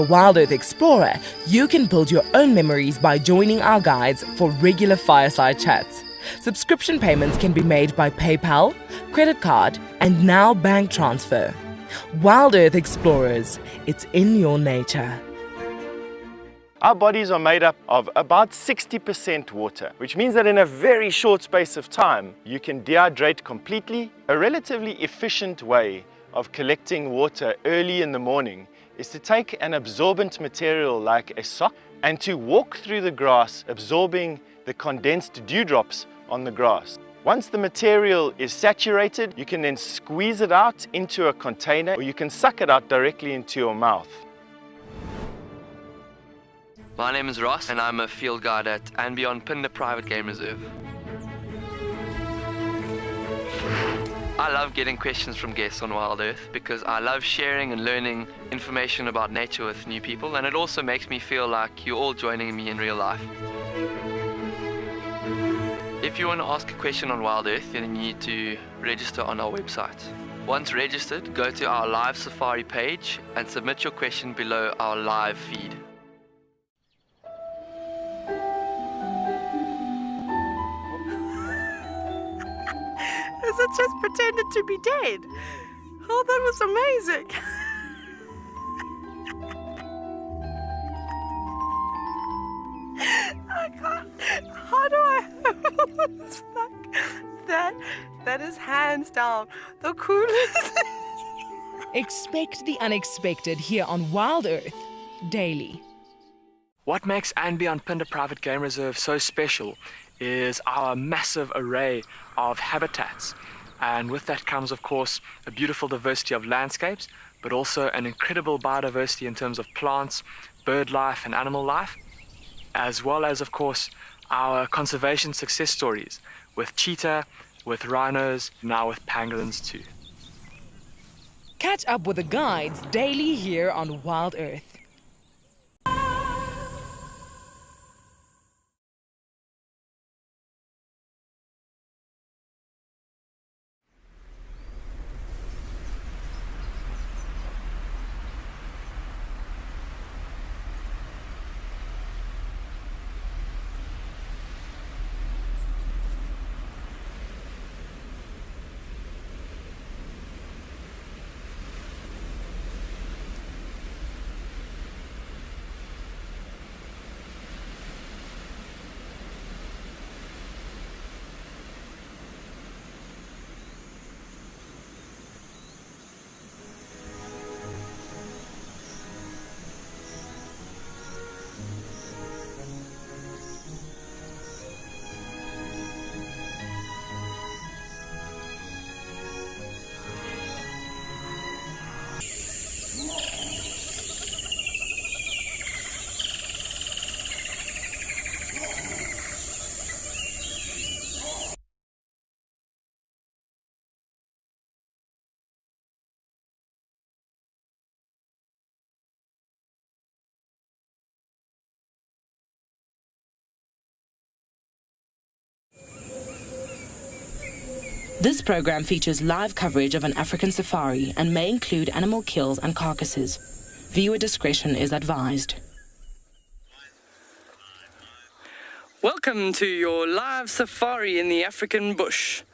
a WildEarth Explorer, you can build your own memories by joining our guides for regular fireside chats. Subscription payments can be made by PayPal, credit card, and now bank transfer. WildEarth Explorers, it's in your nature. Our bodies are made up of about 60% water, which means that in a very short space of time, you can dehydrate completely. A relatively efficient way of collecting water early in the morning is to take an absorbent material like a sock and to walk through the grass, absorbing the condensed dewdrops on the grass. Once the material is saturated, you can then squeeze it out into a container, or you can suck it out directly into your mouth. My name is Ross and I'm a field guide at andBeyond Phinda Private Game Reserve. I love getting questions from guests on WildEarth because I love sharing and learning information about nature with new people, and it also makes me feel like you're all joining me in real life. If you want to ask a question on WildEarth, then you need to register on our website. Once registered, go to our live safari page and submit your question below our live feed. Is it just pretended to be dead? Oh, that was amazing. I can't. How do I? It's like that is hands down the coolest. Expect the unexpected here on WildEarth daily. What makes andBeyond Phinda Private Game Reserve so special is our massive array of habitats, and with that comes of course a beautiful diversity of landscapes, but also an incredible biodiversity in terms of plants, bird life and animal life, as well as of course our conservation success stories with cheetah, with rhinos, now with pangolins too. Catch up with the guides daily here on WildEarth. This program features live coverage of an African safari and may include animal kills and carcasses. Viewer discretion is advised. Welcome to your live safari in the African bush.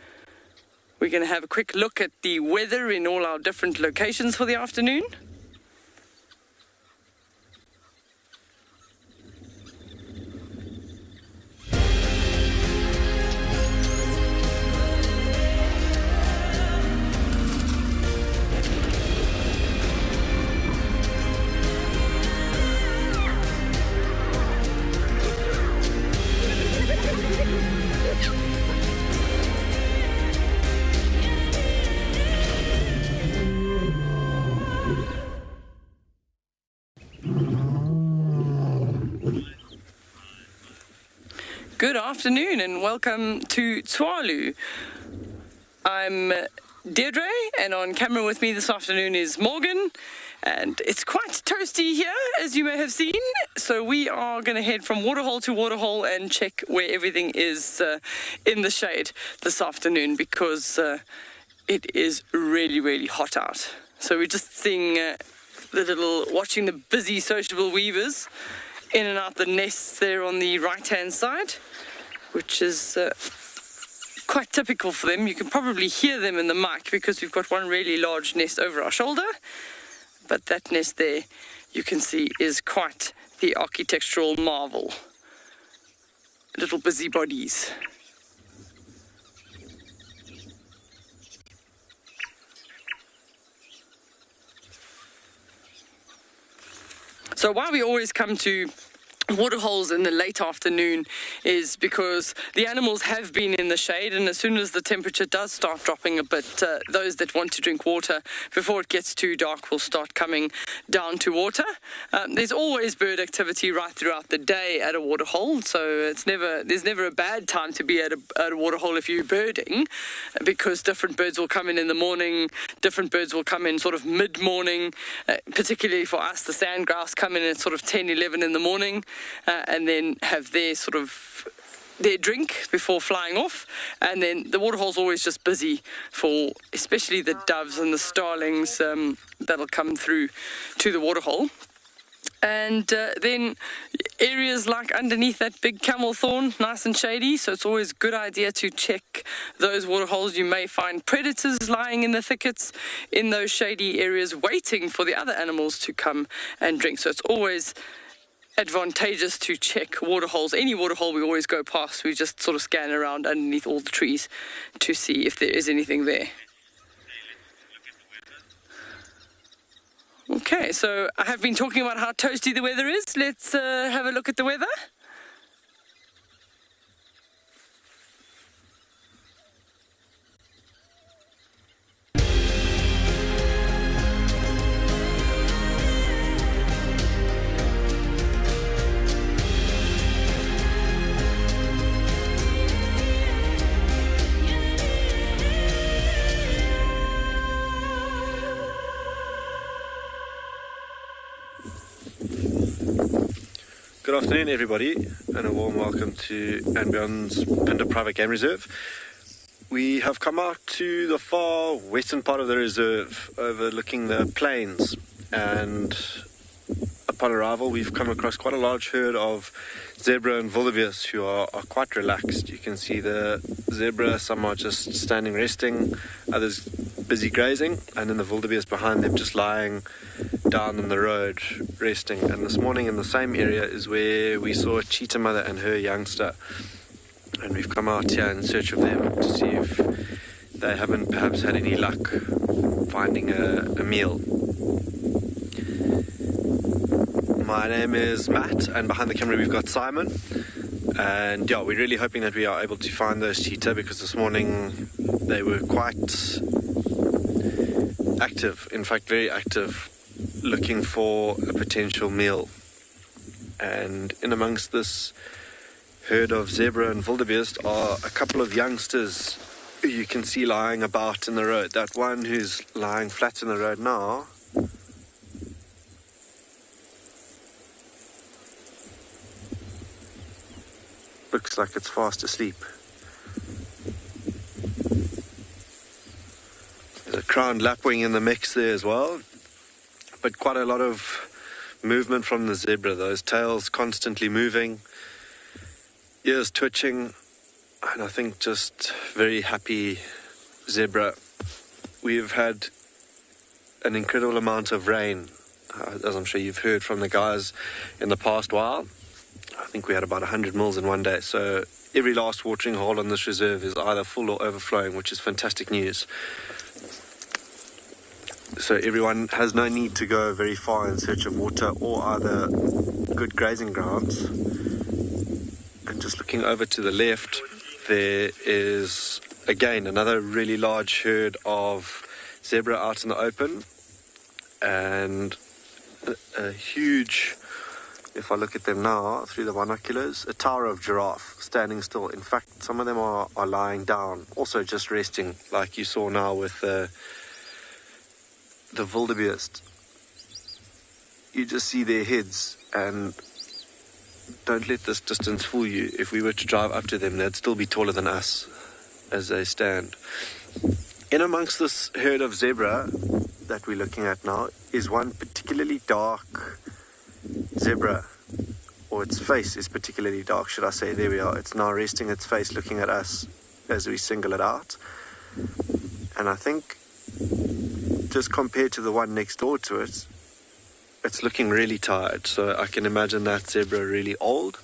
We're going to have a quick look at the weather in all our different locations for the afternoon. Good afternoon and welcome to Tswalu. I'm Deirdre, and on camera with me this afternoon is Morgan, and it's quite toasty here, as you may have seen, so we are going to head from waterhole to waterhole and check where everything is in the shade this afternoon, because it is really, really hot out. So we're just seeing watching the busy sociable weavers in and out the nests there on the right-hand side, which is quite typical for them. You can probably hear them in the mic because we've got one really large nest over our shoulder, but that nest there, you can see, is quite the architectural marvel. Little busybodies. So why we always come to waterholes in the late afternoon is because the animals have been in the shade, and as soon as the temperature does start dropping a bit, those that want to drink water before it gets too dark will start coming down to water. There's always bird activity right throughout the day at a waterhole, so there's never a bad time to be at a waterhole if you're birding, because different birds will come in the morning, different birds will come in sort of mid-morning, particularly for us, the sandgrouse come in at sort of 10, 11 in the morning. And then have their drink before flying off, and then the waterhole's always just busy for especially the doves and the starlings that'll come through to the waterhole. And then areas like underneath that big camel thorn, nice and shady, so it's always a good idea to check those waterholes. You may find predators lying in the thickets in those shady areas waiting for the other animals to come and drink, so it's always advantageous to check waterholes. Any waterhole we always go past, we just sort of scan around underneath all the trees to see if there is anything there. Okay, so I have been talking about how toasty the weather is. Let's have a look at the weather. Good afternoon, everybody, and a warm welcome to andBeyond's Phinda Private Game Reserve. We have come out to the far western part of the reserve, overlooking the plains, and upon arrival we've come across quite a large herd of zebra and wildebeest who are quite relaxed. You can see the zebra, some are just standing resting, others busy grazing, and then the wildebeest behind them just lying down on the road resting. And this morning in the same area is where we saw a cheetah mother and her youngster, and we've come out here in search of them to see if they haven't perhaps had any luck finding a meal. My name is Matt, and behind the camera we've got Simon, and yeah, we're really hoping that we are able to find those cheetah, because this morning they were quite active, in fact very active, looking for a potential meal. And in amongst this herd of zebra and wildebeest are a couple of youngsters who you can see lying about in the road. That one who's lying flat in the road now looks like it's fast asleep. There's a crowned lapwing in the mix there as well, but quite a lot of movement from the zebra. Those tails constantly moving, ears twitching, and I think just very happy zebra. We've had an incredible amount of rain, as I'm sure you've heard from the guys in the past while. I think we had about 100 mils in one day, so every last watering hole on this reserve is either full or overflowing, which is fantastic news. So everyone has no need to go very far in search of water or either good grazing grounds. And just looking over to the left, there is again another really large herd of zebra out in the open, and a huge, if I look at them now through the binoculars, a tower of giraffe standing still. In fact, some of them are lying down, also just resting, like you saw now with the wildebeest. You just see their heads, and don't let this distance fool you. If we were to drive up to them, they'd still be taller than us as they stand. In amongst this herd of zebra, that we're looking at now is one particularly dark zebra, or its face is particularly dark, should I say. There we are. It's now resting its face looking at us as we single it out. And I think just compared to the one next door to it, it's looking really tired. So I can imagine that zebra really old,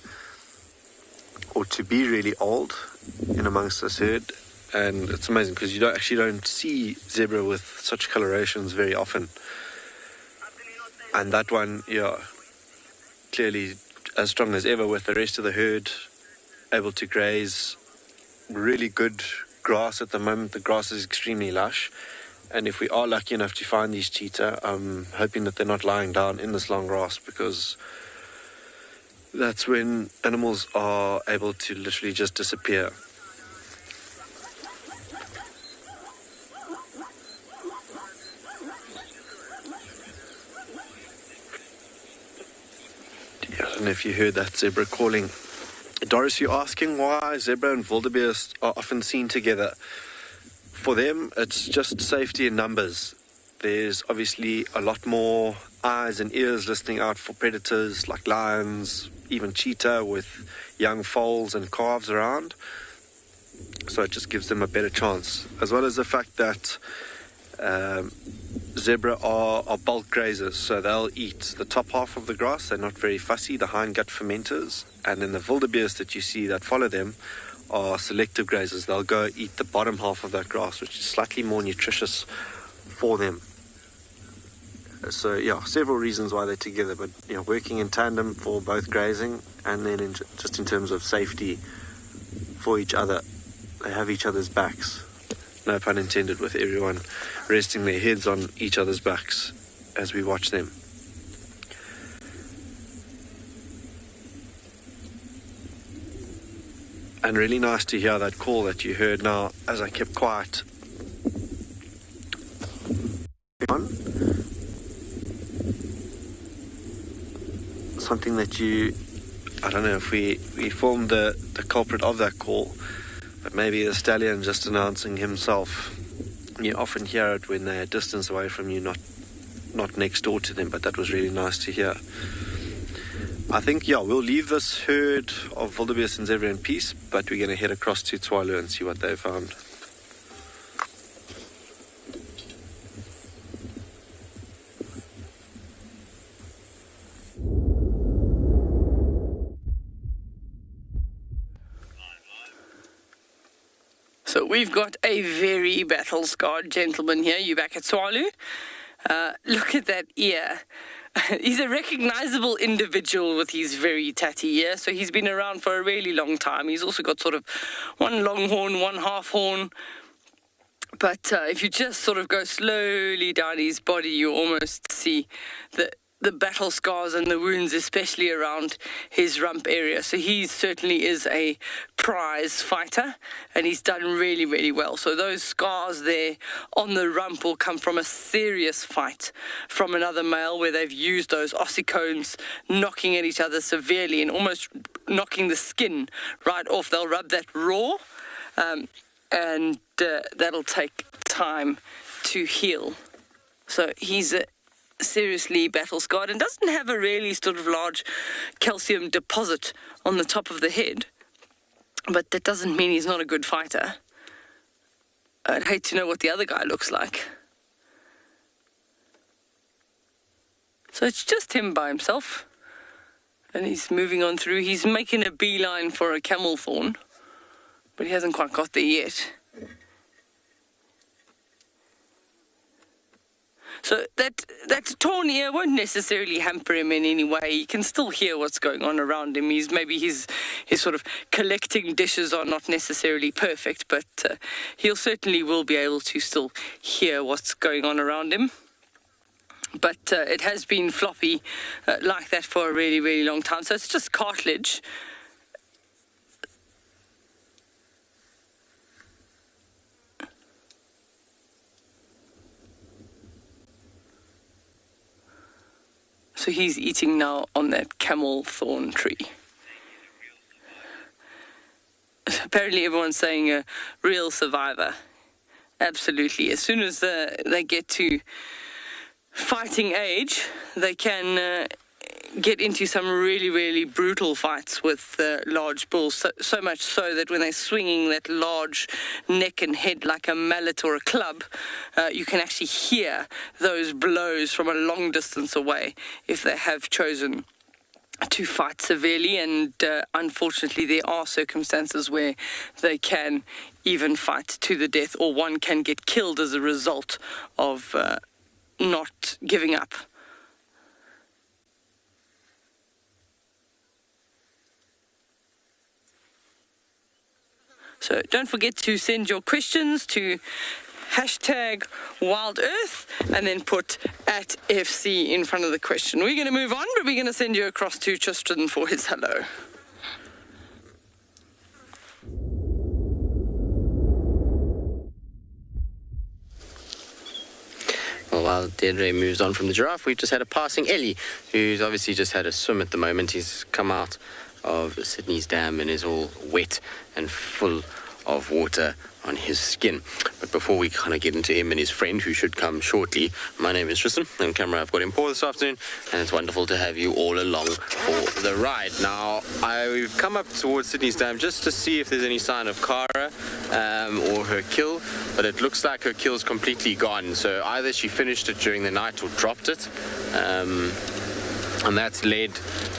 or to be really old in amongst this herd. And it's amazing because you don't see zebra with such colorations very often. And that one, yeah, clearly as strong as ever with the rest of the herd, able to graze really good grass at the moment. The grass is extremely lush. And if we are lucky enough to find these cheetah, I'm hoping that they're not lying down in this long grass, because that's when animals are able to literally just disappear. I don't know if you heard that zebra calling. Doris, you're asking why zebra and wildebeest are often seen together. For them, it's just safety in numbers. There's obviously a lot more eyes and ears listening out for predators like lions, even cheetah with young foals and calves around. So it just gives them a better chance. As well as the fact that zebra are bulk grazers, so they'll eat the top half of the grass. They're not very fussy, the hindgut fermenters. And then the wildebeest that you see that follow them are selective grazers. They'll go eat the bottom half of that grass, which is slightly more nutritious for them. So yeah, several reasons why they're together, but you know, working in tandem for both grazing and then just in terms of safety for each other. They have each other's backs, no pun intended, with everyone resting their heads on each other's backs as we watch them. And really nice to hear that call that you heard now as I kept quiet. Something that I don't know if we formed the culprit of that call, but maybe the stallion just announcing himself. You often hear it when they're a distance away from you, not next door to them, but that was really nice to hear. I think, yeah, we'll leave this herd of wildebeest and zebra in peace, but we're going to head across to Tswalu and see what they found. So we've got a very battle-scarred gentleman here. You back at Tswalu? Look at that ear. He's a recognizable individual with his very tatty ear, so he's been around for a really long time. He's also got sort of one long horn, one half horn. But if you just sort of go slowly down his body, you almost see the battle scars and the wounds, especially around his rump area. So he certainly is a prize fighter, and he's done really, really well. So those scars there on the rump will come from a serious fight from another male where they've used those ossicones, knocking at each other severely and almost knocking the skin right off. They'll rub that raw, and that'll take time to heal. So he's seriously battle scarred and doesn't have a really sort of large calcium deposit on the top of the head, but that doesn't mean he's not a good fighter. I'd hate to know what the other guy looks like. So it's just him by himself, and he's moving on through. He's making a beeline for a camel thorn, but he hasn't quite got there yet. So that torn ear won't necessarily hamper him in any way. He can still hear what's going on around him. His sort of collecting dishes are not necessarily perfect, but he'll certainly will be able to still hear what's going on around him. But it has been floppy like that for a really, really long time. So it's just cartilage. So he's eating now on that camel thorn tree. Apparently everyone's saying a real survivor. Absolutely. As soon as they get to fighting age, they can get into some really, really brutal fights with large bulls, so much so that when they're swinging that large neck and head like a mallet or a club, you can actually hear those blows from a long distance away if they have chosen to fight severely. And unfortunately, there are circumstances where they can even fight to the death, or one can get killed as a result of not giving up. So don't forget to send your questions to #WildEarth and then put @FC in front of the question. We're going to move on, but we're going to send you across to Tristan for his hello. Well, while Deirdre moves on from the giraffe, we've just had a passing Ellie, who's obviously just had a swim at the moment. He's come out of Sydney's dam and is all wet and full of water on his skin. But before we kind of get into him and his friend, who should come shortly, my name is Tristan, and on camera I've got him Paul this afternoon, and it's wonderful to have you all along for the ride. Now, we've come up towards Sydney's dam just to see if there's any sign of Cara or her kill, but it looks like her kill's completely gone, so either she finished it during the night or dropped it, and that's led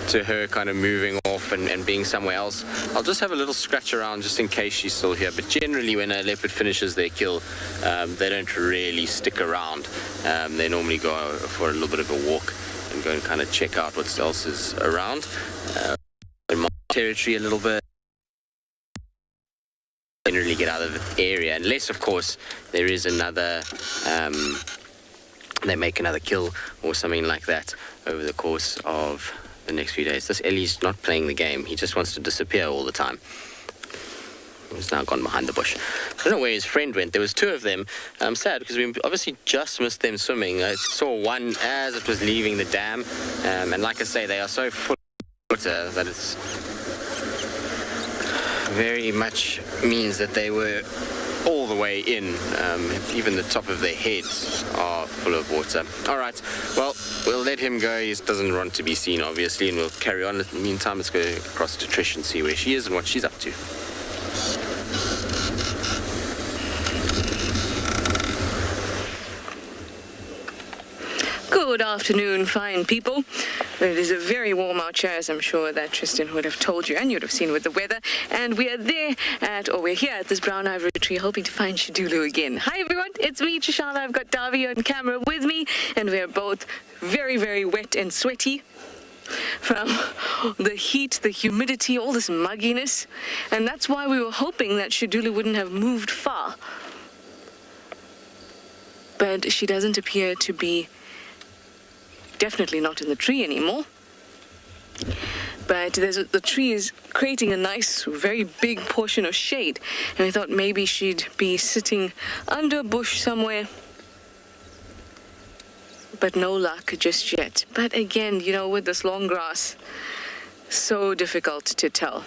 to her kind of moving off and being somewhere else. I'll just have a little scratch around just in case she's still here, but generally when a leopard finishes their kill, they don't really stick around. They normally go for a little bit of a walk and go and kind of check out what else is around. In my territory a little bit, generally get out of the area, unless of course there is another they make another kill or something like that over the course of the next few days. This Ellie's not playing the game. He just wants to disappear all the time. He's now gone behind the bush. I don't know where his friend went. There was two of them. I'm sad because we obviously just missed them swimming. I saw one as it was leaving the dam, and like I say, they are so full of water that it's very much means that they were all the way in. Even the top of their heads are full of water. All right, well, we'll let him go. He doesn't want to be seen, obviously, and we'll carry on. In the meantime, let's go across to Trish and see where she is and what she's up to. Good afternoon, fine people. It is a very warm out here, as I'm sure that Tristan would have told you, and you'd have seen with the weather. And we are we're here at this brown ivory tree, hoping to find Shadulu again. Hi everyone, it's me, Trishala. I've got Davy on camera with me, and we're both very, very wet and sweaty from the heat, the humidity, all this mugginess. And that's why we were hoping that Shadulu wouldn't have moved far. But she doesn't appear to be definitely not in the tree anymore. But the tree is creating a nice, very big portion of shade. And I thought maybe she'd be sitting under a bush somewhere. But no luck just yet. But again, you know, with this long grass, so difficult to tell.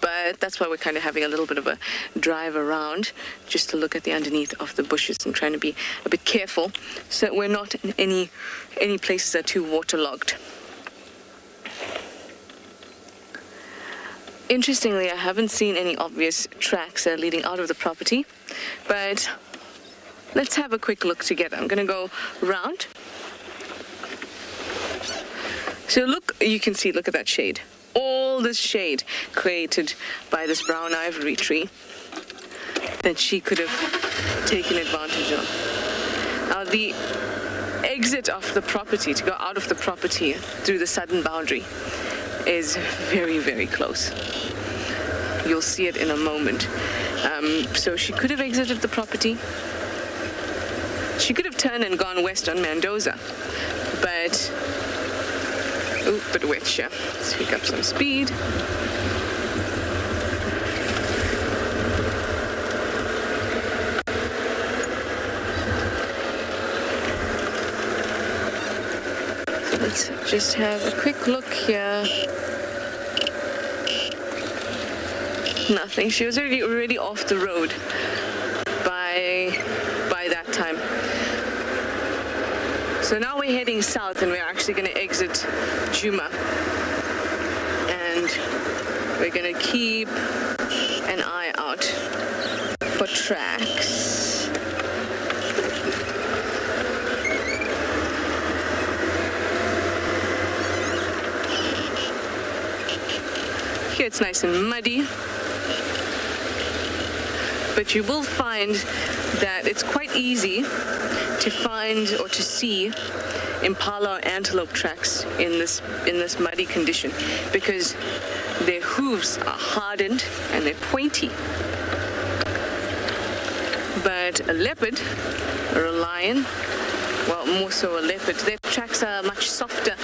But that's why we're kind of having a little bit of a drive around, just to look at the underneath of the bushes and trying to be a bit careful so that we're not in any places that are too waterlogged. Interestingly, I haven't seen any obvious tracks leading out of the property, but let's have a quick look together. I'm going to go round. So look, you can see, look at that shade. All this shade created by this brown ivory tree that she could have taken advantage of. Now, the exit of the property, to go out of the property through the southern boundary, is very, very close. You'll see it in a moment. So she could have exited the property. She could have turned and gone west on Mendoza, but bit wet here. Let's pick up some speed. So let's just have a quick look here. Nothing. She was already off the road by that time. So now we're heading south and we're actually going to exit Djuma. And we're going to keep an eye out for tracks. Here it's nice and muddy. But you will find that it's quite easy to find or to see impala or antelope tracks in this muddy condition, because their hooves are hardened and they're pointy. But a leopard or a lion, well, more so a leopard, their tracks are much softer,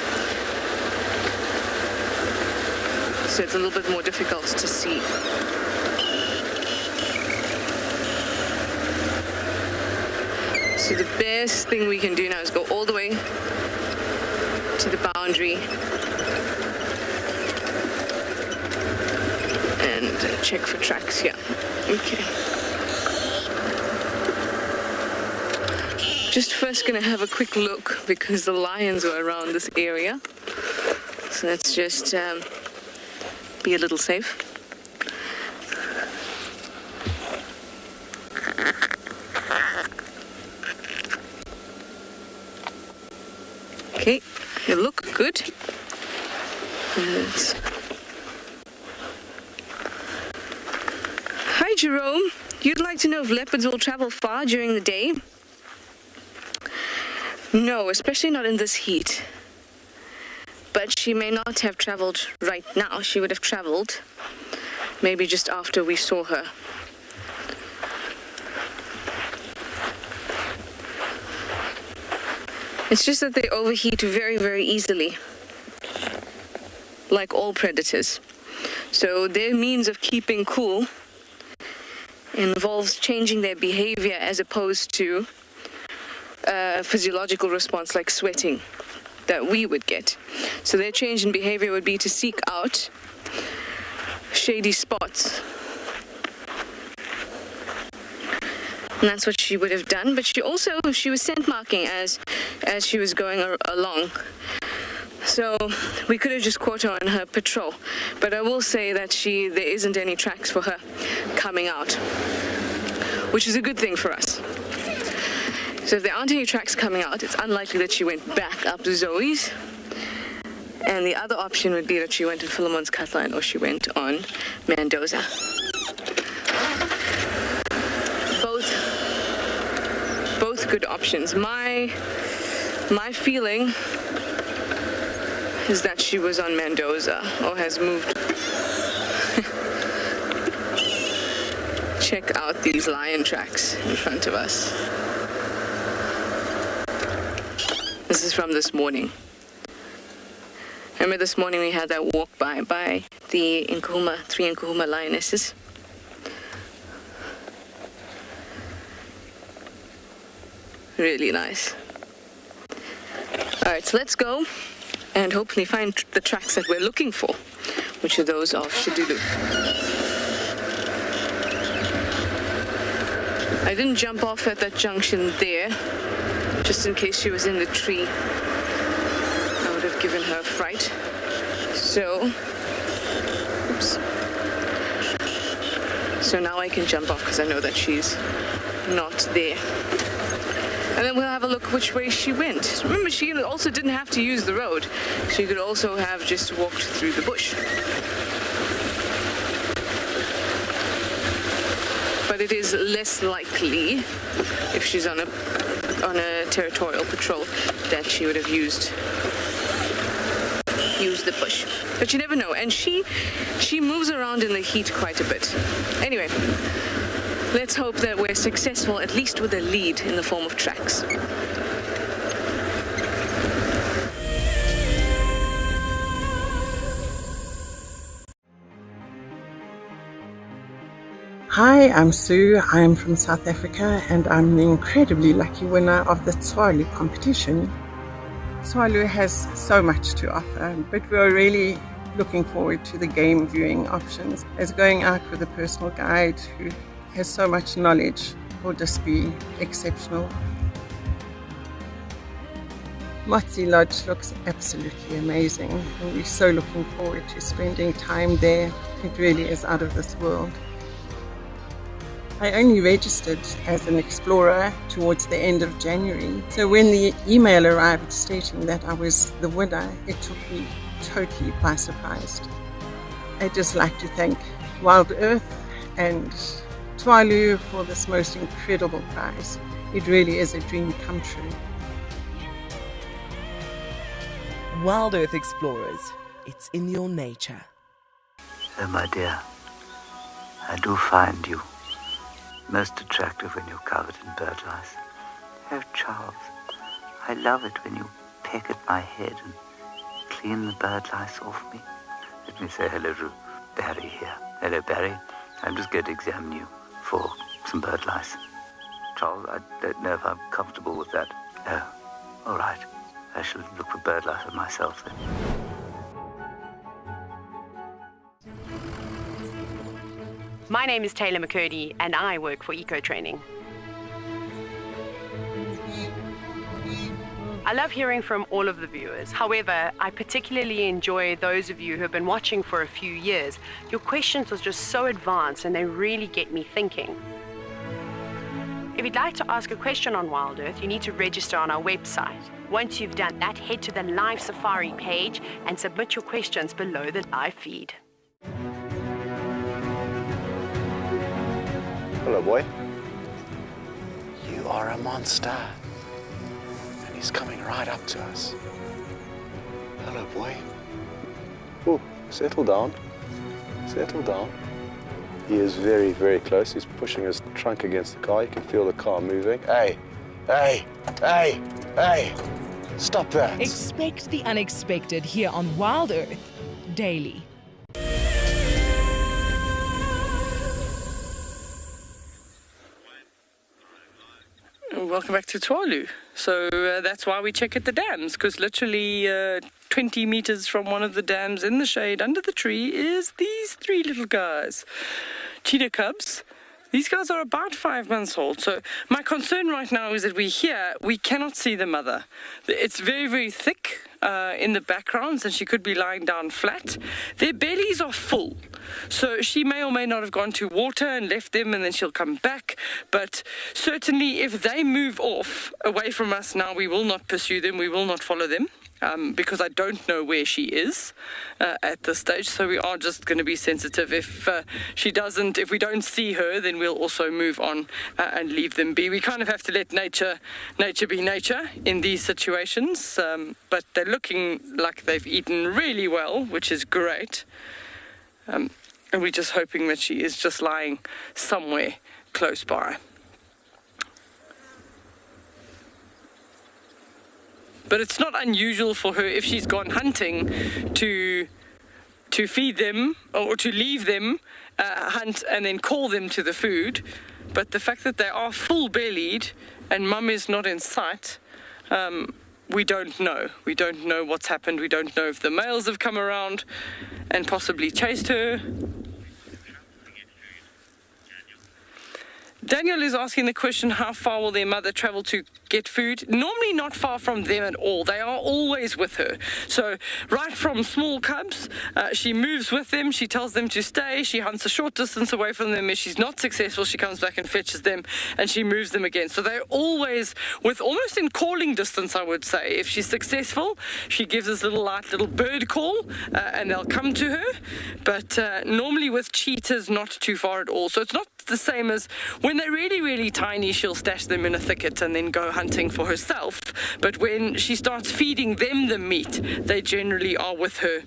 so it's a little bit more difficult to see. So the best thing we can do now is go all the way to the boundary and check for tracks here. Okay. Just first gonna have a quick look because the lions are around this area. So let's just be a little safe. Okay, you look good. Hi, Jerome. You'd like to know if leopards will travel far during the day? No, especially not in this heat. But she may not have traveled right now. She would have traveled maybe just after we saw her. It's just that they overheat very, very easily, like all predators. So their means of keeping cool involves changing their behavior as opposed to a physiological response like sweating that we would get. So their change in behavior would be to seek out shady spots. And that's what she would have done, but she was scent marking as she was going along. So we could have just caught her on her patrol. But I will say that there isn't any tracks for her coming out, which is a good thing for us. So if there aren't any tracks coming out, it's unlikely that she went back up to Zoe's. And the other option would be that she went to Philemon's Cutline or she went on Mendoza. Both good options. My feeling is that she was on Mendoza or has moved. Check out these lion tracks in front of us. This is from this morning. Remember this morning we had that walk by the 3 Nkuhuma lionesses? Really nice. Alright, so let's go and hopefully find the tracks that we're looking for, which are those of Shadulu. I didn't jump off at that junction there, just in case she was in the tree. I would have given her a fright. So, oops. So now I can jump off because I know that she's not there. And then we'll have a look which way she went. Remember, she also didn't have to use the road. She could also have just walked through the bush. But it is less likely, if she's on a territorial patrol, that she would have used the bush. But you never know. And she moves around in the heat quite a bit. Anyway. Let's hope that we're successful, at least with a lead in the form of tracks. Hi, I'm Sue. I'm from South Africa and I'm the incredibly lucky winner of the Tswalu competition. Tswalu has so much to offer, but we're really looking forward to the game viewing options, as going out with a personal guide who has so much knowledge will just be exceptional. Motsi Lodge looks absolutely amazing, and we're so looking forward to spending time there. It really is out of this world. I only registered as an explorer towards the end of January, so when the email arrived stating that I was the winner, it took me totally by surprise. I'd just like to thank WildEarth and Tswalu for this most incredible prize. It really is a dream come true. WildEarth Explorers, it's in your nature. Oh, my dear, I do find you most attractive when you're covered in bird lice. Oh, Charles, I love it when you peck at my head and clean the bird lice off me. Let me say hello to Barry here. Hello, Barry. I'm just going to examine you for some bird lice. Charles, I don't know if I'm comfortable with that. Oh, all right. I shall look for bird lice on myself then. My name is Taylor McCurdy and I work for Eco Training. I love hearing from all of the viewers. However, I particularly enjoy those of you who have been watching for a few years. Your questions are just so advanced and they really get me thinking. If you'd like to ask a question on WildEarth, you need to register on our website. Once you've done that, head to the live safari page and submit your questions below the live feed. Hello, boy. You are a monster. And he's coming right up to us. Hello, boy. Oh, settle down. Settle down. He is very, very close. He's pushing his trunk against the car. You can feel the car moving. Hey, hey, hey, hey. Stop that. Expect the unexpected here on WildEarth Daily. Welcome back to Tswalu. So that's why we check at the dams, because literally 20 meters from one of the dams in the shade under the tree is these three little guys. Cheetah cubs. These guys are about 5 months old. So my concern right now is that we cannot see the mother. It's very, very thick in the backgrounds and she could be lying down flat. Their bellies are full. So she may or may not have gone to water and left them and then she'll come back. But certainly if they move off away from us now, we will not pursue them. We will not follow them. Because I don't know where she is at this stage, so we are just going to be sensitive. If we don't see her, then we'll also move on and leave them be. We kind of have to let nature be nature in these situations, but they're looking like they've eaten really well, which is great. And we're just hoping that she is just lying somewhere close by. But it's not unusual for her, if she's gone hunting, to feed them or to leave them, hunt and then call them to the food. But the fact that they are full-bellied and mum is not in sight, we don't know. We don't know what's happened. We don't know if the males have come around and possibly chased her. Daniel is asking the question, how far will their mother travel to get food? Normally not far from them at all. They are always with her. So right from small cubs, she moves with them. She tells them to stay. She hunts a short distance away from them. If she's not successful, she comes back and fetches them and she moves them again. So they're always almost in calling distance, I would say. If she's successful, she gives this little bird call and they'll come to her. But normally with cheetahs, not too far at all. So it's not the same as when they're really, really tiny, she'll stash them in a thicket and then go hunting for herself. But when she starts feeding them the meat, they generally are with her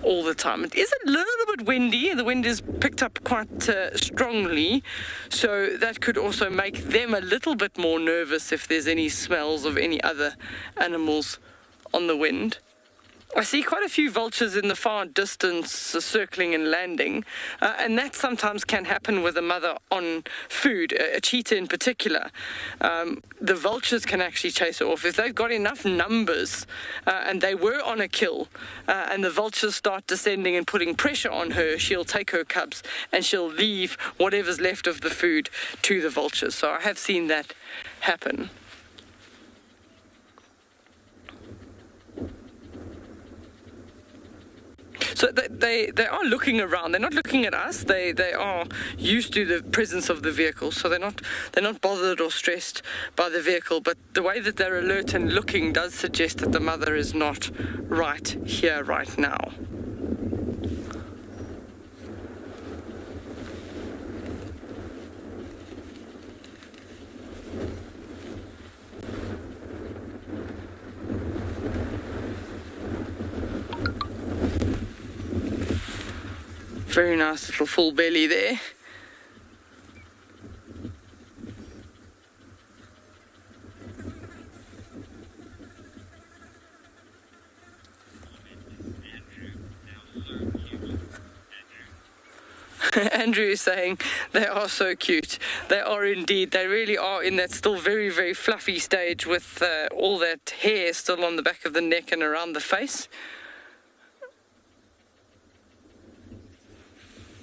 all the time. It is a little bit windy. The wind is picked up quite strongly, so that could also make them a little bit more nervous if there's any smells of any other animals on the wind. I see quite a few vultures in the far distance circling and landing, and that sometimes can happen with a mother on food, a cheetah in particular. The vultures can actually chase her off. If they've got enough numbers and they were on a kill and the vultures start descending and putting pressure on her, she'll take her cubs and she'll leave whatever's left of the food to the vultures. So I have seen that happen. So they are looking around. They're not looking at us. They are used to the presence of the vehicle, so they're not bothered or stressed by the vehicle. But the way that they're alert and looking does suggest that the mother is not right here, right now. Very nice little full belly there. Andrew is saying they are so cute. They are indeed. They really are in that still very, very fluffy stage with all that hair still on the back of the neck and around the face.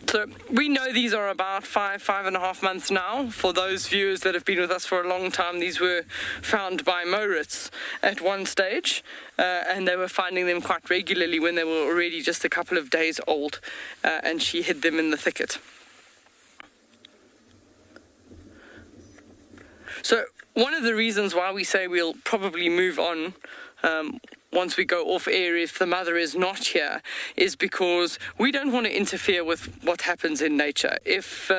So we know these are about 5.5 months now. For those viewers that have been with us for a long time, these were found by Moritz at one stage, and they were finding them quite regularly when they were already just a couple of days old, and she hid them in the thicket. So one of the reasons why we say we'll probably move on once we go off air if the mother is not here is because we don't want to interfere with what happens in nature. If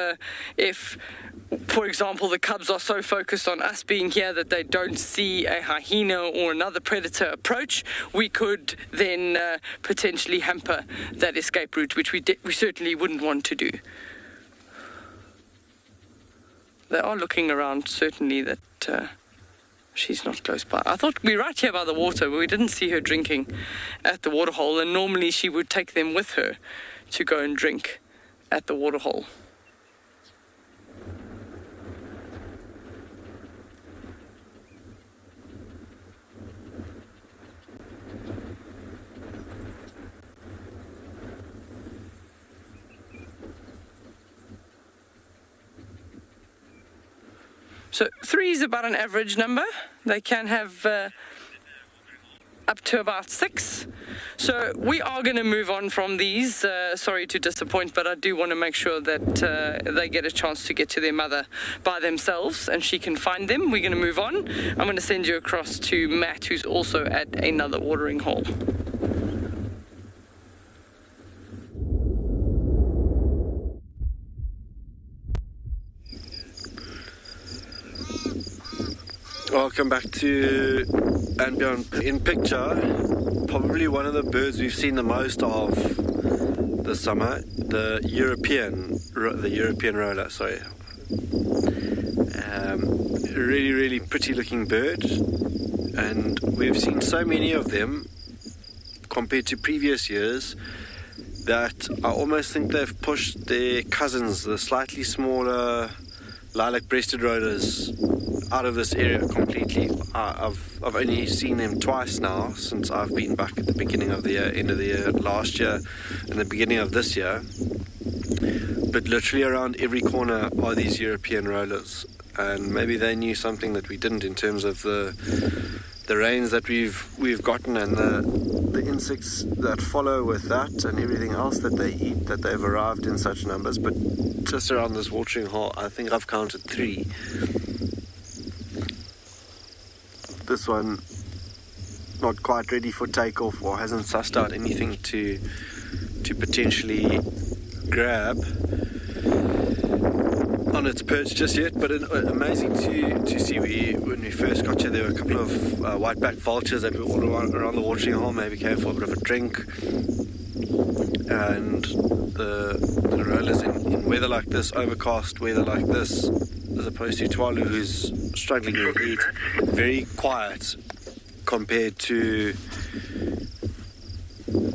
for example, the cubs are so focused on us being here that they don't see a hyena or another predator approach, we could then potentially hamper that escape route, which we certainly wouldn't want to do. They are looking around, certainly, that she's not close by. I thought we were right here by the water, but we didn't see her drinking at the waterhole, and normally she would take them with her to go and drink at the waterhole. So 3 is about an average number. They can have up to about 6. So we are going to move on from these. Sorry to disappoint, but I do want to make sure that they get a chance to get to their mother by themselves and she can find them. We're going to move on. I'm going to send you across to Matt, who's also at another watering hole. Welcome back to andBeyond. In picture, probably one of the birds we've seen the most of this summer, the European roller, sorry. Really, really pretty looking bird, and we've seen so many of them compared to previous years that I almost think they've pushed their cousins, the slightly smaller lilac-breasted rollers, out of this area completely. I've only seen them twice now since I've been back at the beginning of the year, end of the year last year, and the beginning of this year. But literally around every corner are these European rollers, and maybe they knew something that we didn't in terms of the rains that we've gotten and the insects that follow with that and everything else that they eat, that they've arrived in such numbers. But just around this watering hole, I think I've counted 3. This one not quite ready for takeoff or hasn't sussed out anything to potentially grab on its perch just yet, but amazing to see. When we first got here, there were a couple of white-backed vultures that were all around the watering hole, maybe came for a bit of a drink, and the rollers in weather like this, overcast weather like this, as opposed to Tswalu, who's struggling with heat, very quiet compared to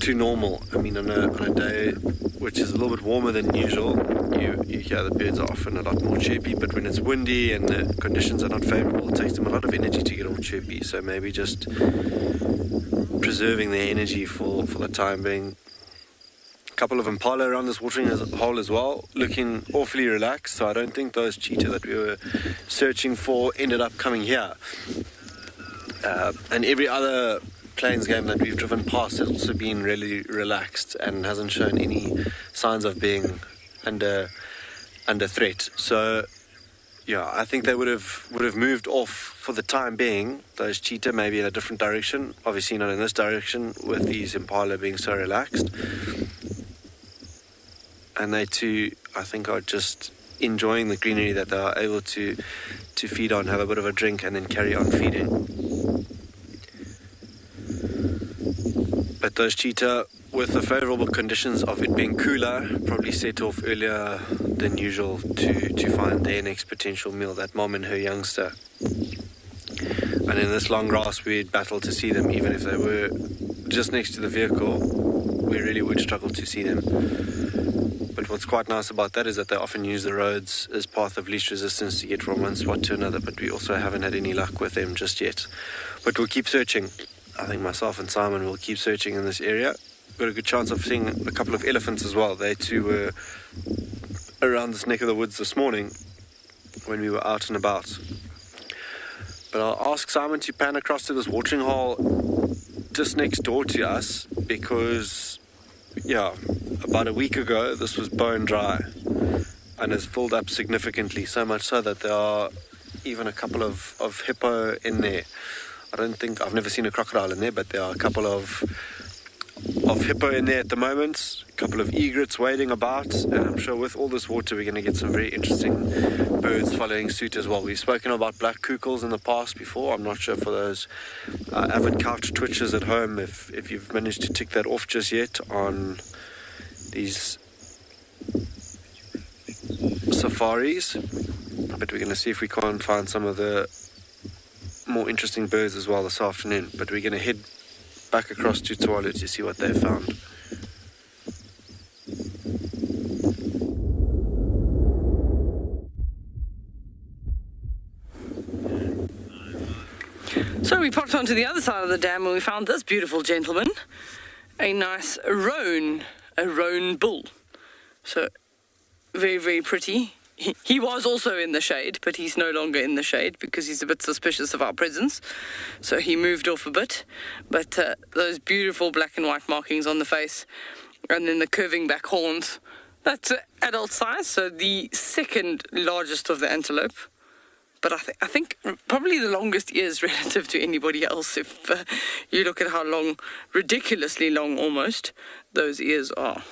normal. I mean, on a day which is a little bit warmer than usual, you hear the birds are often a lot more chirpy, but when it's windy and the conditions are not favourable, it takes them a lot of energy to get all chirpy. So maybe just preserving their energy for the time being. A couple of impala around this watering hole as well, looking awfully relaxed, so I don't think those cheetah that we were searching for ended up coming here. And every other Plains game that we've driven past has also been really relaxed and hasn't shown any signs of being under threat. So yeah, I think they would have moved off for the time being, those cheetah, maybe in a different direction, obviously not in this direction, with these impala being so relaxed. And they too, I think, are just enjoying the greenery that they are able to feed on, have a bit of a drink, and then carry on feeding. But those cheetah, with the favourable conditions of it being cooler, probably set off earlier than usual to find their next potential meal, that mom and her youngster. And in this long grass, we'd battle to see them, even if they were just next to the vehicle. We really would struggle to see them. But what's quite nice about that is that they often use the roads as path of least resistance to get from one spot to another, but we also haven't had any luck with them just yet. But we'll keep searching. I think myself and Simon will keep searching in this area. We've got a good chance of seeing a couple of elephants as well. They too were around this neck of the woods this morning when we were out and about. But I'll ask Simon to pan across to this watering hole just next door to us, because yeah, about a week ago this was bone dry and has filled up significantly, so much so that there are even a couple of hippo in there. I've never seen a crocodile in there, but there are a couple of hippo in there at the moment, a couple of egrets wading about, and I'm sure with all this water we're going to get some very interesting birds following suit as well. We've spoken about black kukels in the past before. I'm not sure for those avid couch twitchers at home if you've managed to tick that off just yet on these safaris, but we're going to see if we can't find some of the more interesting birds as well this afternoon. But we're going to head back across to Tswalu to see what they found. So we popped onto the other side of the dam and we found this beautiful gentleman, a nice roan bull. So very, very pretty. He was also in the shade, but he's no longer in the shade because he's a bit suspicious of our presence. So he moved off a bit. But those beautiful black and white markings on the face, and then the curving back horns, that's adult size, so the second largest of the antelope. But I think probably the longest ears relative to anybody else, if you look at how long, ridiculously long almost, those ears are.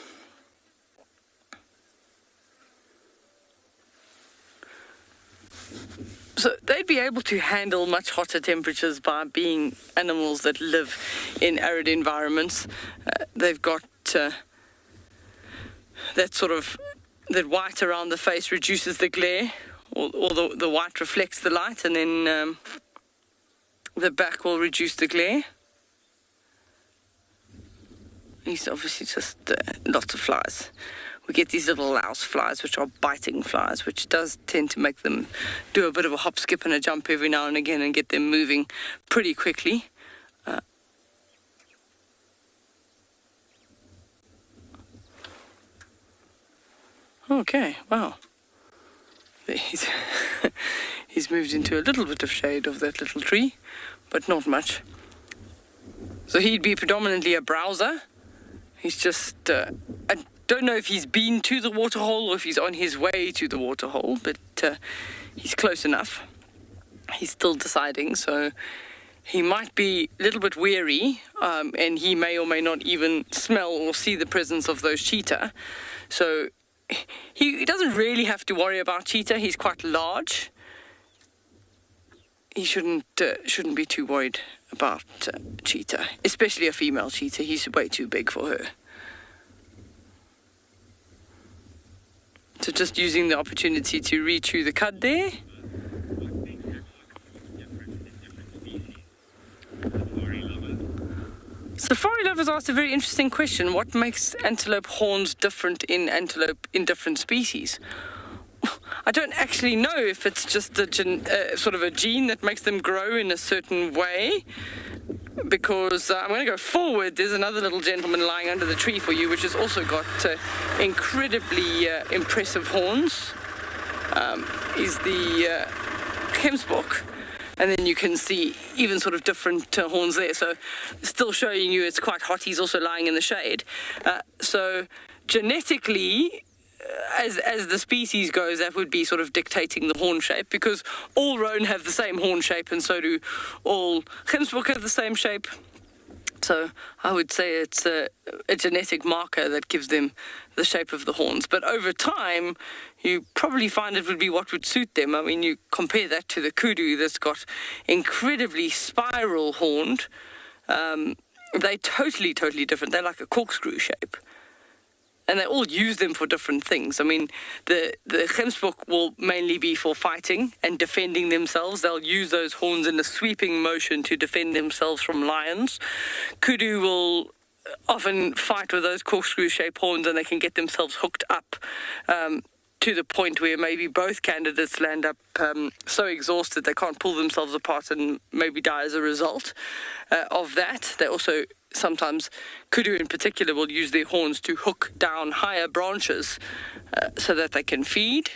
So they'd be able to handle much hotter temperatures by being animals that live in arid environments. They've got that white around the face reduces the glare, or the white reflects the light, and then the back will reduce the glare. These obviously just lots of flies. We get these little louse flies, which are biting flies, which does tend to make them do a bit of a hop, skip and a jump every now and again and get them moving pretty quickly. Okay, wow. He's moved into a little bit of shade of that little tree, but not much. So he'd be predominantly a browser. He's just... I don't know if he's been to the waterhole or if he's on his way to the waterhole, but he's close enough. He's still deciding, so he might be a little bit weary, and he may or may not even smell or see the presence of those cheetah. So he doesn't really have to worry about cheetah. He's quite large. He shouldn't be too worried about cheetah, especially a female cheetah. He's way too big for her. So just using the opportunity to rechew the cud there. Safari lovers asked a very interesting question. What makes antelope horns different in antelope in different species? I don't actually know if it's just sort of a gene that makes them grow in a certain way. Because I'm going to go forward. There's another little gentleman lying under the tree for you, which has also got incredibly impressive horns. Is the Gemsbok. And then you can see even sort of different horns there. So still showing you it's quite hot. He's also lying in the shade. So genetically, as the species goes, that would be sort of dictating the horn shape, because all roan have the same horn shape, and so do all Gemsbok have the same shape. So I would say it's a genetic marker that gives them the shape of the horns. But over time, you probably find it would be what would suit them. I mean, you compare that to the kudu that's got incredibly spiral horned. They're totally different. They're like a corkscrew shape. And they all use them for different things. I mean, the Gemsbok will mainly be for fighting and defending themselves. They'll use those horns in a sweeping motion to defend themselves from lions. Kudu will often fight with those corkscrew-shaped horns, and they can get themselves hooked up to the point where maybe both candidates land up so exhausted they can't pull themselves apart and maybe die as a result of that. They also sometimes, kudu in particular, will use their horns to hook down higher branches so that they can feed.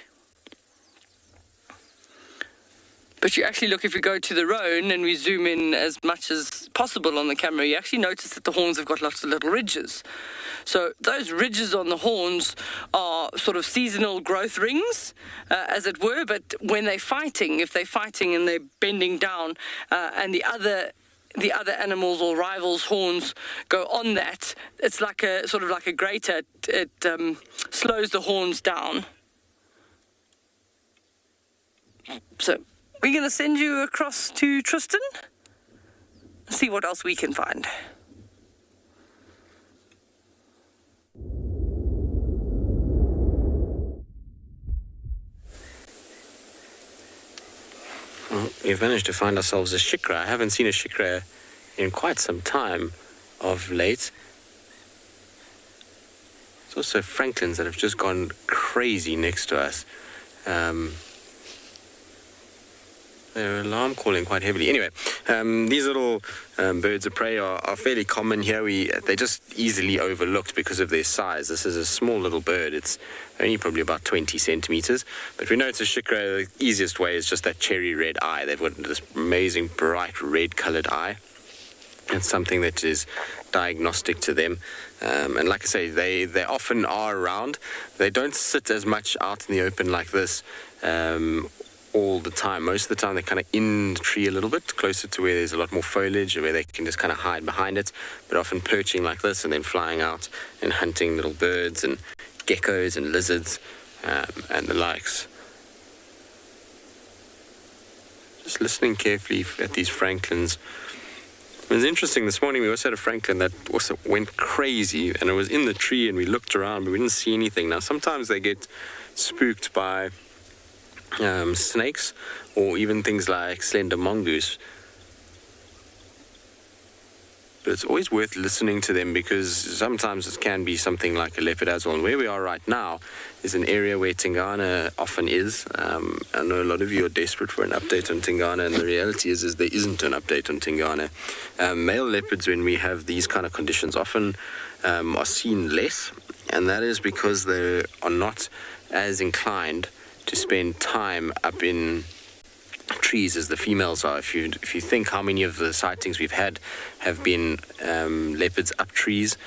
But you actually look, if we go to the roan and we zoom in as much as possible on the camera, you actually notice that the horns have got lots of little ridges. So those ridges on the horns are sort of seasonal growth rings, as it were, but when they're fighting, if they're fighting and they're bending down and the other animals or rivals' horns go on that, it's like a sort of like a grater. It slows the horns down. So we're going to send you across to Tristan, see what else we can find. Well, we've managed to find ourselves a shikra. I haven't seen a shikra in quite some time of late. There's also franklins that have just gone crazy next to us. They're alarm calling quite heavily. Anyway, these little birds of prey are fairly common here. They're just easily overlooked because of their size. This is a small little bird. It's only probably about 20 centimeters. But we know it's a shikra. The easiest way is just that cherry red eye. They've got this amazing bright red colored eye. It's something that is diagnostic to them. And like I say, they often are around. They don't sit as much out in the open like this all the time. Most of the time they're kind of in the tree a little bit, closer to where there's a lot more foliage, where they can just kind of hide behind it, but often perching like this and then flying out and hunting little birds and geckos and lizards and the likes. Just listening carefully at these franklins. It was interesting, this morning we also had a franklin that also went crazy, and it was in the tree and we looked around but we didn't see anything. Now sometimes they get spooked by snakes or even things like slender mongoose, but it's always worth listening to them, because sometimes it can be something like a leopard as well. And where we are right now is an area where Tingana often is. I know a lot of you are desperate for an update on Tingana, and the reality is there isn't an update on Tingana. Male leopards, when we have these kind of conditions, often are seen less, and that is because they are not as inclined to spend time up in trees as the females are. If you think how many of the sightings we've had have been leopards up trees,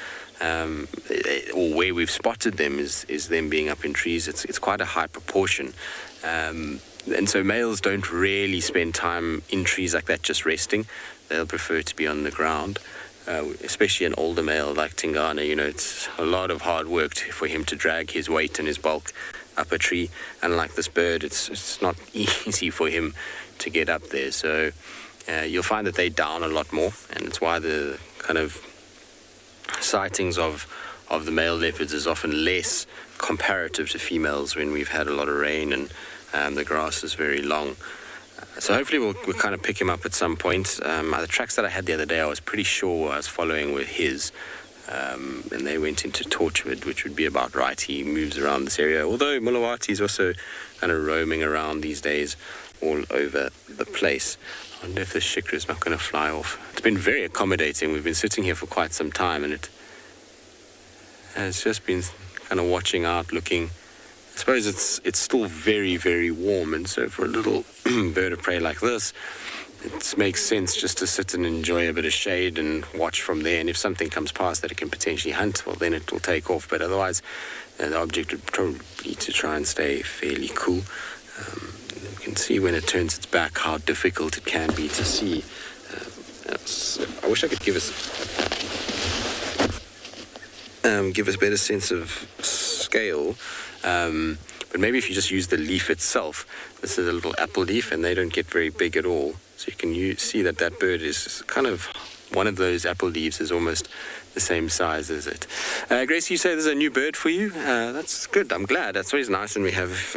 or where we've spotted them is them being up in trees, it's quite a high proportion. And so males don't really spend time in trees like that just resting. They'll prefer to be on the ground. Especially an older male like Tingana, it's a lot of hard work for him to drag his weight and his bulk up a tree. Unlike this bird, it's not easy for him to get up there. So you'll find that they down a lot more, and it's why the kind of sightings of the male leopards is often less comparative to females when we've had a lot of rain and the grass is very long. So hopefully we'll kind of pick him up at some point. The tracks that I had the other day, I was pretty sure I was following with his, and they went into Torchwood, which would be about right. He moves around this area, although Mulawati is also kind of roaming around these days all over the place. I wonder if the shikra is not going to fly off. It's been very accommodating. We've been sitting here for quite some time, and it has just been kind of watching out, looking. I suppose it's still very, very warm, and so for a little bird of prey like this, it makes sense just to sit and enjoy a bit of shade and watch from there. And if something comes past that it can potentially hunt, well, then it will take off. But otherwise, the object would probably be to try and stay fairly cool. You can see when it turns its back how difficult it can be to see. I wish I could give us a better sense of scale. But maybe if you just use the leaf itself. This is a little apple leaf, and they don't get very big at all. So you can see that bird is kind of, one of those apple leaves is almost the same size as it. Grace, you say there's a new bird for you? That's good. I'm glad. That's always nice when we have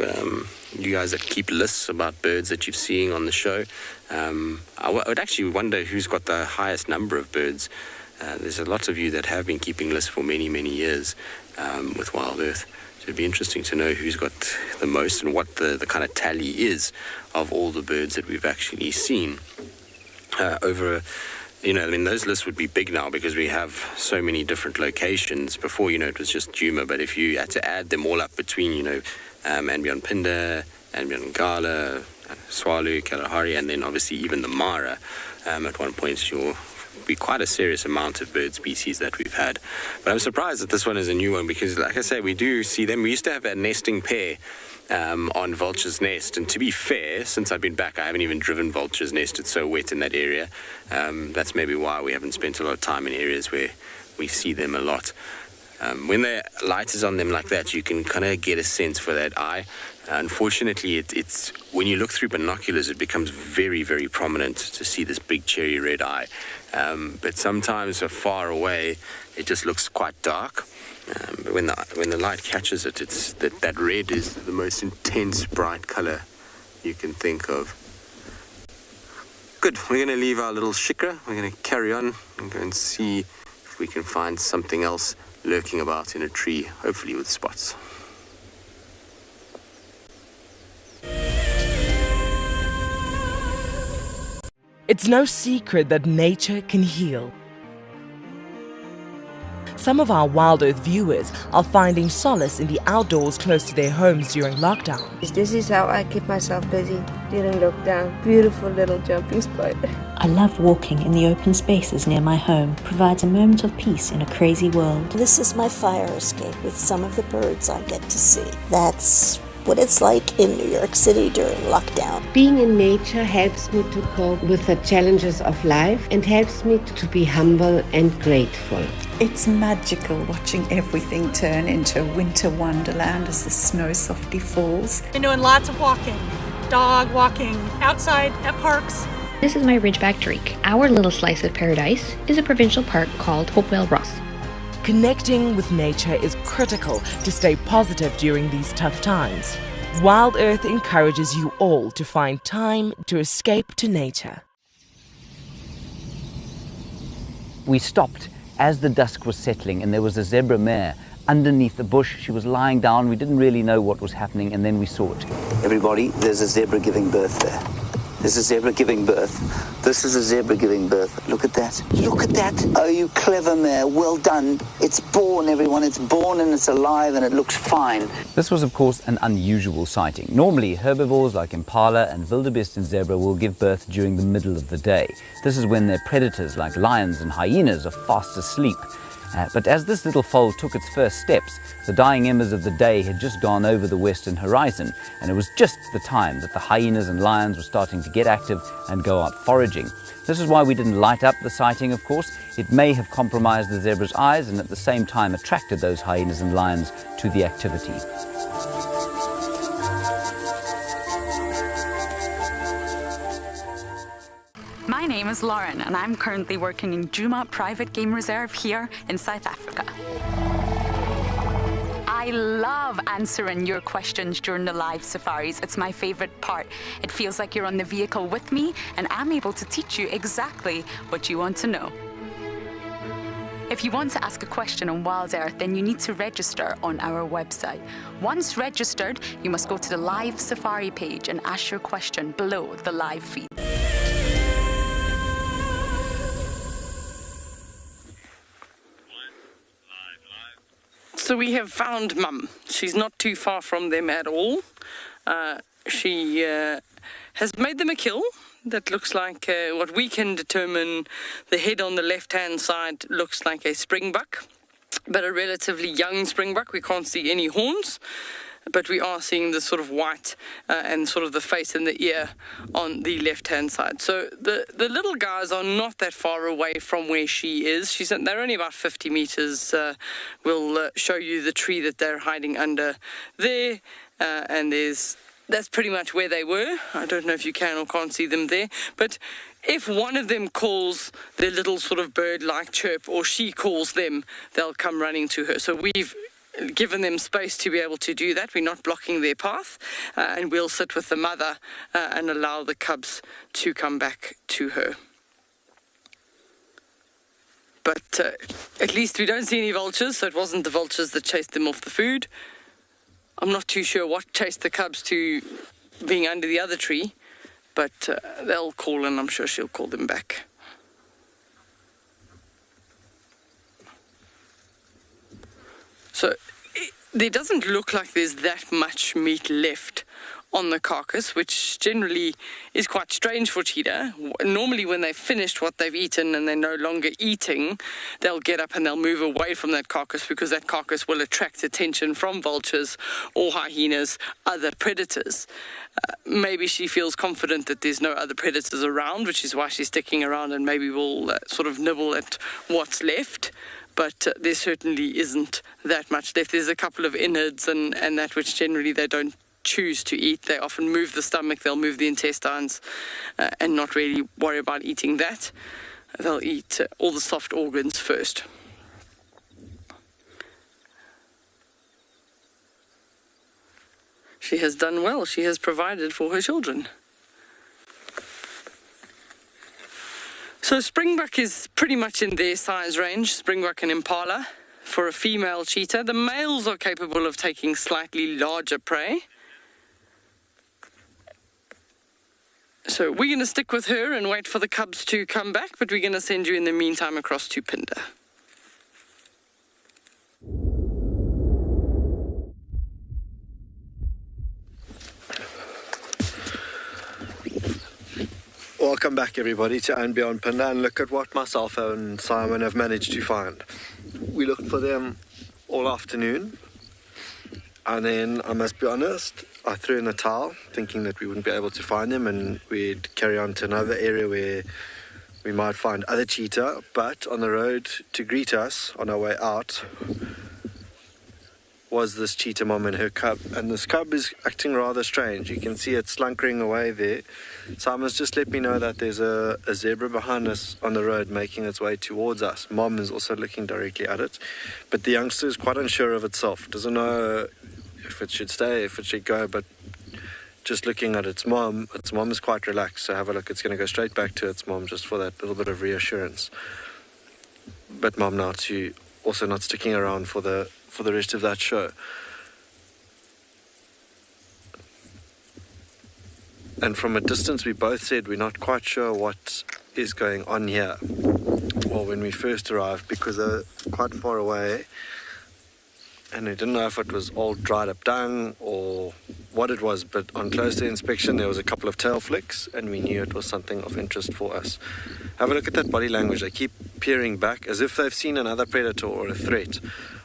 you guys that keep lists about birds that you've seen on the show. I would actually wonder who's got the highest number of birds. There's a lot of you that have been keeping lists for many, many years with WildEarth. So it'd be interesting to know who's got the most and what the kind of tally is of all the birds that we've actually seen those lists would be big now because we have so many different locations. Before, it was just Djuma, but if you had to add them all up between, andBeyond Phinda, andBeyond Ngala, Tswalu Kalahari, and then obviously even the Mara, at one point you'll be quite a serious amount of bird species that we've had. But I'm surprised that this one is a new one because, like I say, we do see them. We used to have a nesting pair on Vulture's Nest, and to be fair, since I've been back, I haven't even driven Vulture's Nest. It's so wet in that area. That's maybe why we haven't spent a lot of time in areas where we see them a lot. When the light is on them like that, you can kind of get a sense for that eye. Unfortunately, it's when you look through binoculars, it becomes very, very prominent to see this big cherry red eye. But sometimes far away, it just looks quite dark. But when the light catches it, it's that red is the most intense, bright color you can think of. Good. We're going to leave our little shikra. We're going to carry on and go and see if we can find something else lurking about in a tree, hopefully with spots. It's no secret that nature can heal. Some of our WildEarth viewers are finding solace in the outdoors close to their homes during lockdown. This is how I keep myself busy during lockdown. Beautiful little jumping spot. I love walking in the open spaces near my home. Provides a moment of peace in a crazy world. This is my fire escape with some of the birds I get to see. That's what it's like in New York City during lockdown. Being in nature helps me to cope with the challenges of life and helps me to be humble and grateful. It's magical watching everything turn into a winter wonderland as the snow softly falls. Been doing lots of walking, dog walking, outside at parks. This is my Ridgeback Drake. Our little slice of paradise is a provincial park called Hopewell Ross. Connecting with nature is critical to stay positive during these tough times. WildEarth encourages you all to find time to escape to nature. We stopped as the dusk was settling and there was a zebra mare underneath the bush. She was lying down. We didn't really know what was happening, and then we saw it. Everybody, there's a zebra giving birth there. There's a zebra giving birth. This is a zebra giving birth. Look at that. Look at that. Oh, you clever mare. Well done. It's born, everyone. It's born and it's alive and it looks fine. This was, of course, an unusual sighting. Normally, herbivores like impala and wildebeest and zebra will give birth during the middle of the day. This is when their predators like lions and hyenas are fast asleep. But as this little foal took its first steps, the dying embers of the day had just gone over the western horizon, and it was just the time that the hyenas and lions were starting to get active and go out foraging. This is why we didn't light up the sighting, of course. It may have compromised the zebra's eyes and at the same time attracted those hyenas and lions to the activity. My name is Lauren and I'm currently working in Djuma Private Game Reserve here in South Africa. I love answering your questions during the live safaris. It's my favorite part. It feels like you're on the vehicle with me and I'm able to teach you exactly what you want to know. If you want to ask a question on WildEarth, then you need to register on our website. Once registered, you must go to the live safari page and ask your question below the live feed. So we have found Mum. She's not too far from them at all. She has made them a kill. that looks like what we can determine. The head on the left-hand side looks like a springbuck, but a relatively young springbuck. We can't see any horns, but we are seeing the sort of white and sort of the face and the ear on the left-hand side. So the little guys are not that far away from where she is. They're only about 50 meters. We'll show you the tree that they're hiding under there, and that's pretty much where they were. I don't know if you can or can't see them there, but if one of them calls their little sort of bird-like chirp, or she calls them, they'll come running to her. So we've given them space to be able to do that. We're not blocking their path, and we'll sit with the mother and allow the cubs to come back to her. But at least we don't see any vultures, so it wasn't the vultures that chased them off the food. I'm not too sure what chased the cubs to being under the other tree, but they'll call, and I'm sure she'll call them back. So there doesn't look like there's that much meat left on the carcass, which generally is quite strange for cheetah. Normally when they've finished what they've eaten and they're no longer eating, they'll get up and they'll move away from that carcass, because that carcass will attract attention from vultures or hyenas, other predators. Maybe she feels confident that there's no other predators around, which is why she's sticking around, and maybe will sort of nibble at what's left. But there certainly isn't that much left. There's a couple of innards and that which generally they don't choose to eat. They often move the stomach, they'll move the intestines, and not really worry about eating that. They'll eat all the soft organs first. She has done well. She has provided for her children. So springbuck is pretty much in their size range, springbuck and impala. For a female cheetah, the males are capable of taking slightly larger prey. So we're going to stick with her and wait for the cubs to come back, but we're going to send you in the meantime across to Phinda. Welcome back, everybody, to andBeyond Phinda, and look at what myself and Simon have managed to find. We looked for them all afternoon, and then I must be honest, I threw in the towel thinking that we wouldn't be able to find them and we'd carry on to another area where we might find other cheetah. But on the road to greet us on our way out was this cheetah mom and her cub, and this cub is acting rather strange. You can see it slunkering away there. Simon's just let me know that there's a zebra behind us on the road making its way towards us. Mom is also looking directly at it, but the youngster is quite unsure of itself, doesn't know if it should stay, if it should go, but just looking at its mom is quite relaxed. So have a look, it's going to go straight back to its mom just for that little bit of reassurance. But mom now too, also not sticking around for the rest of that show. And from a distance, we both said we're not quite sure what is going on here. Well, when we first arrived, because they're quite far away, and we didn't know if it was all dried up dung or what it was, but on closer inspection there was a couple of tail flicks and we knew it was something of interest for us. Have a look at that body language. They keep peering back as if they've seen another predator or a threat.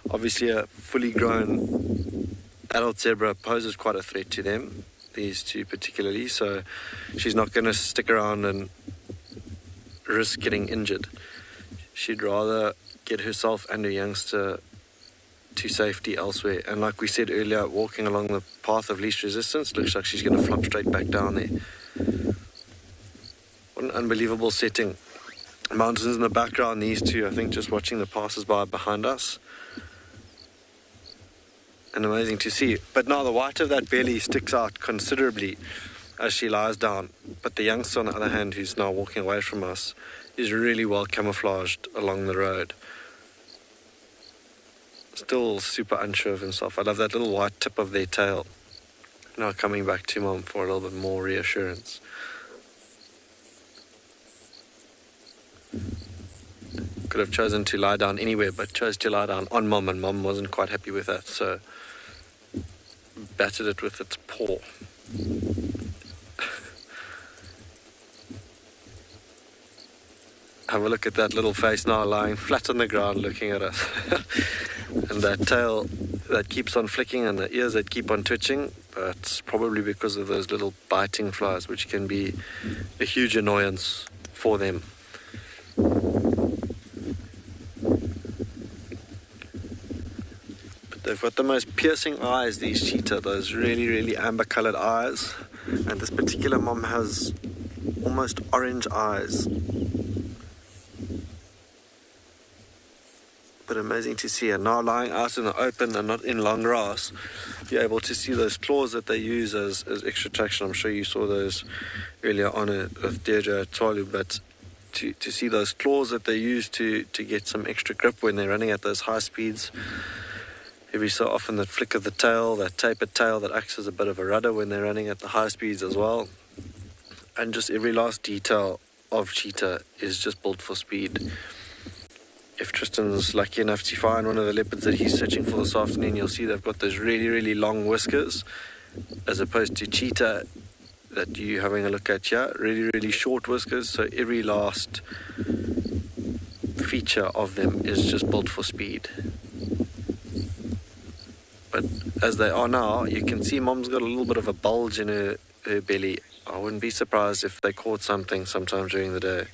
Obviously a fully grown adult zebra poses quite a threat to them, these two particularly, so she's not going to stick around and risk getting injured. She'd rather get herself and her youngster to safety elsewhere. And like we said earlier, walking along the path of least resistance, looks like she's going to flop straight back down there. What an unbelievable setting. Mountains in the background, these two, I think, just watching the passers-by behind us. And amazing to see. But now the white of that belly sticks out considerably as she lies down. But the youngster, on the other hand, who's now walking away from us, is really well camouflaged along the road. Still super unsure of himself. I love that little white tip of their tail. Now coming back to mom for a little bit more reassurance. Could have chosen to lie down anywhere, but chose to lie down on mom, and mom wasn't quite happy with that, so battered it with its paw. have a look at that little face now lying flat on the ground looking at us. And that tail that keeps on flicking and the ears that keep on twitching, that's probably because of those little biting flies, which can be a huge annoyance for them. But they've got the most piercing eyes, these cheetah, those really, really amber colored eyes. And this particular mom has almost orange eyes. But amazing to see. And now lying out in the open and not in long grass, you're able to see those claws that they use as extra traction. I'm sure you saw those earlier on with Deirdre at Tswalu, but to see those claws that they use to get some extra grip when they're running at those high speeds. Every so often that flick of the tail, that tapered tail that acts as a bit of a rudder when they're running at the high speeds as well. And just every last detail of cheetah is just built for speed. If Tristan's lucky enough to find one of the leopards that he's searching for this afternoon, you'll see they've got those really, really long whiskers, as opposed to cheetah that you're having a look at here, really, really short whiskers. So every last feature of them is just built for speed. But as they are now, you can see Mom's got a little bit of a bulge in her belly. I wouldn't be surprised if they caught something sometime during the day.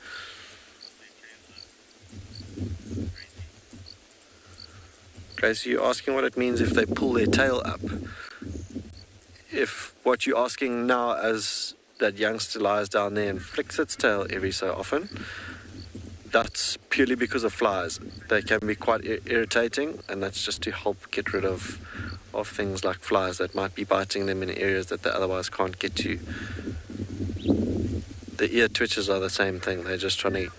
Okay, so you're asking what it means if they pull their tail up. If what you're asking now as that youngster lies down there and flicks its tail every so often, that's purely because of flies. They can be quite irritating, and that's just to help get rid of things like flies that might be biting them in areas that they otherwise can't get to. The ear twitches are the same thing. They're just trying to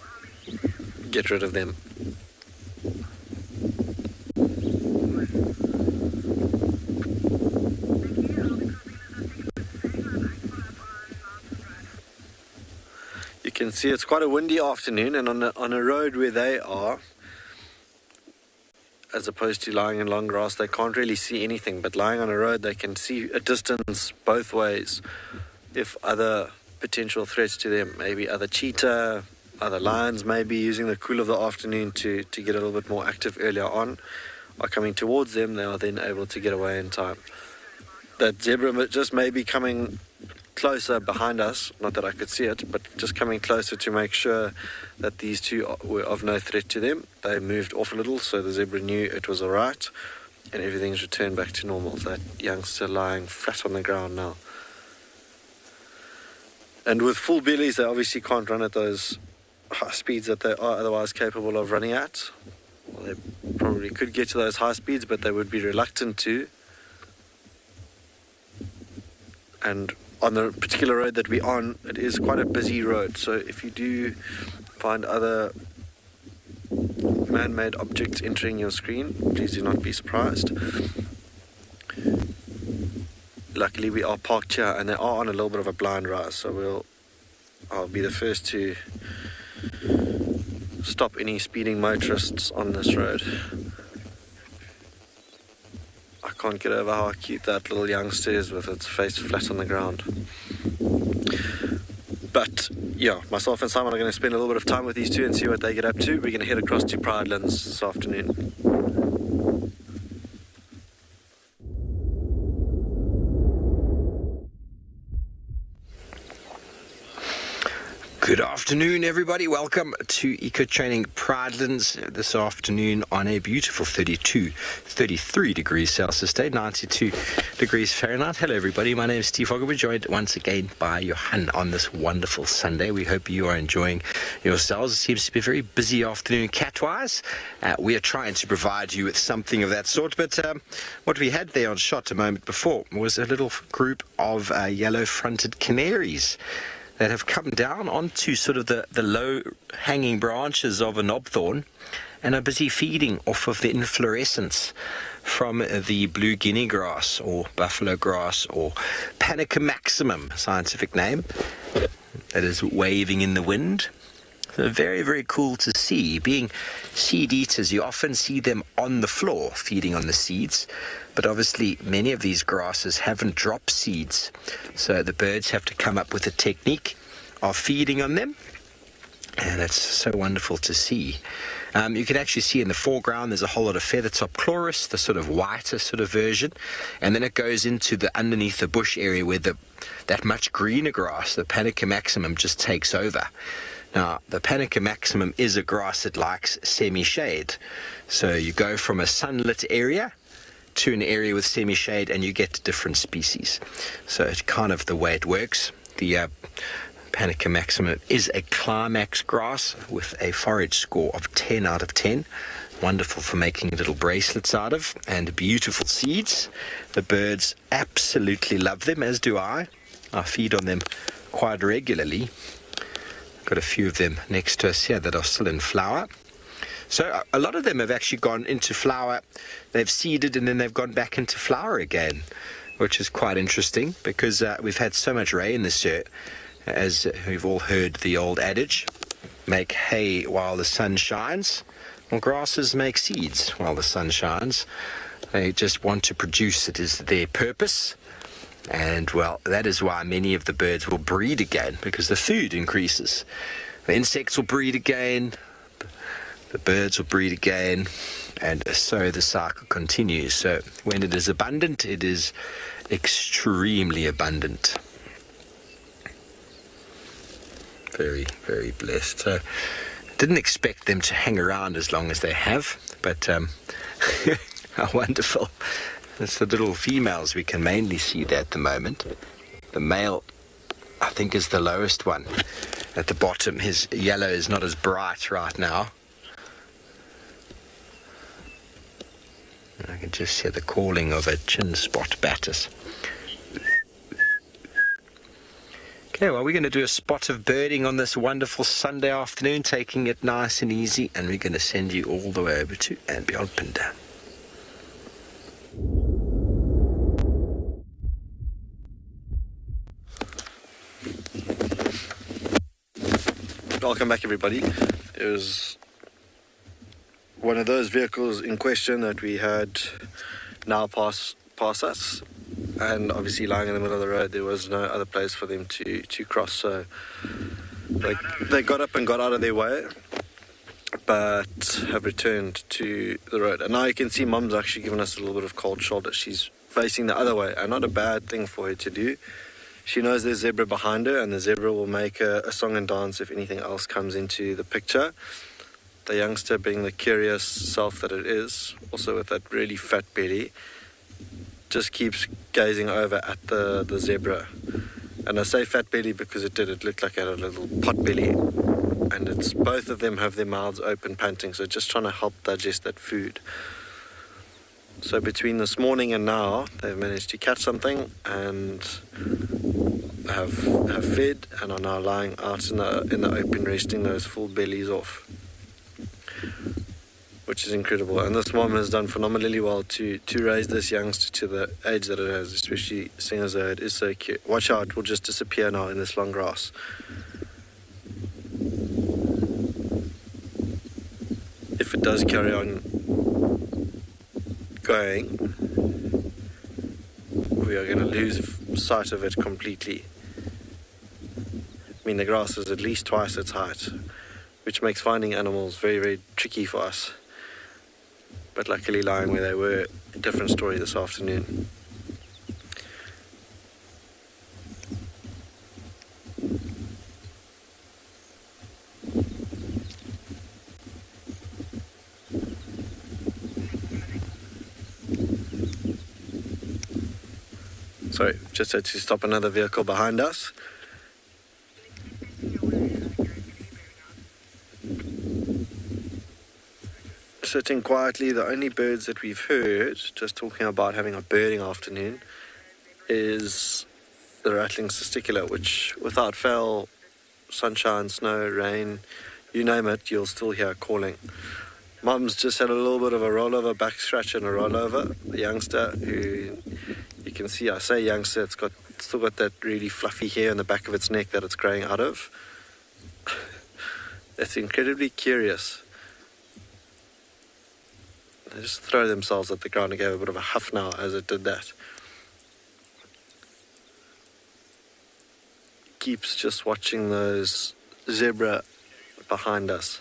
get rid of them. You can see it's quite a windy afternoon, and on a road where they are, as opposed to lying in long grass, they can't really see anything. But lying on a road, they can see a distance both ways. If other potential threats to them, maybe other cheetah, other lions, maybe using the cool of the afternoon to get a little bit more active earlier on, are coming towards them, they are then able to get away in time. That zebra just may be coming closer behind us, not that I could see it, but just coming closer to make sure that these two were of no threat to them. They moved off a little, so the zebra knew it was alright, and everything's returned back to normal. That youngster lying flat on the ground now. And with full bellies, they obviously can't run at those high speeds that they are otherwise capable of running at. Well, they probably could get to those high speeds, but they would be reluctant to. And on the particular road that we're on, it is quite a busy road. So if you do find other man-made objects entering your screen, please do not be surprised. Luckily we are parked here, and they are on a little bit of a blind rise, so I'll be the first to stop any speeding motorists on this road. I can't get over how cute that little youngster is with its face flat on the ground. But yeah, myself and Simon are going to spend a little bit of time with these two and see what they get up to. We're going to head across to Pridelands this afternoon. Good afternoon, everybody. Welcome to Eco Training Pridelands this afternoon on a beautiful 33 degrees Celsius day, 92 degrees Fahrenheit. Hello, everybody. My name is Steve Fogger. We're joined once again by Johan on this wonderful Sunday. We hope you are enjoying yourselves. It seems to be a very busy afternoon cat-wise. We are trying to provide you with something of that sort, but what we had there on shot a moment before was a little group of yellow-fronted canaries that have come down onto sort of the low-hanging branches of a knobthorn and are busy feeding off of the inflorescence from the blue guinea grass or buffalo grass or Panicum maximum, scientific name, that is waving in the wind. So very, very cool to see. Being seed eaters, you often see them on the floor feeding on the seeds, but obviously many of these grasses haven't dropped seeds, so the birds have to come up with a technique of feeding on them. And it's so wonderful to see. You can actually see in the foreground there's a whole lot of feathertop chloris, the sort of whiter sort of version, and then it goes into the underneath the bush area where that much greener grass, the Panica maximum, just takes over. Now, the Panica maximum is a grass that likes semi-shade. So you go from a sunlit area to an area with semi-shade and you get different species. So it's kind of the way it works. The Panica maximum is a climax grass with a forage score of 10 out of 10. Wonderful for making little bracelets out of, and beautiful seeds. The birds absolutely love them, as do I. I feed on them quite regularly. Got a few of them next to us here that are still in flower. So a lot of them have actually gone into flower. They've seeded and then they've gone back into flower again, which is quite interesting because we've had so much rain this year. As we've all heard the old adage, make hay while the sun shines. Well, grasses make seeds while the sun shines. They just want to produce. It is their purpose. And, well, that is why many of the birds will breed again, because the food increases. The insects will breed again, the birds will breed again, and so the cycle continues. So when it is abundant, it is extremely abundant. Very, very blessed. So didn't expect them to hang around as long as they have, but how wonderful. It's the little females we can mainly see there at the moment. The male, I think, is the lowest one at the bottom. His yellow is not as bright right now. I can just hear the calling of a chin spot battus. Okay, well, we're going to do a spot of birding on this wonderful Sunday afternoon, taking it nice and easy, and we're going to send you all the way over to andBeyond Phinda. Welcome back, everybody. It was one of those vehicles in question that we had now pass us, and obviously lying in the middle of the road, there was no other place for them to cross, so they got up and got out of their way, but have returned to the road. And now you can see Mum's actually given us a little bit of cold shoulder. She's facing the other way, and not a bad thing for her to do. She knows there's zebra behind her, and the zebra will make a song and dance if anything else comes into the picture. The youngster, being the curious self that it is, also with that really fat belly, just keeps gazing over at the zebra. And I say fat belly because it looked like it had a little pot belly. And it's both of them have their mouths open, panting, so just trying to help digest that food. So between this morning and now, they've managed to catch something and have fed and are now lying out in the open, resting those full bellies off, which is incredible. And this mom has done phenomenally well to raise this youngster to the age that it has, especially seeing as though it is so cute. Watch out, it will just disappear now in this long grass. If it does carry on going, we are going to lose sight of it completely. I mean, the grass is at least twice its height, which makes finding animals very, very tricky for us. But luckily, lying where they were, a different story this afternoon. Sorry, just had to stop another vehicle behind us. Sitting quietly, the only birds that we've heard, just talking about having a birding afternoon, is the rattling testicular, which without fail, sunshine, snow, rain, you name it, you'll still hear calling. Mum's just had a little bit of a rollover, back scratch and a rollover. The youngster, who you can see, I say youngster, it's still got that really fluffy hair in the back of its neck that it's growing out of. It's incredibly curious. They just throw themselves at the ground and gave a bit of a huff now as it did that. Keeps just watching those zebra behind us.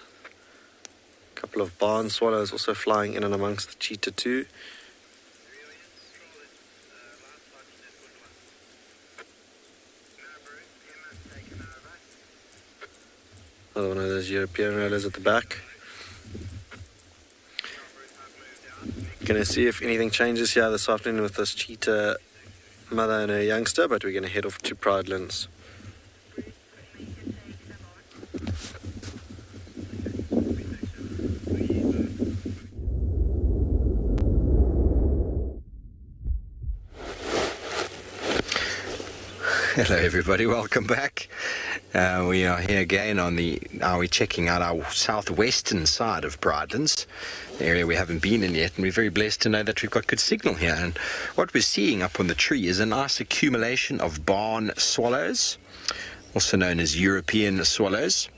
A couple of barn swallows also flying in and amongst the cheetah too. Another one of those European rollers at the back. Going to see if anything changes here this afternoon with this cheetah mother and her youngster, but we're going to head off to Pridelands. Hello everybody, welcome back. We are here again on we're checking out our southwestern side of Pridelands, the area we haven't been in yet, and we're very blessed to know that we've got good signal here. And what we're seeing up on the tree is a nice accumulation of barn swallows, also known as European swallows.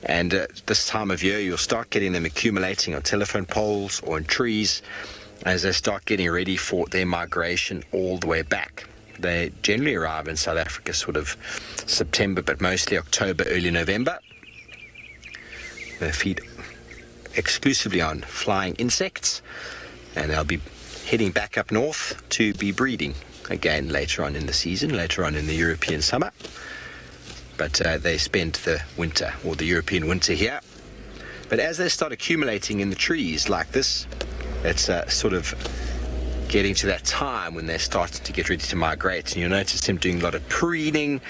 And this time of year you'll start getting them accumulating on telephone poles or in trees as they start getting ready for their migration all the way back. They generally arrive in South Africa sort of September, but mostly October, early November. They feed exclusively on flying insects, and they'll be heading back up north to be breeding again later on in the season, later on in the European summer. But they spend the winter, or the European winter, here. But as they start accumulating in the trees like this, it's sort of getting to that time when they're starting to get ready to migrate, and you'll notice them doing a lot of preening,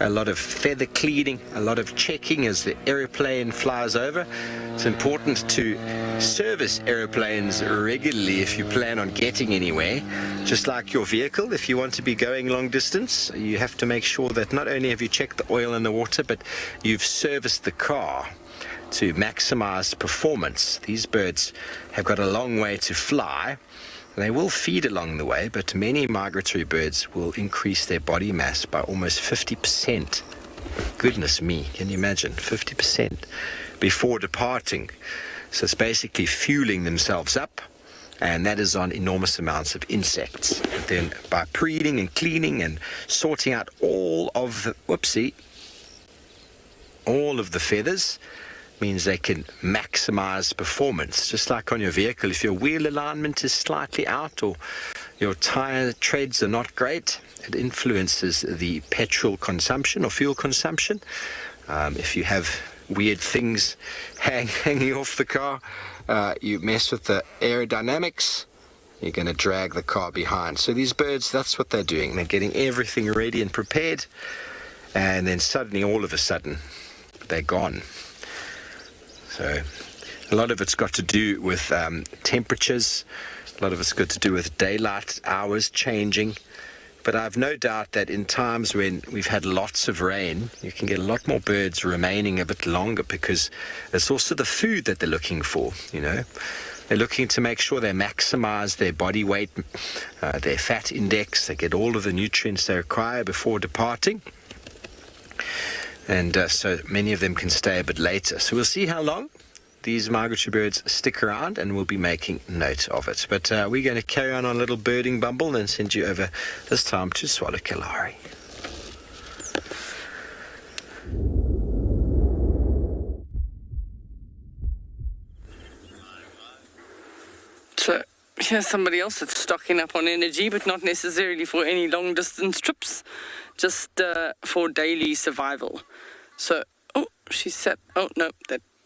a lot of feather cleaning, a lot of checking as the aeroplane flies over. It's important to service aeroplanes regularly if you plan on getting anywhere. Just like your vehicle, if you want to be going long distance, you have to make sure that not only have you checked the oil and the water, but you've serviced the car to maximize performance. These birds have got a long way to fly. They will feed along the way, but many migratory birds will increase their body mass by almost 50%. Goodness me, can you imagine? 50% before departing. So it's basically fueling themselves up, and that is on enormous amounts of insects. But then by preening and cleaning and sorting out all of the, all of the feathers, means they can maximize performance. Just like on your vehicle, if your wheel alignment is slightly out or your tire treads are not great, it influences the petrol consumption or fuel consumption. If you have weird things hanging off the car, you mess with the aerodynamics, you're going to drag the car behind. So these birds, that's what they're doing. They're getting everything ready and prepared, and then suddenly, all of a sudden, they're gone. So a lot of it's got to do with temperatures, a lot of it's got to do with daylight hours changing. But I've no doubt that in times when we've had lots of rain, you can get a lot more birds remaining a bit longer, because it's also the food that they're looking for, you know. They're looking to make sure they maximize their body weight, their fat index, they get all of the nutrients they require before departing. And so many of them can stay a bit later. So we'll see how long these migratory birds stick around, and we'll be making note of it. But we're going to carry on a little birding bumble and send you over this time to Tswalu Kalahari. So here's somebody else that's stocking up on energy, but not necessarily for any long distance trips, just for daily survival. So, she said,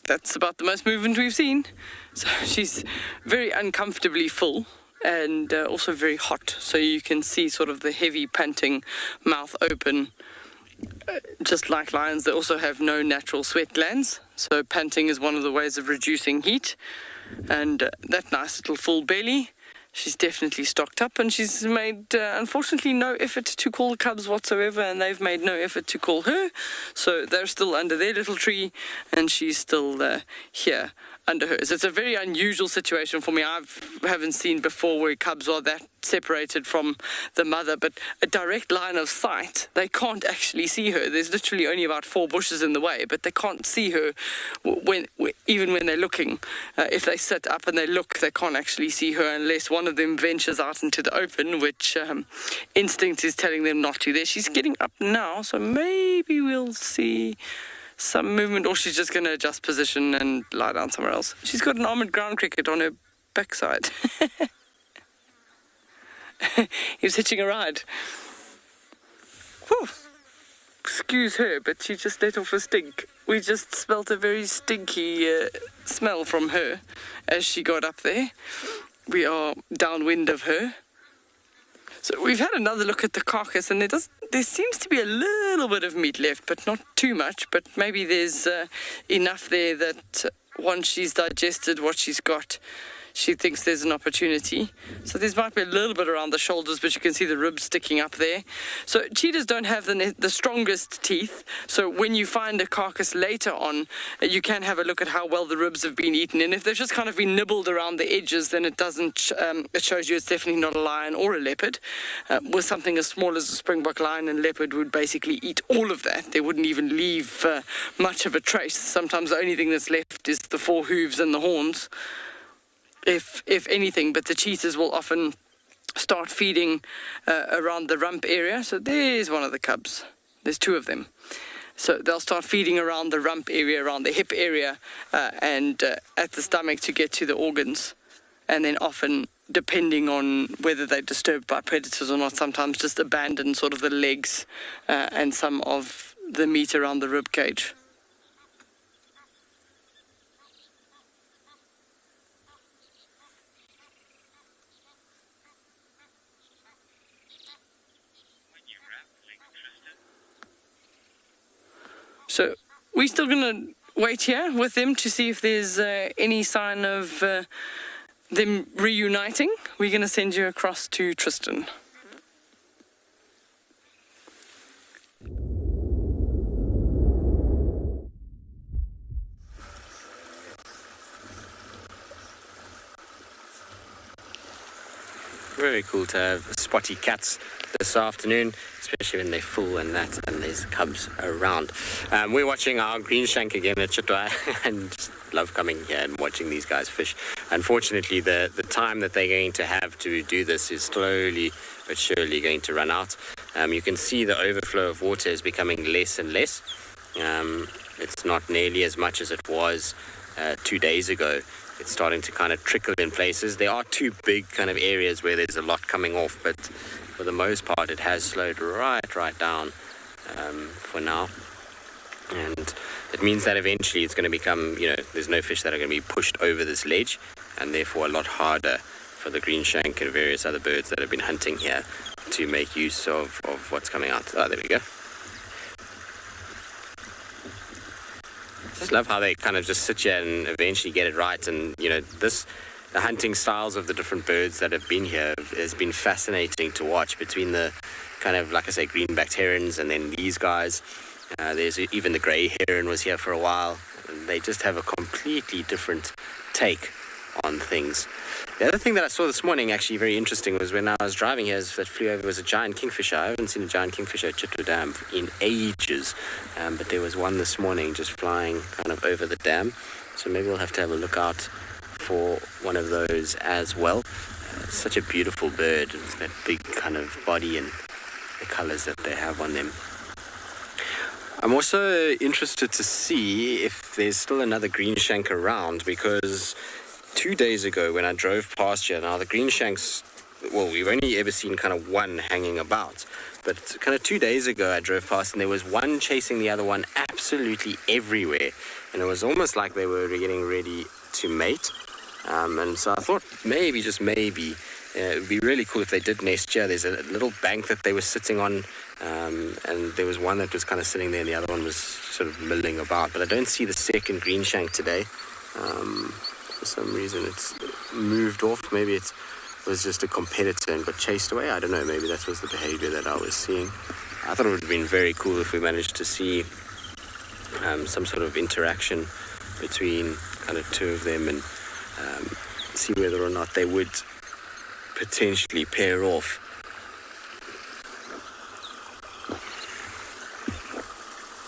that's about the most movement we've seen. So she's very uncomfortably full and also very hot. So you can see sort of the heavy panting, mouth open. Just like lions, they also have no natural sweat glands. So panting is one of the ways of reducing heat. And that nice little full belly, she's definitely stocked up, and she's made, unfortunately, no effort to call the cubs whatsoever, and they've made no effort to call her. So they're still under their little tree, and she's still here under hers. It's a very unusual situation for me. I haven't seen before where cubs are that separated from the mother, but a direct line of sight, they can't actually see her. There's literally only about 4 bushes in the way, but they can't see her even when they're looking. If they sit up and they look, they can't actually see her unless one of them ventures out into the open, which instinct is telling them not to. There, she's getting up now, so maybe we'll see some movement, or she's just going to adjust position and lie down somewhere else. She's got an armoured ground cricket on her backside. He was hitching a ride. Whew. Excuse her, but she just let off a stink. We just smelt a very stinky smell from her as she got up there. We are downwind of her. So we've had another look at the carcass, and there seems to be a little bit of meat left, but not too much. But maybe there's enough there that once she's digested what she's got, she thinks there's an opportunity. So there might be a little bit around the shoulders, but you can see the ribs sticking up there. So cheetahs don't have the strongest teeth. So when you find a carcass later on, you can have a look at how well the ribs have been eaten. And if they've just kind of been nibbled around the edges, then it shows you it's definitely not a lion or a leopard. With something as small as a springbok, lion and leopard would basically eat all of that. They wouldn't even leave much of a trace. Sometimes the only thing that's left is the four hooves and the horns, if anything. But the cheetahs will often start feeding around the rump area. So there's one of the cubs. There's two of them. So they'll start feeding around the rump area, around the hip area, and at the stomach to get to the organs. And then often, depending on whether they're disturbed by predators or not, sometimes just abandon sort of the legs and some of the meat around the rib cage. So we're still going to wait here with them to see if there's any sign of them reuniting. We're going to send you across to Tristan. Very cool to have spotty cats this afternoon, especially when they're full and there's cubs around. We're watching our green shank again at Chitwa and just love coming here and watching these guys fish. Unfortunately, the time that they're going to have to do this is slowly but surely going to run out. You can see the overflow of water is becoming less and less. It's not nearly as much as it was 2 days ago. It's starting to kind of trickle in places. There are two big kind of areas where there's a lot coming off, but for the most part it has slowed right down for now. And it means that eventually it's going to become, there's no fish that are going to be pushed over this ledge, and therefore a lot harder for the green shank and various other birds that have been hunting here to make use of what's coming out. Oh, there we go. Just love how they kind of just sit here and eventually get it right. And the hunting styles of the different birds that have been here has been fascinating to watch, between the kind of, like I say, green-backed herons and then these guys. There's even the grey heron was here for a while. They just have a completely different take on things. The other thing that I saw this morning, actually very interesting, was when I was driving here, that flew over, was a giant kingfisher. I haven't seen a giant kingfisher at Chitwa Dam in ages, but there was one this morning just flying kind of over the dam. So maybe we'll have to have a look out for one of those as well. Such a beautiful bird, that big kind of body and the colors that they have on them. I'm also interested to see if there's still another green shank around, because 2 days ago when I drove past here, now the green shanks, well, we've only ever seen kind of one hanging about, but kind of 2 days ago I drove past and there was one chasing the other one absolutely everywhere, and it was almost like they were getting ready to mate. And so I thought maybe, just maybe, it would be really cool if they did nest here. There's a little bank that they were sitting on, and there was one that was kind of sitting there and the other one was sort of milling about, but I don't see the second green shank today. For some reason it's moved off. Maybe it was just a competitor and got chased away. I don't know, maybe that was the behavior that I was seeing. I thought it would have been very cool if we managed to see some sort of interaction between kind of two of them, and see whether or not they would potentially pair off.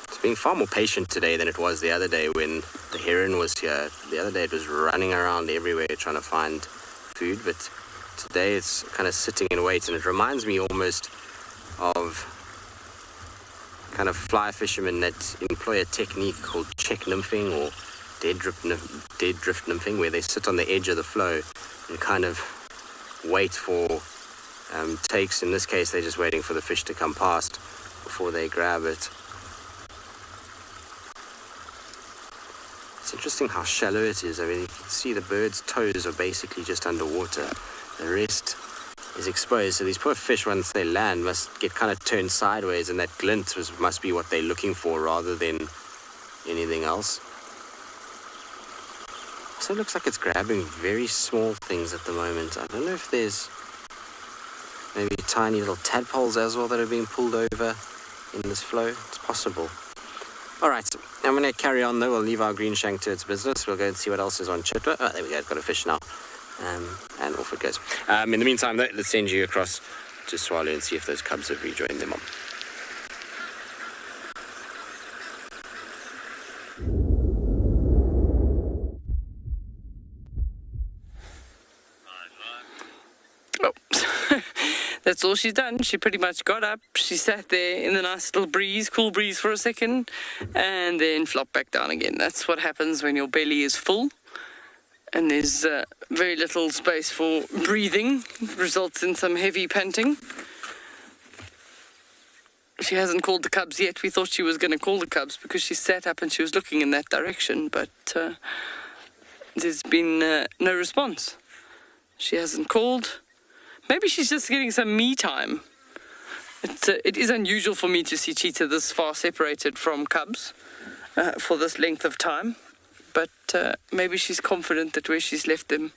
It's being far more patient today than it was the other day when the heron was here. The other day it was running around everywhere trying to find food, but today it's kind of sitting in wait, and it reminds me almost of kind of fly fishermen that employ a technique called check nymphing or dead drift nymphing, where they sit on the edge of the flow and kind of wait for takes. In this case, they're just waiting for the fish to come past before they grab it. It's interesting how shallow it is. I mean, you can see the bird's toes are basically just underwater. The rest is exposed. So these poor fish, once they land, must get kind of turned sideways, and that glint must be what they're looking for rather than anything else. So it looks like it's grabbing very small things at the moment. I don't know if there's maybe tiny little tadpoles as well that are being pulled over in this flow. It's possible. All right, I'm going to carry on though. We'll leave our green shank to its business. We'll go and see what else is on Chitwa. Oh, there we go. I've got a fish now. And off it goes. In the meantime, though, let's send you across to Tswalu and see if those cubs have rejoined their mom. That's all she's done. She pretty much got up. She sat there in the nice little breeze, cool breeze for a second, and then flopped back down again. That's what happens when your belly is full and there's very little space for breathing. It results in some heavy panting. She hasn't called the cubs yet. We thought she was going to call the cubs because she sat up and she was looking in that direction, but there's been no response. She hasn't called. Maybe she's just getting some me time. It is unusual for me to see cheetah this far separated from cubs for this length of time. But maybe she's confident that where she's left them,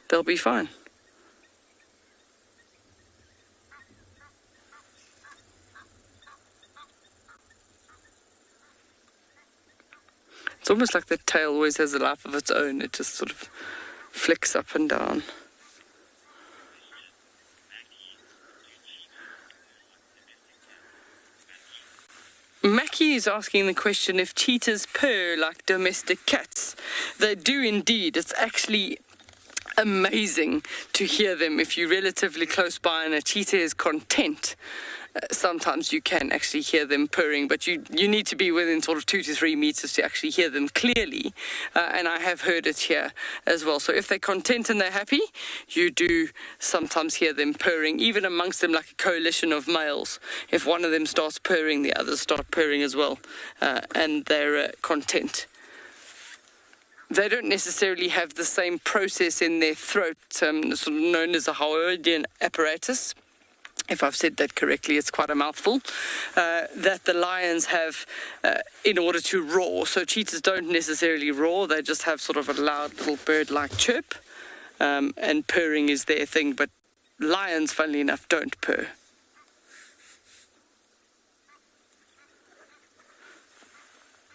they'll be fine. It's almost like the tail always has a life of its own. It just sort of flicks up and down. Mackie is asking the question if cheetahs purr like domestic cats. They do indeed. It's actually amazing to hear them if you're relatively close by and a cheetah is content. Sometimes you can actually hear them purring, but you need to be within sort of 2 to 3 meters to actually hear them clearly. And I have heard it here as well. So if they're content and they're happy, you do sometimes hear them purring, even amongst them like a coalition of males. If one of them starts purring, the others start purring as well, and they're content. They don't necessarily have the same process in their throat, sort of known as a Howardian apparatus. If I've said that correctly, it's quite a mouthful, that the lions have in order to roar. So cheetahs don't necessarily roar, they just have sort of a loud little bird-like chirp, and purring is their thing, but lions, funnily enough, don't purr.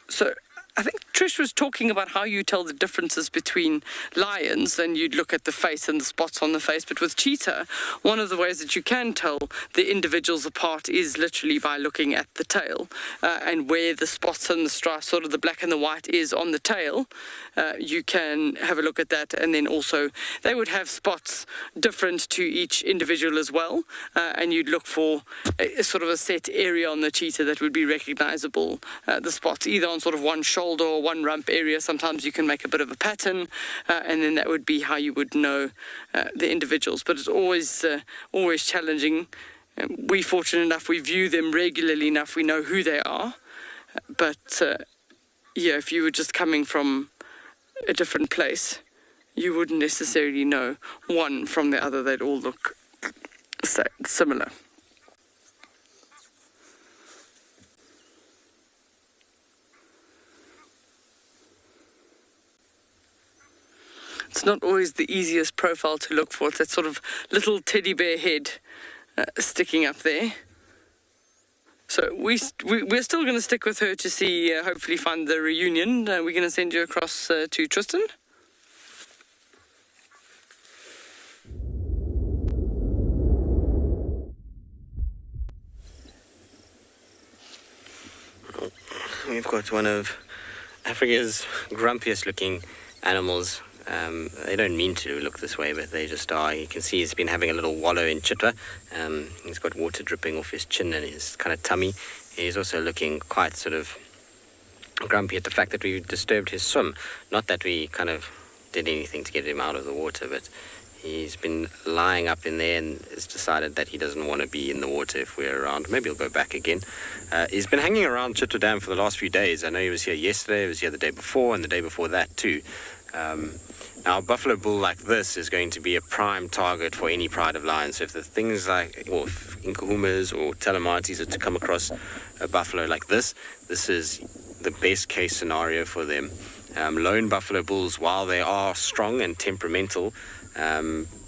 So I think Trish was talking about how you tell the differences between lions, and you'd look at the face and the spots on the face. But with cheetah, one of the ways that you can tell the individuals apart is literally by looking at the tail, and where the spots and the stripes, sort of the black and the white, is on the tail. You can have a look at that, and then also they would have spots different to each individual as well, and you'd look for a sort of a set area on the cheetah that would be recognizable, the spots either on sort of one shoulder or one rump area. Sometimes you can make a bit of a pattern, and then that would be how you would know the individuals. But it's always challenging. We're fortunate enough, we view them regularly enough, we know who they are. But if you were just coming from a different place, you wouldn't necessarily know one from the other. They'd all look similar. It's not always the easiest profile to look for. It's that sort of little teddy bear head sticking up there. So we're still going to stick with her to see, hopefully find the reunion. We're going to send you across to Tristan. We've got one of Africa's grumpiest looking animals. They don't mean to look this way, but they just are. You can see he's been having a little wallow in chitwa. He's got water dripping off his chin and his kind of tummy, He's also looking quite sort of grumpy at the fact that we disturbed his swim. Not that we kind of did anything to get him out of the water, but he's been lying up in there and has decided that he doesn't want to be in the water if we're around. Maybe he'll go back again. He's been hanging around Tswalu Dam for the last few days. I know he was here yesterday, he was here the day before, and the day before that too. Now, a buffalo bull like this is going to be a prime target for any pride of lions. So if the things like, or if Inkahumas or Telematis are to come across a buffalo like this is the best case scenario for them. Lone buffalo bulls, while they are strong and temperamental,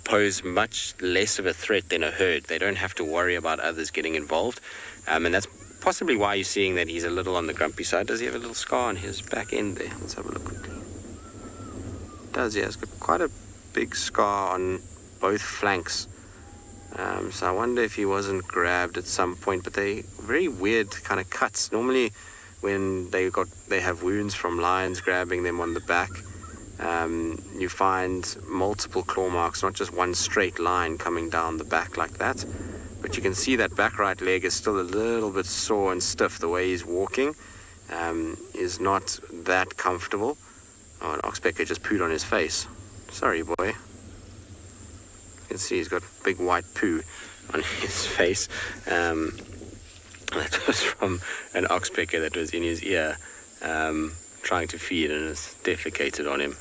pose much less of a threat than a herd. They don't have to worry about others getting involved. And that's possibly why you're seeing that he's a little on the grumpy side. Does he have a little scar on his back end there? Let's have a look quickly. Does, yeah. He's got quite a big scar on both flanks. So I wonder if he wasn't grabbed at some point, but they very weird kind of cuts. Normally when they have wounds from lions grabbing them on the back, you find multiple claw marks, not just one straight line coming down the back like that. But you can see that back right leg is still a little bit sore and stiff. The way he's walking is not that comfortable. Oh, an oxpecker just pooed on his face. Sorry, boy. You can see he's got big white poo on his face. That was from an oxpecker that was in his ear, trying to feed, and it's defecated on him.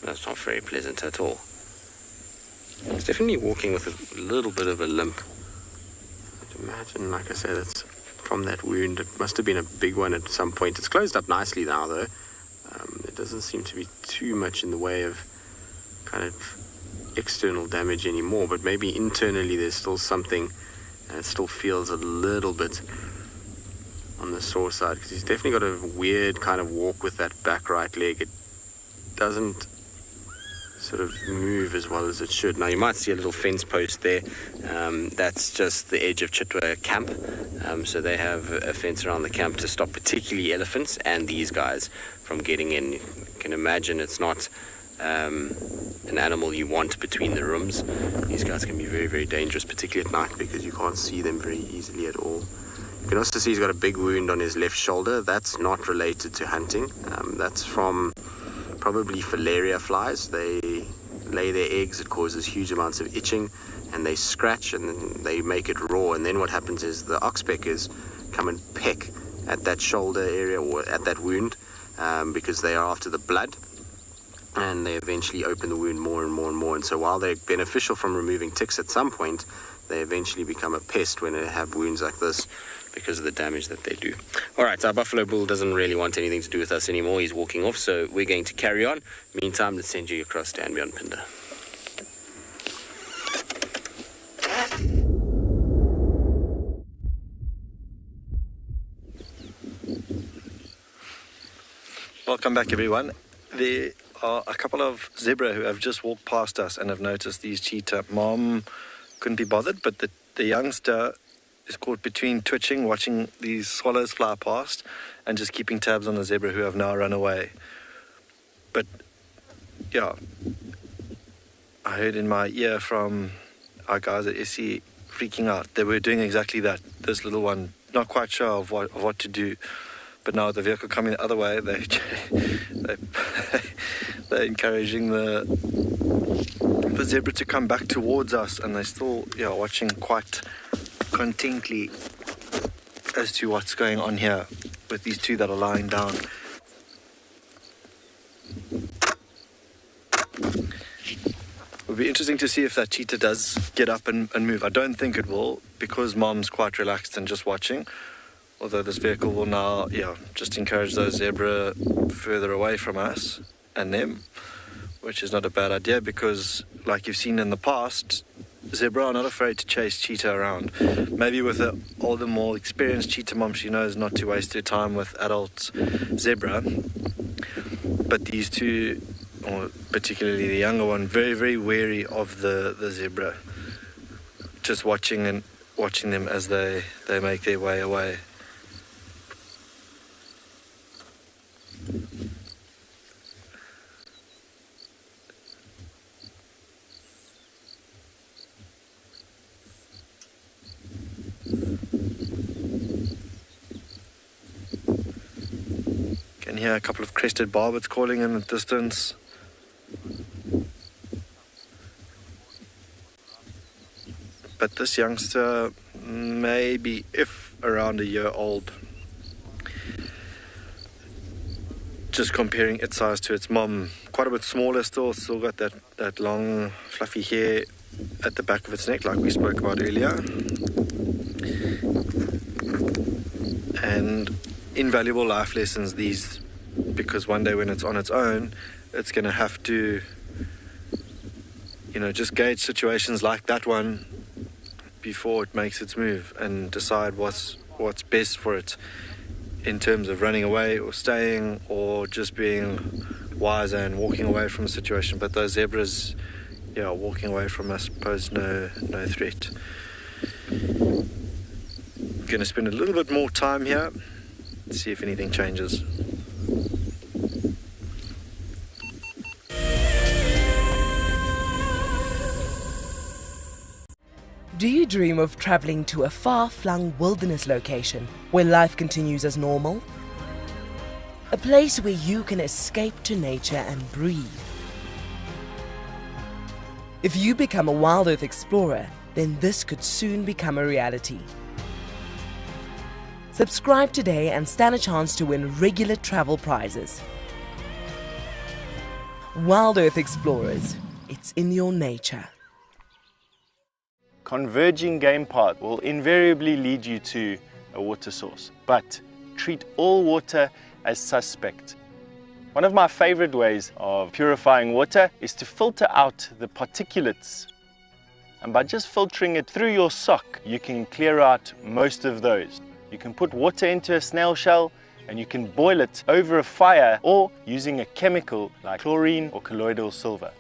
That's not very pleasant at all. He's definitely walking with a little bit of a limp. I'd imagine, like I said, it's from that wound. It must have been a big one at some point. It's closed up nicely now, though. There doesn't seem to be too much in the way of kind of external damage anymore, but maybe internally there's still something, and it still feels a little bit on the sore side, because he's definitely got a weird kind of walk with that back right leg. It doesn't sort of move as well as it should. Now you might see a little fence post there. That's just the edge of Chitwa camp. So they have a fence around the camp to stop particularly elephants and these guys from getting in. You can imagine it's not an animal you want between the rooms. These guys can be very, very dangerous, particularly at night, because you can't see them very easily at all. You can also see he's got a big wound on his left shoulder. That's not related to hunting. That's from probably filaria flies. They lay their eggs, it causes huge amounts of itching, and they scratch and then they make it raw, and then what happens is the oxpeckers come and peck at that shoulder area or at that wound, because they are after the blood, and they eventually open the wound more and more and more. And so while they're beneficial from removing ticks at some point, they eventually become a pest when they have wounds like this, because of the damage that they do. All right, our buffalo bull doesn't really want anything to do with us anymore. He's walking off, so we're going to carry on. Meantime, let's send you across to andBeyond Phinda. Welcome back, everyone. There are a couple of zebra who have just walked past us and have noticed these cheetah. Mom couldn't be bothered, but the youngster is caught between twitching, watching these swallows fly past, and just keeping tabs on the zebra who have now run away. But, yeah, I heard in my ear from our guys at SC freaking out. They were doing exactly that. This little one, not quite sure of what to do. But now the vehicle coming the other way, they're encouraging the zebra to come back towards us, and they're still watching quite contently as to what's going on here with these two that are lying down. It would be interesting to see if that cheetah does get up and move. I don't think it will, because Mom's quite relaxed and just watching. Although this vehicle will now, just encourage those zebra further away from us and them, which is not a bad idea, because, like you've seen in the past, zebra are not afraid to chase cheetah around. Maybe with an older, more experienced cheetah mom, she knows not to waste her time with adult zebra. But these two, or particularly the younger one, very, very wary of the zebra. Just watching them as they make their way away. hear a couple of crested barbets calling in the distance. But this youngster, maybe if around a year old, just comparing its size to its mom, quite a bit smaller still got that long fluffy hair at the back of its neck like we spoke about earlier. And invaluable life lessons these, because one day when it's on its own, it's going to have to, just gauge situations like that one before it makes its move and decide what's best for it in terms of running away or staying or just being wiser and walking away from a situation. But those zebras, walking away from us pose no threat. I'm going to spend a little bit more time here, see if anything changes. Do you dream of traveling to a far-flung wilderness location where life continues as normal? A place where you can escape to nature and breathe. If you become a WildEarth explorer, then this could soon become a reality. Subscribe today and stand a chance to win regular travel prizes. WildEarth Explorers, it's in your nature. Converging game path will invariably lead you to a water source, but treat all water as suspect. One of my favorite ways of purifying water is to filter out the particulates. And by just filtering it through your sock, you can clear out most of those. You can put water into a snail shell and you can boil it over a fire or using a chemical like chlorine or colloidal silver.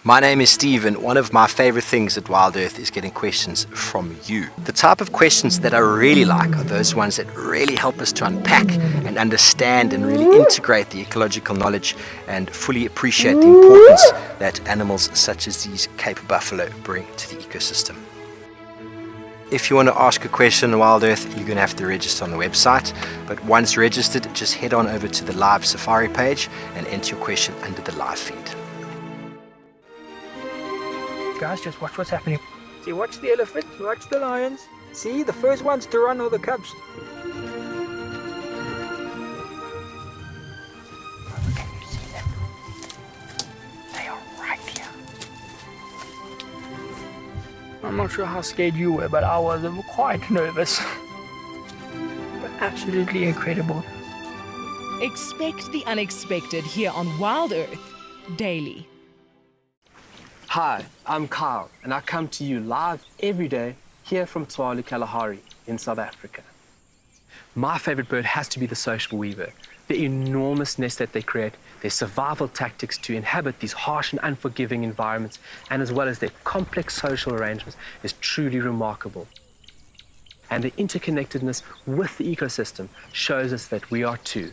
My name is Steve, and one of my favorite things at WildEarth is getting questions from you. The type of questions that I really like are those ones that really help us to unpack and understand and really integrate the ecological knowledge and fully appreciate the importance that animals such as these Cape buffalo bring to the ecosystem. If you want to ask a question on WildEarth, you're going to have to register on the website. But once registered, just head on over to the live Safari page and enter your question under the live feed. Guys, just watch what's happening. See, watch the elephants, watch the lions. See, the first ones to run are the cubs. Can you see them? They are right here. I'm not sure how scared you were, but I was quite nervous. But absolutely incredible. Expect the unexpected here on WildEarth daily. Hi, I'm Kyle, and I come to you live every day here from Tswalu Kalahari in South Africa. My favorite bird has to be the social weaver. The enormous nest that they create, their survival tactics to inhabit these harsh and unforgiving environments, and as well as their complex social arrangements is truly remarkable. And the interconnectedness with the ecosystem shows us that we are too.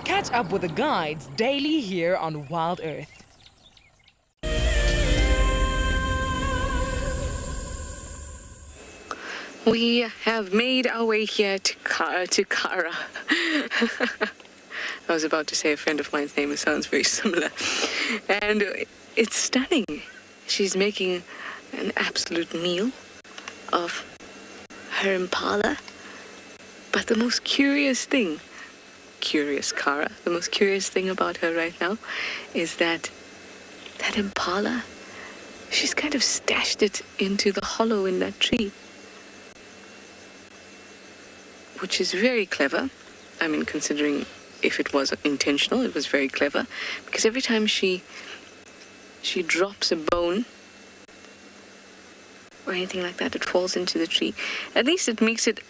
Catch up with the guides daily here on WildEarth. We have made our way here to Kara. I was about to say a friend of mine's name. It sounds very similar. And it's stunning. She's making an absolute meal of her impala. But the most curious thing, Kara, the most curious thing about her right now is that impala, she's kind of stashed it into the hollow in that tree. Which is very clever. I mean, considering if it was intentional, it was very clever. Because every time she drops a bone or anything like that, it falls into the tree. At least it makes it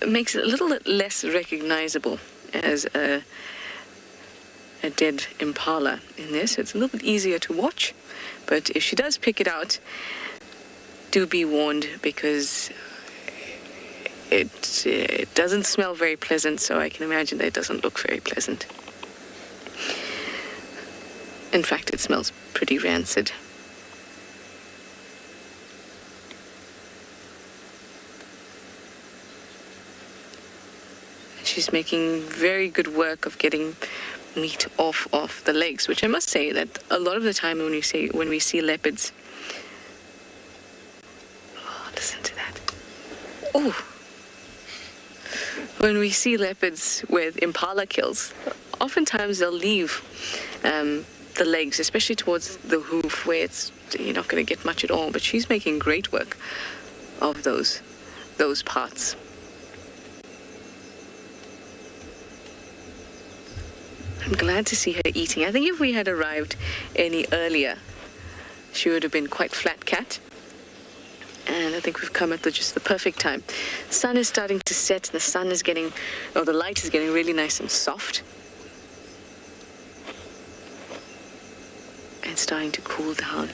a little less recognizable as a dead impala in this. It's a little bit easier to watch. But if she does pick it out, do be warned, because it doesn't smell very pleasant, so I can imagine that it doesn't look very pleasant. In fact, it smells pretty rancid. she's making very good work of getting meat off of the legs, which I must say that a lot of the time when we see leopards, listen to that. Oh, when we see leopards with impala kills, oftentimes they'll leave the legs, especially towards the hoof, where you're not going to get much at all. But she's making great work of those parts. I'm glad to see her eating. I think if we had arrived any earlier, she would have been quite flat cat. And I think we've come at just the perfect time. The sun is starting to set, and the light is getting really nice and soft. And starting to cool down.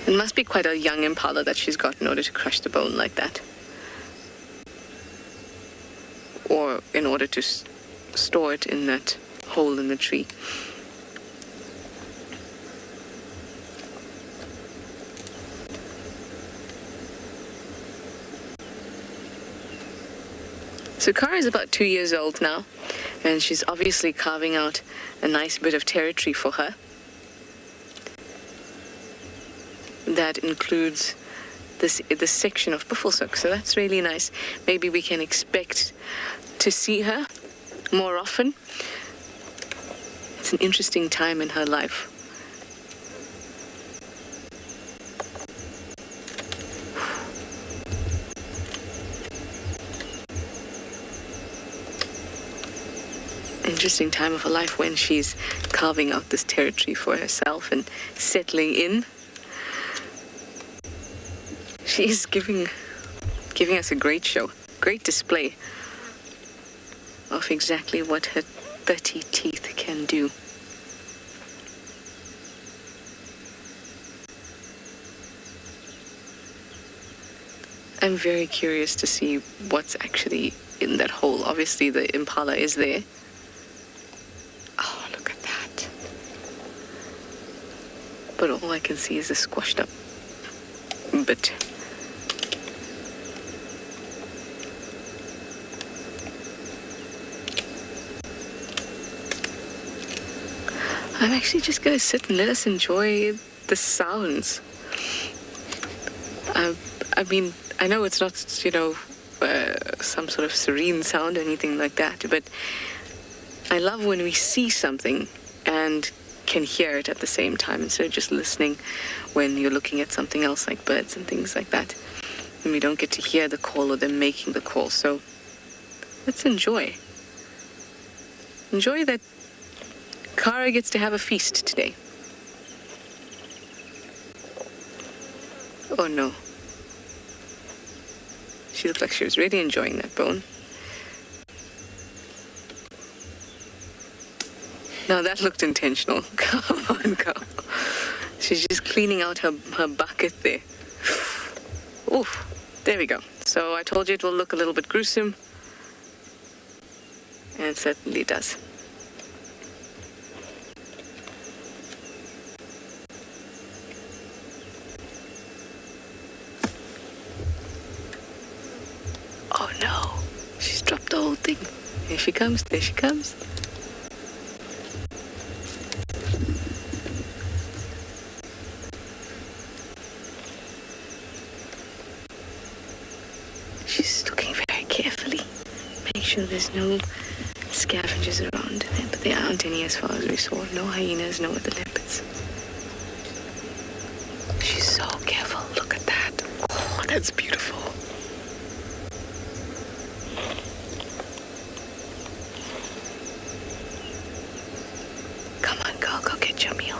It must be quite a young impala that she's got in order to crush the bone like that. Or in order to store it in that hole in the tree. So Kara is about 2 years old now, and she's obviously carving out a nice bit of territory for her. That includes this section of buffelshoek, so that's really nice. Maybe we can expect to see her more often. It's an interesting time in her life. Interesting time of her life when she's carving out this territory for herself and settling in. She's giving us a great show, great display of exactly what her 30 teeth can do. I'm very curious to see what's actually in that hole. Obviously, the impala is there. Oh, look at that. But all I can see is a squashed up bit. I'm actually just going to sit and let us enjoy the sounds. I mean, I know it's not, some sort of serene sound or anything like that, but I love when we see something and can hear it at the same time instead of just listening when you're looking at something else like birds and things like that. And we don't get to hear the call or them making the call. So let's enjoy. Enjoy that Kara gets to have a feast today. Oh no. She looked like she was really enjoying that bone. Now that looked intentional. Come on, girl. She's just cleaning out her bucket there. Oof. There we go. So I told you it will look a little bit gruesome. And it certainly does. Oh no, she's dropped the whole thing. Here she comes, there she comes. She's looking very carefully. Make sure there's no scavengers around. But there aren't any as far as we saw. No hyenas, no other leopards. She's so careful. Look at that. Oh, that's beautiful. Come on, girl, go get your meal.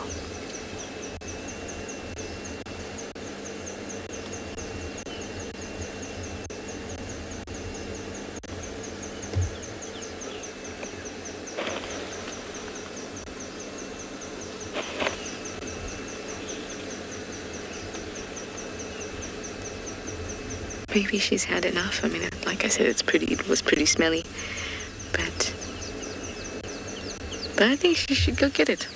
Maybe she's had enough. I mean, like I said, it was pretty smelly, but I think she should go get it.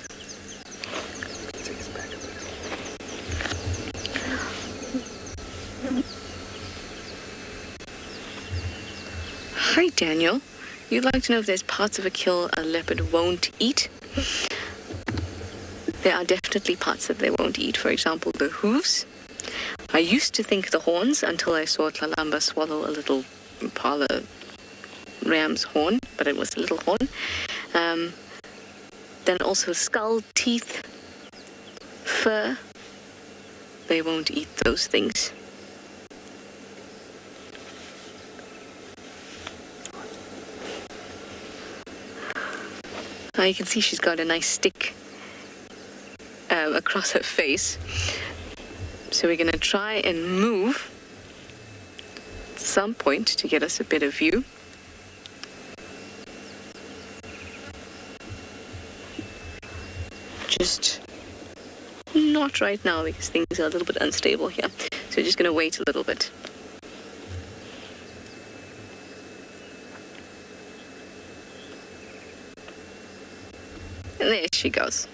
Daniel, you'd like to know if there's parts of a kill a leopard won't eat? There are definitely parts that they won't eat. For example, the hooves. I used to think the horns until I saw Tlalamba swallow a little Impala ram's horn, but it was a little horn. Then also skull, teeth, fur. They won't eat those things. Now you can see she's got a nice stick across her face. So we're going to try and move at some point to get us a better view. Just not right now because things are a little bit unstable here. So we're just going to wait a little bit. And there she goes.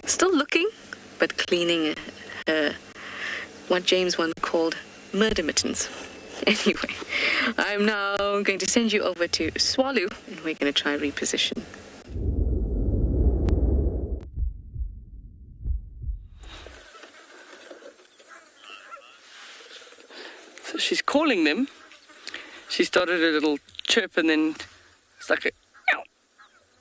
Still looking, but cleaning what James once called murder mittens. Anyway, I'm now going to send you over to Tswalu, and we're going to try reposition. So she's calling them. She started a little chirp and then it's like a...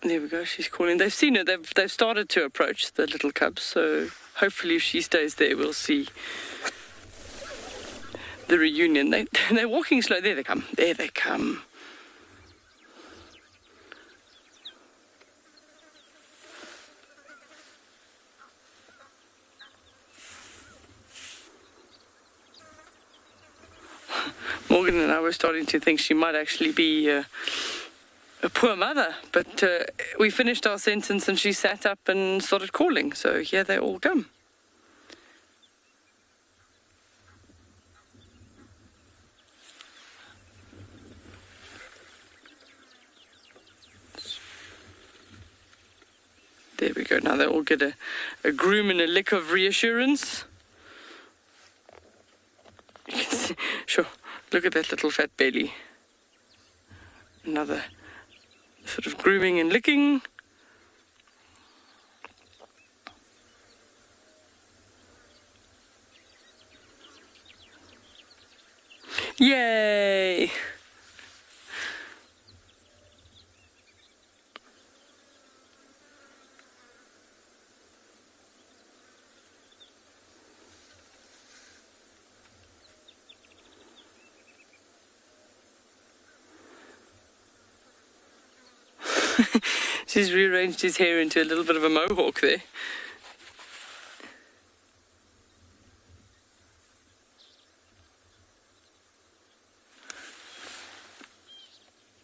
There we go, she's calling. They've seen her, they've started to approach the little cubs, so hopefully if she stays there, we'll see the reunion. They're walking slow. There they come. There they come. Morgan and I were starting to think she might actually be a poor mother, but we finished our sentence and she sat up and started calling, so here they all come. There we go. Now they all get a groom and a lick of reassurance. You can see, sure, look at that little fat belly. Another sort of grooming and licking. Yay! She's rearranged his hair into a little bit of a mohawk there.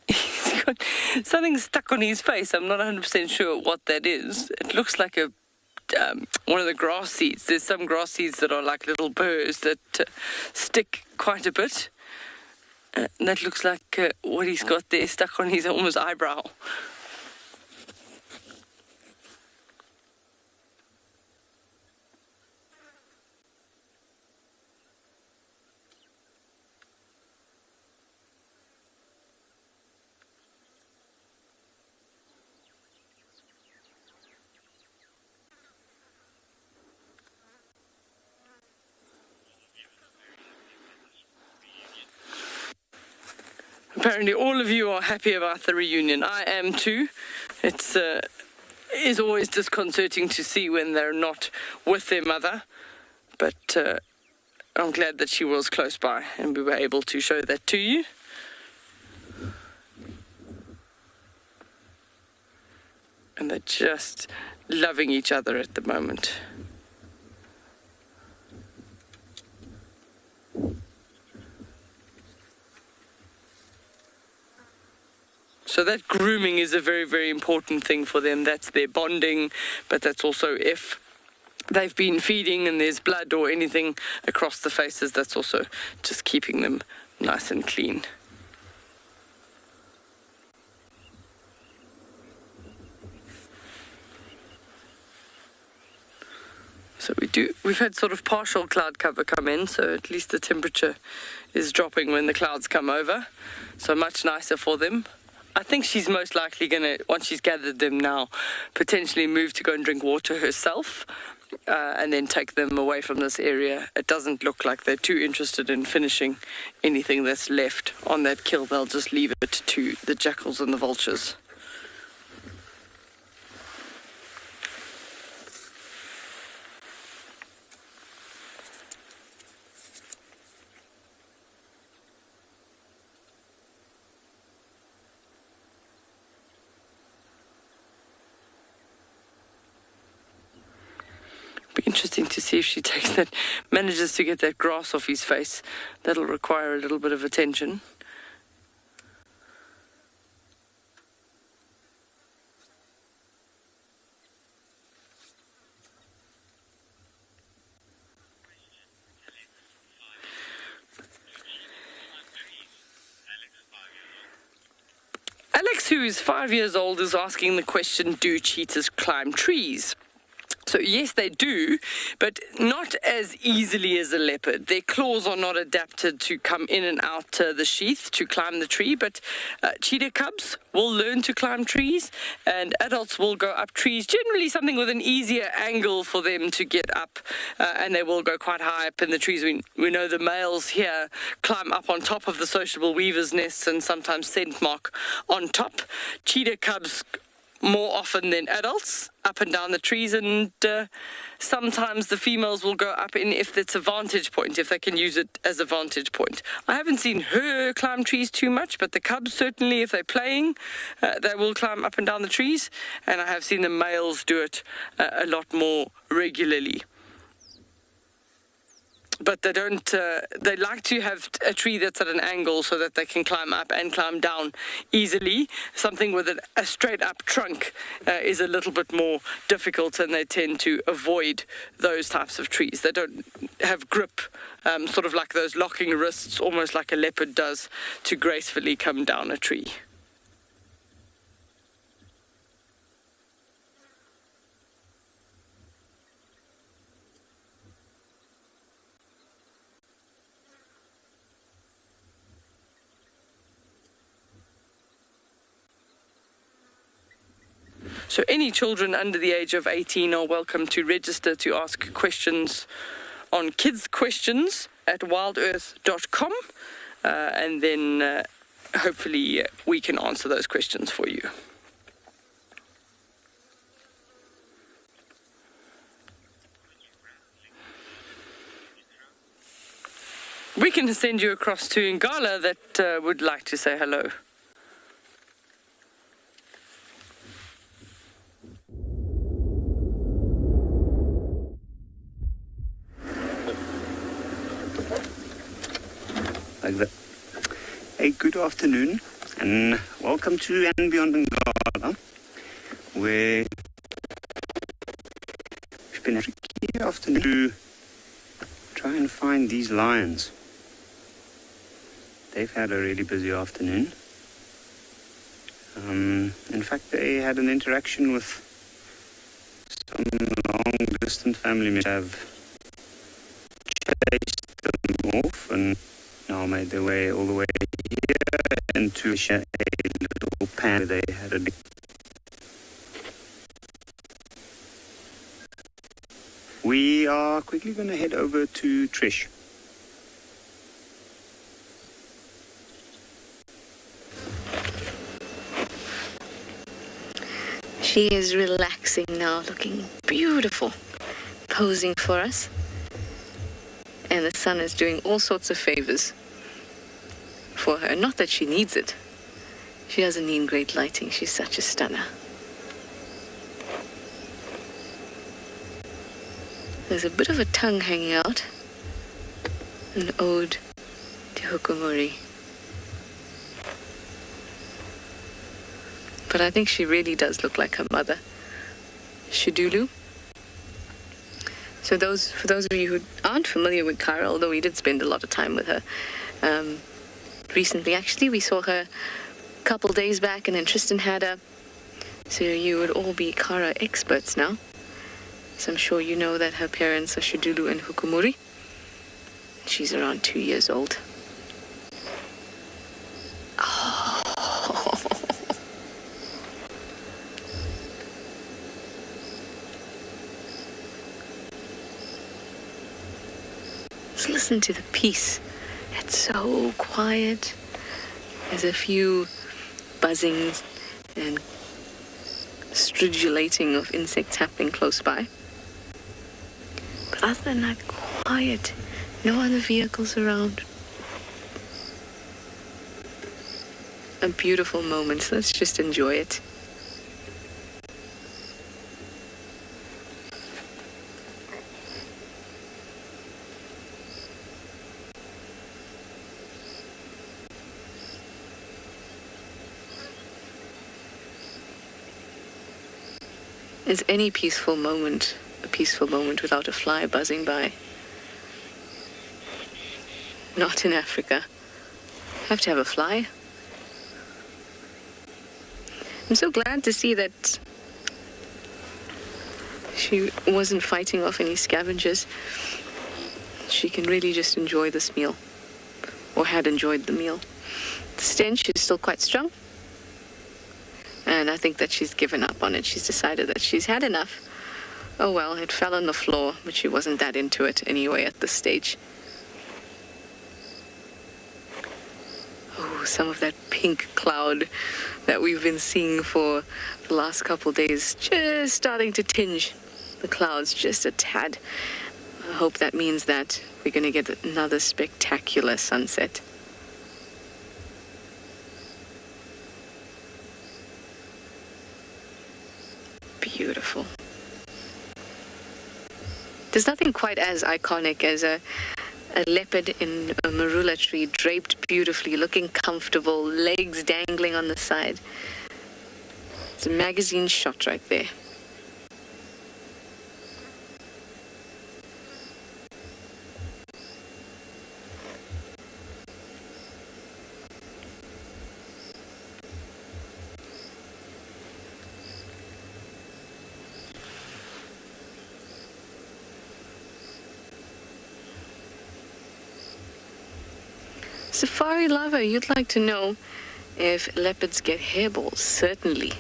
He's got something stuck on his face. I'm not 100% sure what that is. It looks like a one of the grass seeds. There's some grass seeds that are like little burrs that stick quite a bit. And that looks like what he's got there stuck on his almost eyebrow. Apparently all of you are happy about the reunion. I am too. It is always disconcerting to see when they're not with their mother, but I'm glad that she was close by and we were able to show that to you. And they're just loving each other at the moment. So that grooming is a very, very important thing for them. That's their bonding, but that's also if they've been feeding and there's blood or anything across the faces, that's also just keeping them nice and clean. So we've had sort of partial cloud cover come in, so at least the temperature is dropping when the clouds come over. So much nicer for them. I think she's most likely going to, once she's gathered them now, potentially move to go and drink water herself and then take them away from this area. It doesn't look like they're too interested in finishing anything that's left on that kill. They'll just leave it to the jackals and the vultures. Be interesting to see if she manages to get that grass off his face. That'll require a little bit of attention. Alex, who is 5 years old, is asking the question, do cheetahs climb trees? So yes, they do, but not as easily as a leopard. Their claws are not adapted to come in and out the sheath to climb the tree, but cheetah cubs will learn to climb trees, and adults will go up trees, generally something with an easier angle for them to get up, and they will go quite high up in the trees. We know the males here climb up on top of the sociable weaver's nests and sometimes scent mark on top. Cheetah cubs more often than adults, up and down the trees, and sometimes the females will go up in if it's a vantage point, if they can use it as a vantage point. I haven't seen her climb trees too much, but the cubs certainly, if they're playing, they will climb up and down the trees, and I have seen the males do it a lot more regularly. But they don't, they like to have a tree that's at an angle so that they can climb up and climb down easily. Something with a straight up trunk is a little bit more difficult, and they tend to avoid those types of trees. They don't have grip, sort of like those locking wrists, almost like a leopard does, to gracefully come down a tree. So any children under the age of 18 are welcome to register to ask questions on Kids Questions at wildearth.com, and then hopefully we can answer those questions for you. We can send you across to Ngala that would like to say hello. Like that. Hey, good afternoon, and welcome to andBeyond Ngala, where we've been a tricky afternoon to try and find these lions. They've had a really busy afternoon. In fact, they had an interaction with some long-distance family members have chased them off and now made their way all the way here into a little pan where they had a drink. We are quickly going to head over to Trish. She is relaxing now, looking beautiful, posing for us. And the sun is doing all sorts of favors for her. Not that she needs it. She doesn't need great lighting. She's such a stunner. There's a bit of a tongue hanging out. An ode to Hukumuri. But I think she really does look like her mother, Shidulu. So for those of you who aren't familiar with Kara, although we did spend a lot of time with her recently, actually, we saw her a couple days back, and then Tristan had her. So you would all be Kara experts now. So I'm sure you know that her parents are Shudulu and Hukumuri. She's around 2 years old. Oh. Just listen to the peace. It's so quiet. There's a few buzzings and stridulating of insects happening close by. But other than that, quiet. No other vehicles around. A beautiful moment. Let's just enjoy it. Is any peaceful moment a peaceful moment without a fly buzzing by? Not in Africa. Have to have a fly. I'm so glad to see that she wasn't fighting off any scavengers. She can really just enjoy this meal, or had enjoyed the meal. The stench is still quite strong. And I think that she's given up on it. She's decided that she's had enough. Oh well, it fell on the floor, but she wasn't that into it anyway at this stage. Oh, some of that pink cloud that we've been seeing for the last couple of days, just starting to tinge the clouds just a tad. I hope that means that we're going to get another spectacular sunset. Beautiful. There's nothing quite as iconic as a leopard in a marula tree, draped beautifully, looking comfortable, legs dangling on the side. It's a magazine shot right there. Safari lover, you'd like to know if leopards get hairballs. Certainly.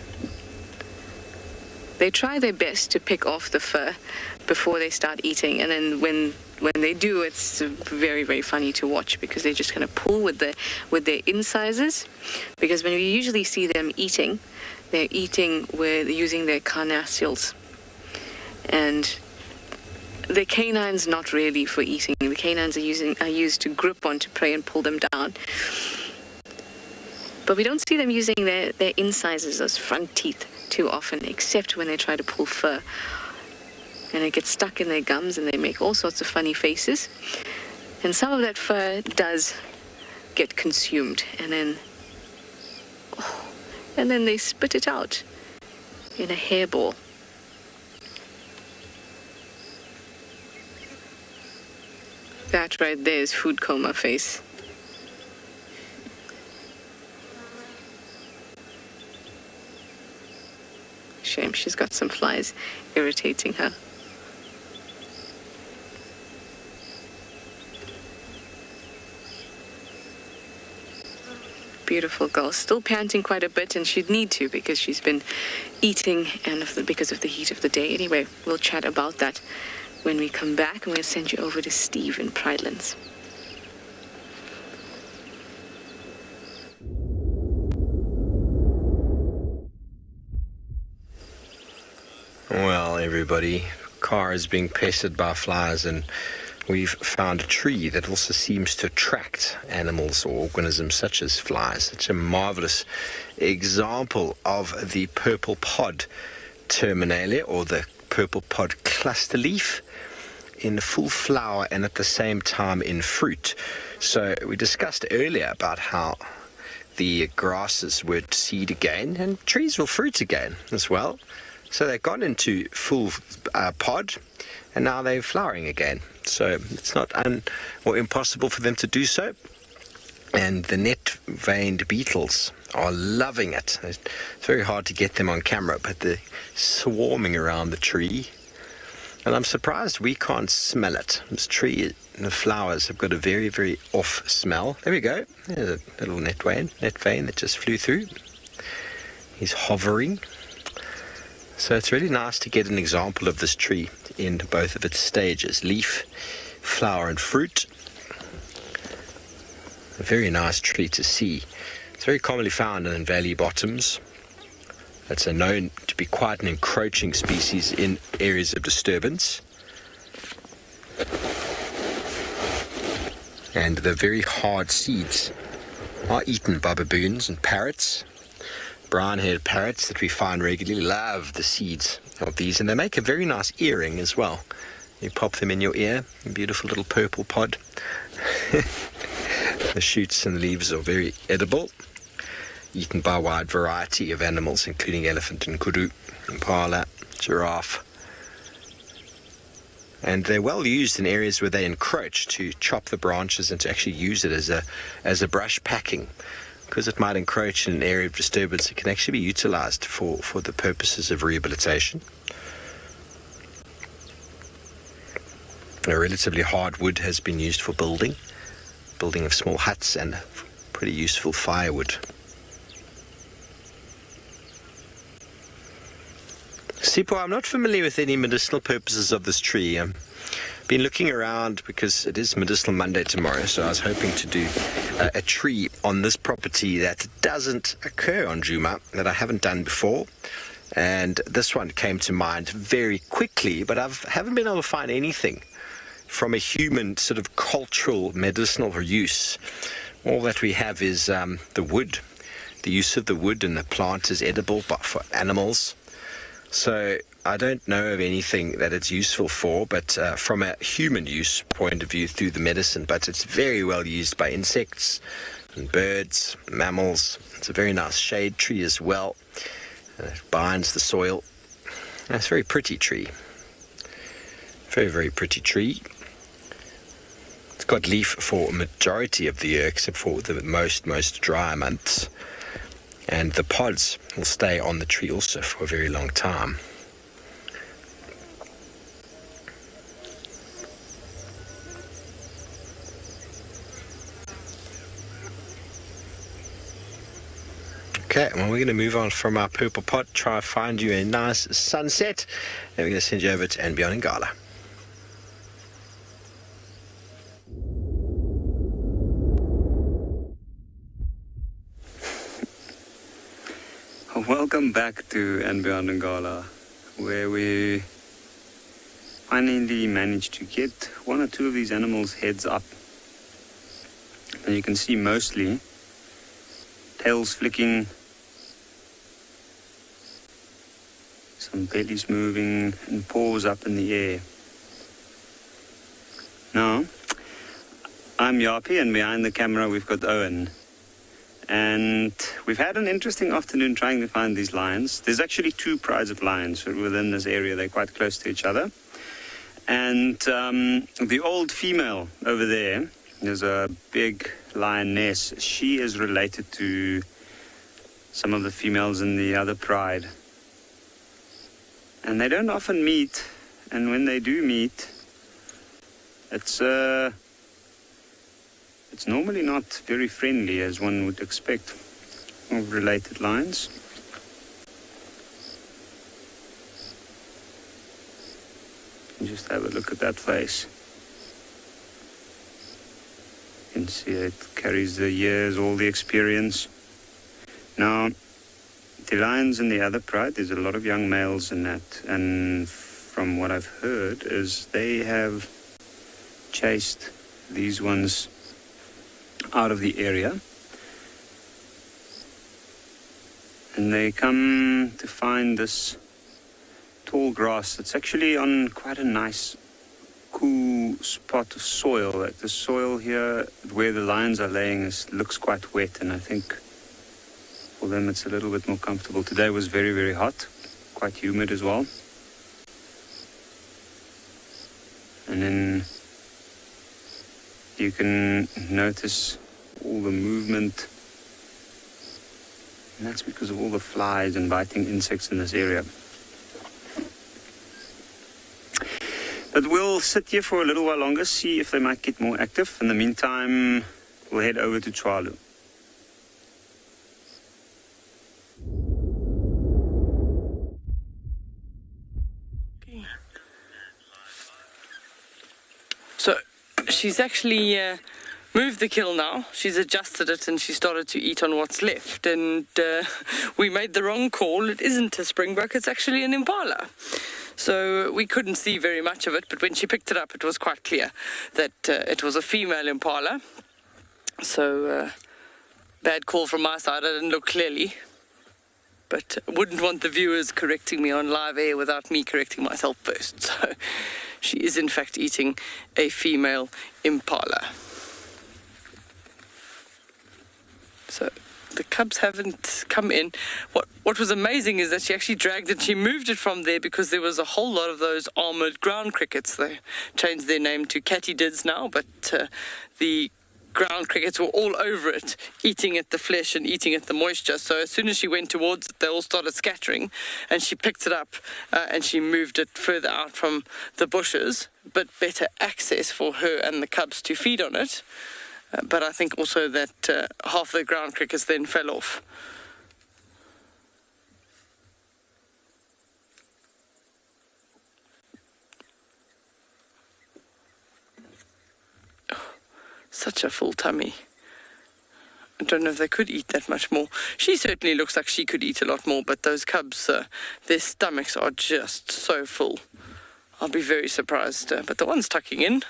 They try their best to pick off the fur before they start eating, and then when they do, it's very, very funny to watch because they just kind of pull with their incisors. Because when you usually see them eating, they're eating with using their carnassials, and the canines not really for eating. The canines are used to grip onto prey and pull them down. But we don't see them using their incisors, those front teeth, too often, except when they try to pull fur. And it gets stuck in their gums and they make all sorts of funny faces. And some of that fur does get consumed, and then they spit it out in a hairball. That right there is food coma face. Shame she's got some flies irritating her. Beautiful girl, still panting quite a bit, and she'd need to because she's been eating and because of the heat of the day. Anyway, we'll chat about that when we come back, and we'll send you over to Steve in Pridelands. Well, everybody, car is being pestered by flies, and we've found a tree that also seems to attract animals or organisms such as flies. It's a marvelous example of the purple pod terminalia, or the purple pod cluster leaf, in full flower and at the same time in fruit. So we discussed earlier about how the grasses would seed again and trees will fruit again as well. So they've gone into full pod and now they're flowering again. So it's not impossible for them to do so. And the net-veined beetles are loving it. It's very hard to get them on camera, but they're swarming around the tree. And I'm surprised we can't smell it. This tree and the flowers have got a very, very off smell. There we go. There's a little net vein that just flew through. He's hovering. So it's really nice to get an example of this tree in both of its stages, leaf, flower and fruit. A very nice tree to see. It's very commonly found in valley bottoms. It's known to be quite an encroaching species in areas of disturbance. And the very hard seeds are eaten by baboons and parrots. Brown-haired parrots that we find regularly love the seeds of these, and they make a very nice earring as well. You pop them in your ear, a beautiful little purple pod. The shoots and leaves are very edible, eaten by a wide variety of animals, including elephant and kudu, impala, giraffe. And they're well used in areas where they encroach to chop the branches and to actually use it as a brush packing. Because it might encroach in an area of disturbance, it can actually be utilized for the purposes of rehabilitation. A relatively hard wood has been used for building of small huts and pretty useful firewood. Sipho, I'm not familiar with any medicinal purposes of this tree. Been looking around because it is Medicinal Monday tomorrow, so I was hoping to do a tree on this property that doesn't occur on Djuma, that I haven't done before. And this one came to mind very quickly, but I haven't been able to find anything from a human sort of cultural medicinal use. All that we have is the wood. The use of the wood and the plant is edible for animals. So I don't know of anything that it's useful for, but from a human use point of view through the medicine, but it's very well used by insects and birds, mammals. It's a very nice shade tree as well. It binds the soil. And it's a very pretty tree. Very, very pretty tree. It's got leaf for a majority of the year, except for the most dry months. And the pods will stay on the tree also for a very long time. Okay, well, we're going to move on from our purple pot, try to find you a nice sunset, and we're going to send you over to andBeyond in Ngala. Welcome back to andBeyond in Ngala, where we finally managed to get one or two of these animals' heads up. And you can see mostly tails flicking, some bellies moving, and paws up in the air. Now, I'm Yapi, and behind the camera we've got Owen. And we've had an interesting afternoon trying to find these lions. There's actually two prides of lions within this area. They're quite close to each other. And the old female over there, there's a big lioness. She is related to some of the females in the other pride. And they don't often meet. And when they do meet, it's normally not very friendly, as one would expect of related lions. And just have a look at that face. You can see it carries the years, all the experience. Now, the lions in the other pride, there's a lot of young males in that. And from what I've heard is they have chased these ones out of the area, and they come to find this tall grass that's actually on quite a nice cool spot of soil. Like the soil here where the lions are laying looks quite wet, and I think for them it's a little bit more comfortable. Today was very, very hot, quite humid as well. And then you can notice all the movement, and that's because of all the flies and biting insects in this area. But we'll sit here for a little while longer, see if they might get more active. In the meantime, we'll head over to Tswalu. So she's actually moved the kill now. She's adjusted it and she started to eat on what's left. And we made the wrong call. It isn't a springbok, it's actually an impala. So we couldn't see very much of it, but when she picked it up, it was quite clear that it was a female impala. So bad call from my side. I didn't look clearly, but wouldn't want the viewers correcting me on live air without me correcting myself first. So she is in fact eating a female impala. So the cubs haven't come in. What was amazing is that she actually dragged it. She moved it from there because there was a whole lot of those armoured ground crickets. They changed their name to katydids now, but the ground crickets were all over it, eating at the flesh and eating at the moisture. So as soon as she went towards it, they all started scattering, and she picked it up and she moved it further out from the bushes, but better access for her and the cubs to feed on it. But I think also that half the ground crickets then fell off. Such a full tummy. I don't know if they could eat that much more. She certainly looks like she could eat a lot more, but those cubs, their stomachs are just so full. I'll be very surprised. But the one's tucking in.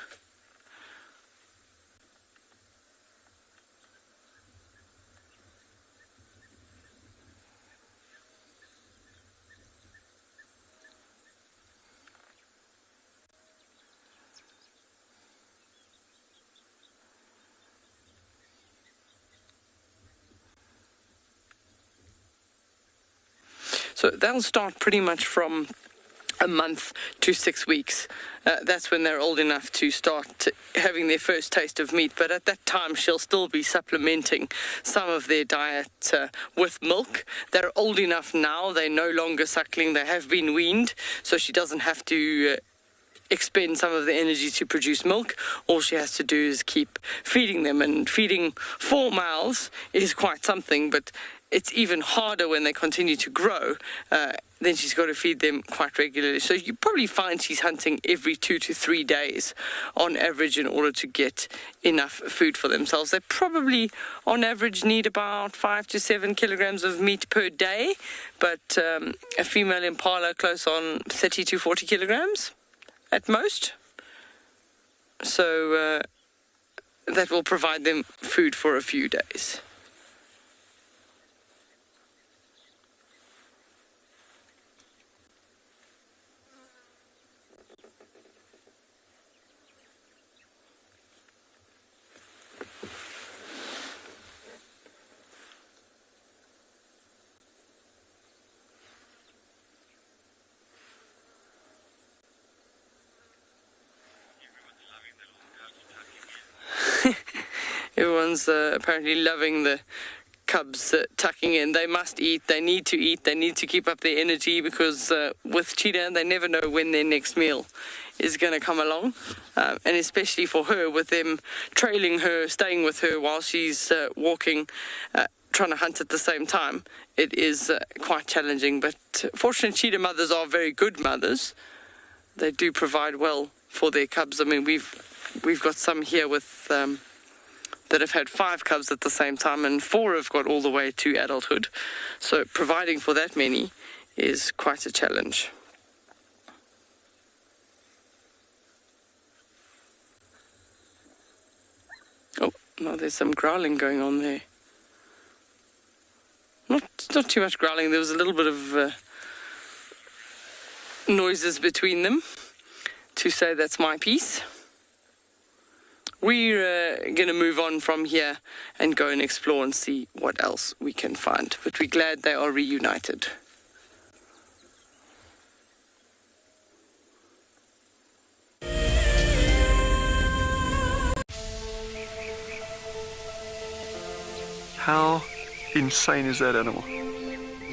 So they'll start pretty much from a month to 6 weeks. That's when they're old enough to start having their first taste of meat. But at that time, she'll still be supplementing some of their diet with milk. They're old enough now. They're no longer suckling. They have been weaned. So she doesn't have to expend some of the energy to produce milk. All she has to do is keep feeding them. And feeding 4 mouths is quite something, but it's even harder when they continue to grow. Then she's got to feed them quite regularly. So you probably find she's hunting every 2 to 3 days on average in order to get enough food for themselves. They probably on average need about 5 to 7 kilograms of meat per day, but a female impala close on 30 to 40 kilograms at most. So that will provide them food for a few days. Everyone's apparently loving the cubs tucking in. They must eat, they need to eat, they need to keep up their energy because with cheetah, they never know when their next meal is going to come along. And especially for her, with them trailing her, staying with her while she's walking, trying to hunt at the same time, it is quite challenging. But fortunately, cheetah mothers are very good mothers. They do provide well for their cubs. I mean, we've got some here with that have had 5 cubs at the same time, and 4 have got all the way to adulthood. So providing for that many is quite a challenge. Oh, now there's some growling going on there. Not too much growling. There was a little bit of noises between them to say that's my piece. We're going to move on from here and go and explore and see what else we can find. But we're glad they are reunited. How insane is that animal?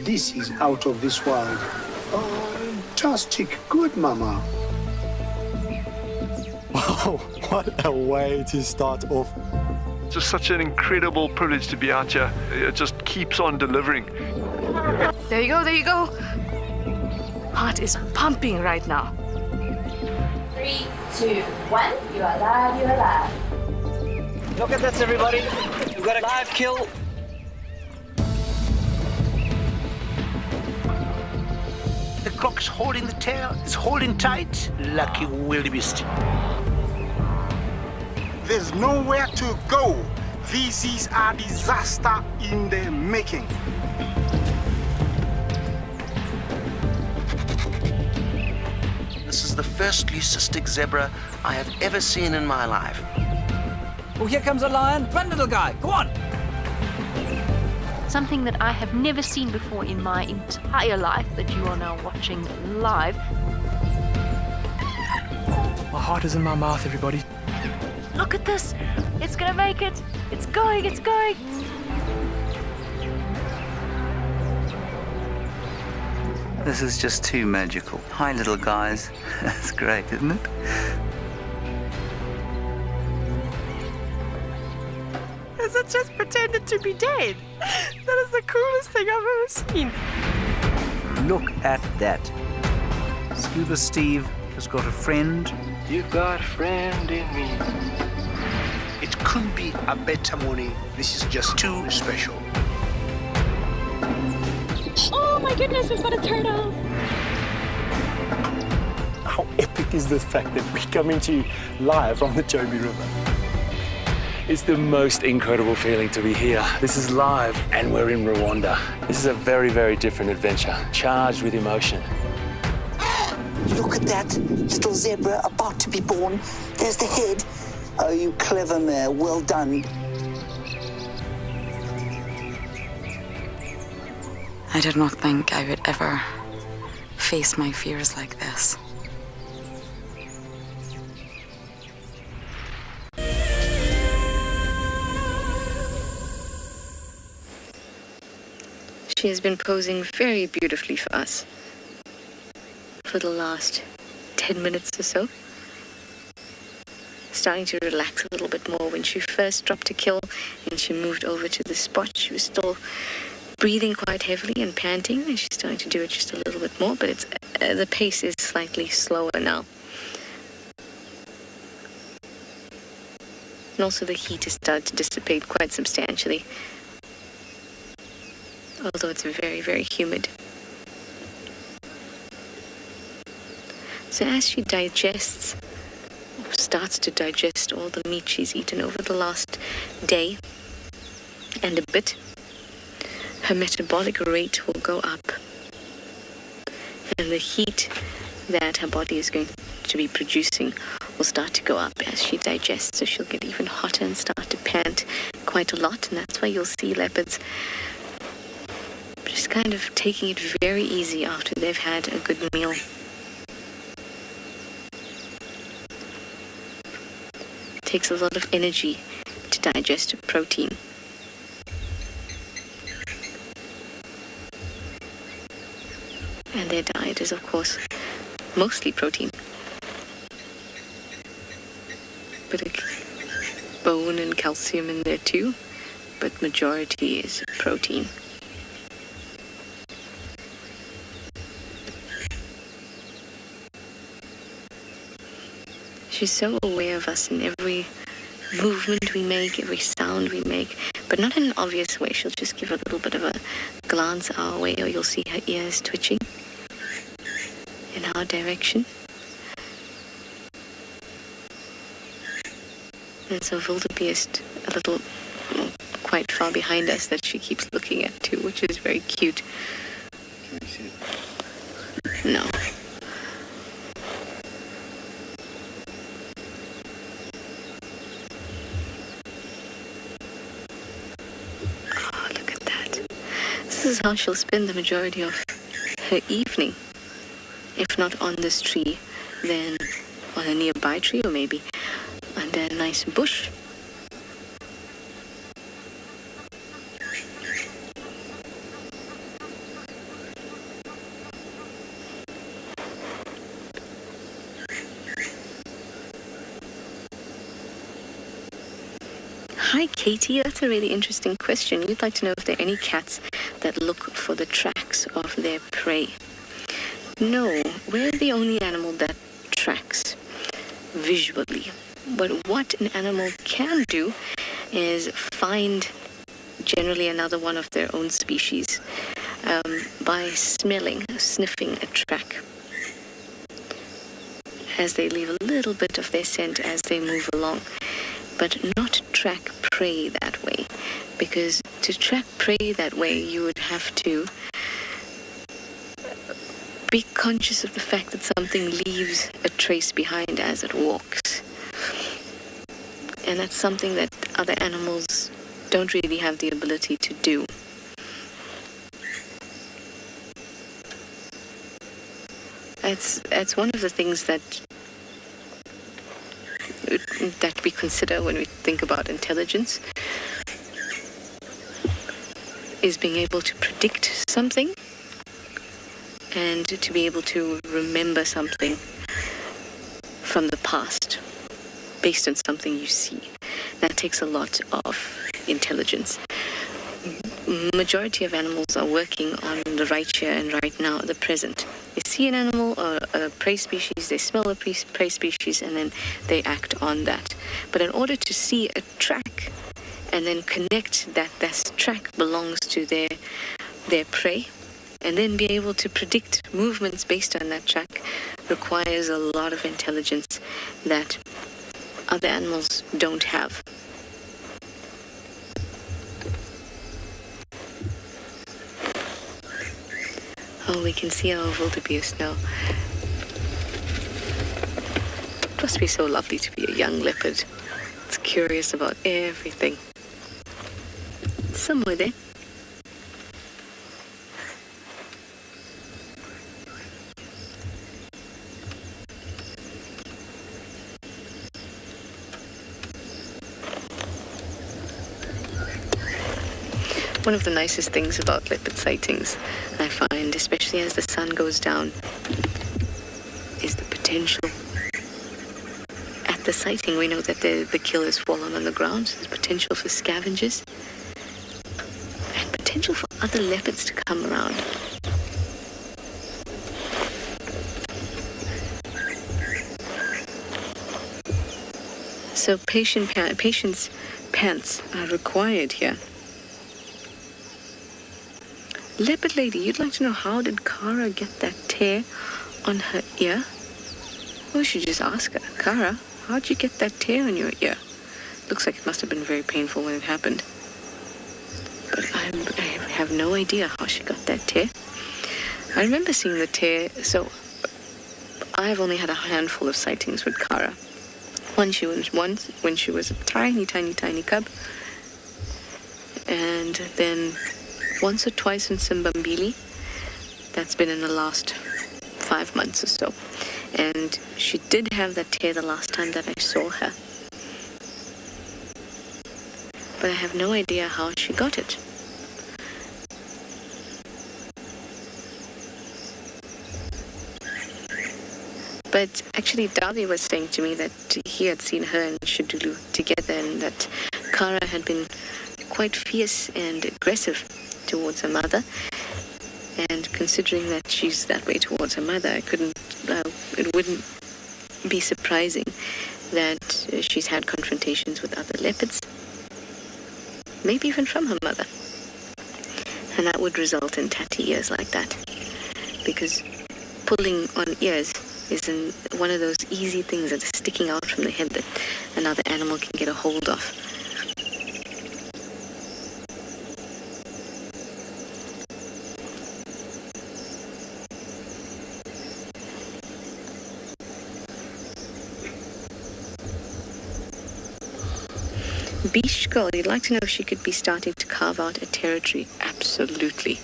This is out of this world. Fantastic. Good, Mama. Oh, what a way to start off. Just such an incredible privilege to be out here. It just keeps on delivering. There you go, there you go. Heart is pumping right now. 3, 2, 1. You are live, you are live. Look at this, everybody. We've got a live kill. The cock's holding the tail. It's holding tight. Lucky wildebeest. There's nowhere to go. This is a disaster in the making. This is the first leucistic zebra I have ever seen in my life. Oh, here comes a lion. Run, little guy. Go on. Something that I have never seen before in my entire life that you are now watching live. My heart is in my mouth, everybody. Look at this. It's gonna make it. It's going, it's going. This is just too magical. Hi, little guys. That's great, isn't it? Has it just pretended to be dead? That is the coolest thing I've ever seen. Look at that. Scuba Steve has got a friend. You've got a friend in me. It couldn't be a better morning. This is just too special. Oh my goodness, we've got a turtle. How epic is the fact that we're coming to you live from the Chobe River? It's the most incredible feeling to be here. This is live and we're in Rwanda. This is a very, very different adventure, charged with emotion. Look at that little zebra about to be born. There's the head. Oh, you clever mare. Well done. I did not think I would ever face my fears like this. She has been posing very beautifully for us for the last 10 minutes or so. Starting to relax a little bit more. When she first dropped a kill and she moved over to the spot, she was still breathing quite heavily and panting, and she's starting to do it just a little bit more, but it's the pace is slightly slower now. And also the heat has started to dissipate quite substantially, although it's very, very humid. So as she digests, or starts to digest all the meat she's eaten over the last day and a bit, her metabolic rate will go up. And the heat that her body is going to be producing will start to go up as she digests, so she'll get even hotter and start to pant quite a lot, and that's why you'll see leopards just kind of taking it very easy after they've had a good meal. It takes a lot of energy to digest a protein. And their diet is, of course, mostly protein. Bit of bone and calcium in there too, but majority is protein. She's so aware of us in every movement we make, every sound we make, but not in an obvious way. She'll just give a little bit of a glance our way, or you'll see her ears twitching in our direction. And so wildebeest a little, quite far behind us that she keeps looking at too, which is very cute. Can you see it? No. This is how she'll spend the majority of her evening. If not on this tree, then on a nearby tree, or maybe under a nice bush. Hi, Katie. That's a really interesting question. You'd like to know if there are any cats that look for the tracks of their prey. No, we're the only animal that tracks visually. But what an animal can do is find generally another one of their own species by sniffing a track, as they leave a little bit of their scent as they move along, but not track prey that way, because to track prey that way you would have to be conscious of the fact that something leaves a trace behind as it walks, and that's something that other animals don't really have the ability to do. That's one of the things that we consider when we think about intelligence, is being able to predict something and to be able to remember something from the past based on something you see. That takes a lot of intelligence. Majority of animals are working on the right here and right now, the present. They see an animal or a prey species, they smell a prey species, and then they act on that. But in order to see a track and then connect that this track belongs to their prey, and then be able to predict movements based on that track, requires a lot of intelligence that other animals don't have. Oh, we can see our wildebeest now. It must be so lovely to be a young leopard. It's curious about everything. Somewhere there. One of the nicest things about leopard sightings, I find, especially as the sun goes down, is the potential. At the sighting, we know that the kill has fallen on the ground, so there's potential for scavengers, and potential for other leopards to come around. So patience pants are required here. Leopard lady, you'd like to know, how did Kara get that tear on her ear? Well, we should just ask her. Kara, how'd you get that tear on your ear? Looks like it must have been very painful when it happened. But I have no idea how she got that tear. I remember seeing the tear, so I've only had a handful of sightings with Kara. Once when she was a tiny cub, and then once or twice in Simbambili. That's been in the last 5 months or so. And she did have that tear the last time that I saw her. But I have no idea how she got it. But actually, Darby was saying to me that he had seen her and Shadulu together, and that Kara had been quite fierce and aggressive towards her mother, and considering that she's that way towards her mother, it wouldn't be surprising that she's had confrontations with other leopards, maybe even from her mother, and that would result in tatty ears like that, because pulling on ears is one of those easy things that is sticking out from the head that another animal can get a hold of. Beach Girl, you'd like to know if she could be starting to carve out a territory? Absolutely.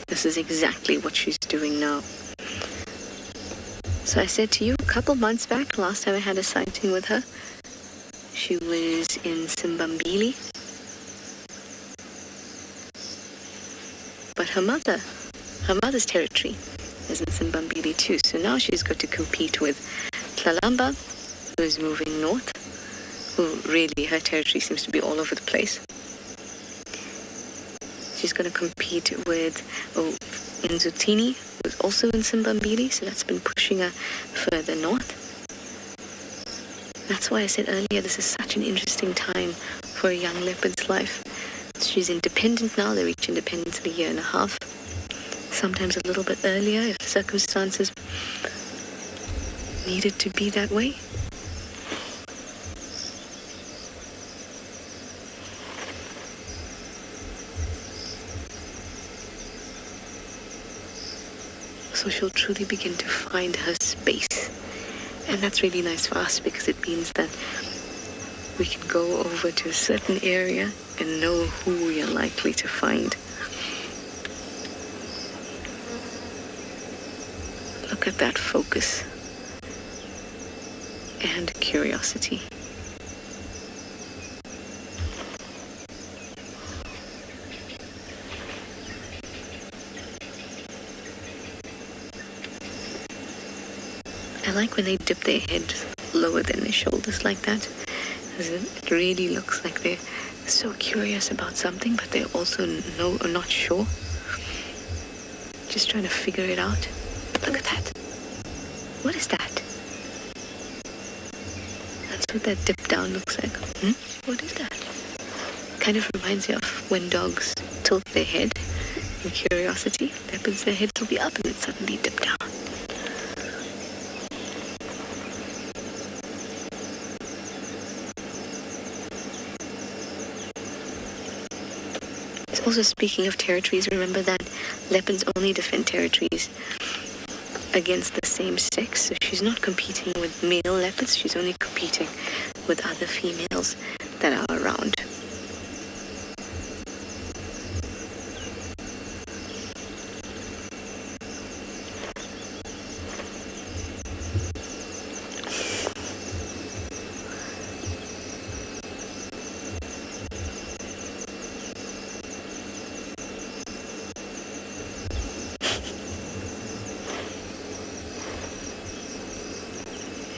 This is exactly what she's doing now. So I said to you, a couple months back, last time I had a sighting with her, she was in Simbambili. But her mother's territory is in Simbambili too. So now she's got to compete with Tlalamba, who is moving north, who really, her territory seems to be all over the place. She's going to compete with Nzutini, who's also in Simbambili, so that's been pushing her further north. That's why I said earlier, this is such an interesting time for a young leopard's life. She's independent now. They reach independence in a year and a half. Sometimes a little bit earlier if circumstances needed to be that way. So she'll truly begin to find her space. And that's really nice for us because it means that we can go over to a certain area and know who we are likely to find. Look at that focus and curiosity. I like when they dip their head lower than their shoulders like that. It really looks like they're so curious about something, but they're also not sure. Just trying to figure it out. Look at that. What is that? That's what that dip down looks like. What is that? Kind of reminds me of when dogs tilt their head in curiosity. Leopards, their heads will be up and then suddenly dip down. Also, speaking of territories, remember that leopards only defend territories against the same sex. So she's not competing with male leopards, she's only competing with other females that are around.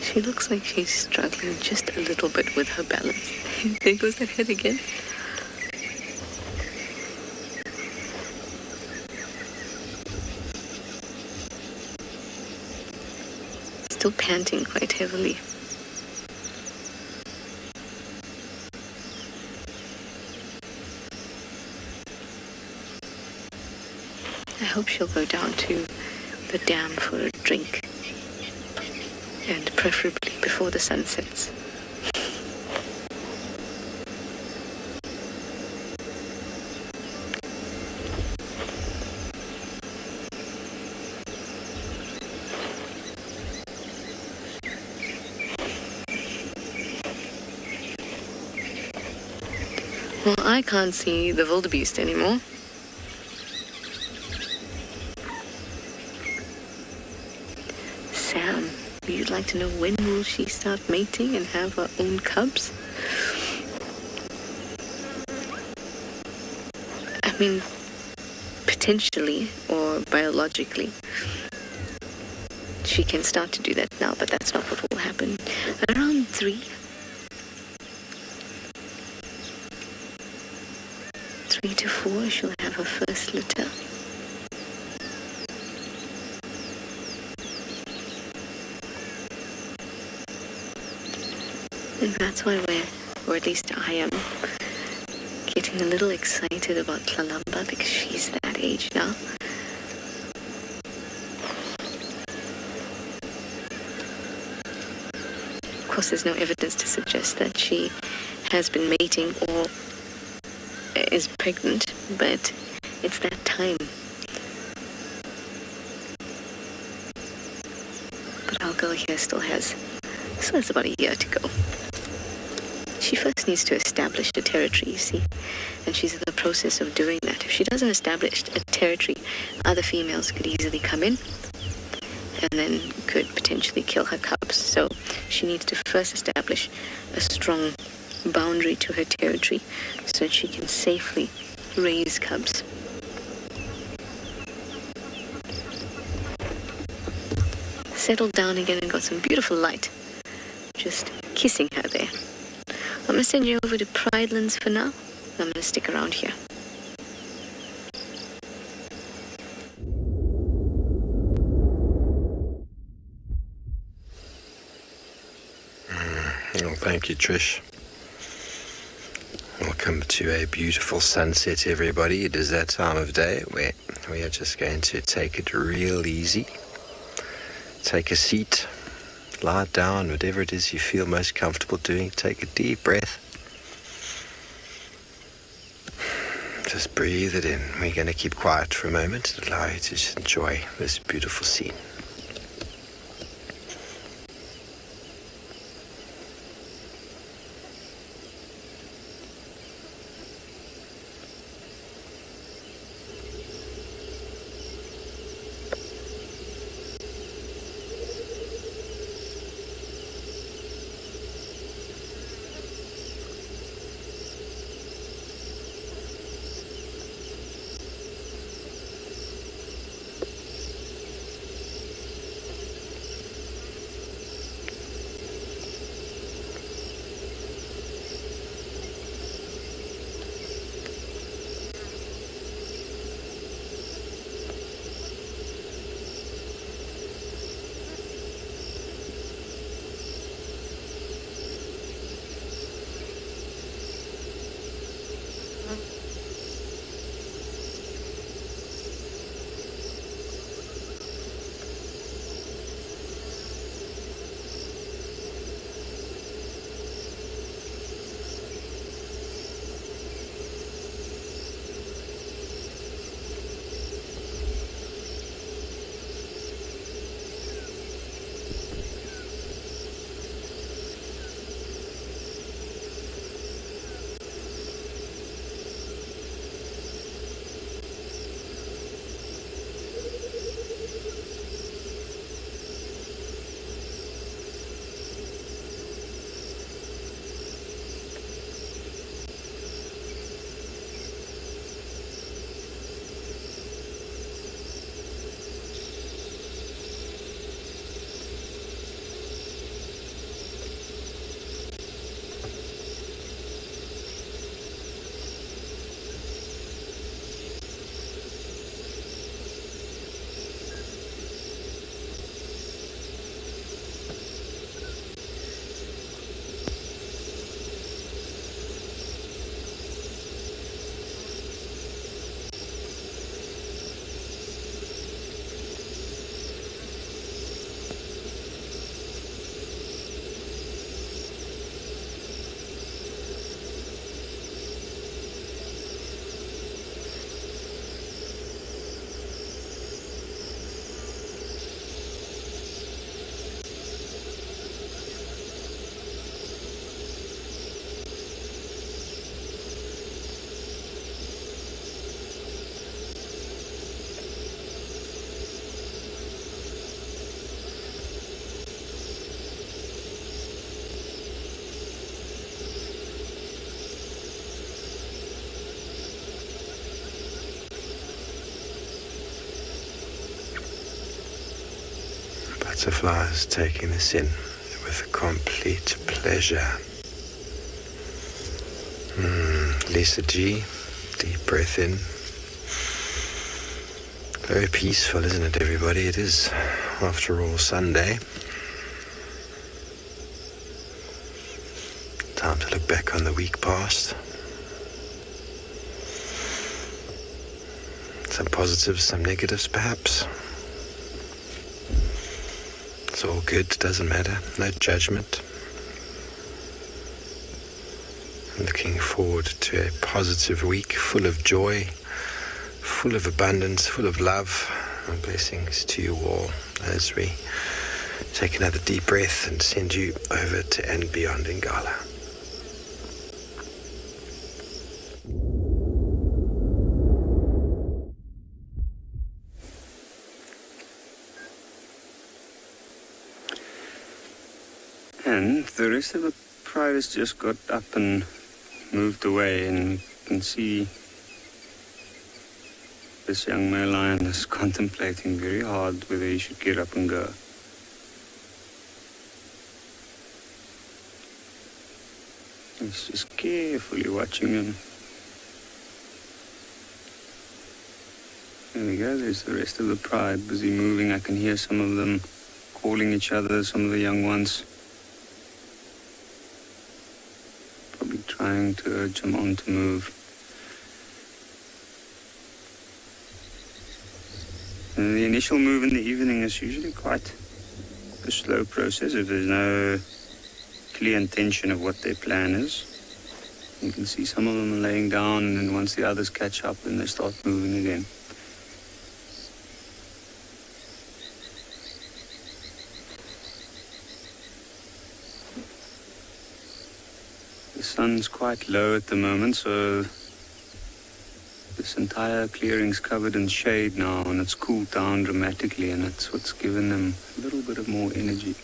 She looks like she's struggling just a little bit with her balance. There goes that head again. Still panting quite heavily. I hope she'll go down to the dam for a drink. And preferably before the sun sets. Well, I can't see the wildebeest anymore. Sam. You'd like to know when will she start mating and have her own cubs? I mean, potentially or biologically, she can start to do that now, but that's not what will happen. Around 3 to 4, she'll have her first litter. And that's why or at least I am, getting a little excited about Tlalamba because she's that age now. Of course, there's no evidence to suggest that she has been mating or is pregnant, but it's that time. But our girl here still has about a year to go. She first needs to establish the territory, you see, and she's in the process of doing that. If she doesn't establish a territory, other females could easily come in and then could potentially kill her cubs. So she needs to first establish a strong boundary to her territory so that she can safely raise cubs. Settled down again and got some beautiful light. Just kissing her there. I'm going to send you over to Pridelands for now. I'm going to stick around here. Well, thank you, Trish. Welcome to a beautiful sunset, everybody. It is that time of day where we are just going to take it real easy. Take a seat, lie down, whatever it is you feel most comfortable doing. Take a deep breath. Just breathe it in. We're going to keep quiet for a moment to allow you to just enjoy this beautiful scene. Butterflies taking this in with complete pleasure. Lisa G, deep breath in. Very peaceful, isn't it, everybody? It is, after all, Sunday. Time to look back on the week past. Some positives, some negatives, perhaps. It's all good, doesn't matter, no judgment. I'm looking forward to a positive week, full of joy, full of abundance, full of love, and blessings to you all as we take another deep breath and send you over to andBeyond in Ngala. And the rest of the pride has just got up and moved away, and you can see this young male lion is contemplating very hard whether he should get up and go. He's just carefully watching him. There we go, there's the rest of the pride busy moving. I can hear some of them calling each other, some of the young ones. Probably trying to urge them on to move. And the initial move in the evening is usually quite a slow process if there's no clear intention of what their plan is. You can see some of them are laying down, and then once the others catch up, then they start moving again. The sun's quite low at the moment, so this entire clearing's covered in shade now, and it's cooled down dramatically, and that's what's given them a little bit of more energy.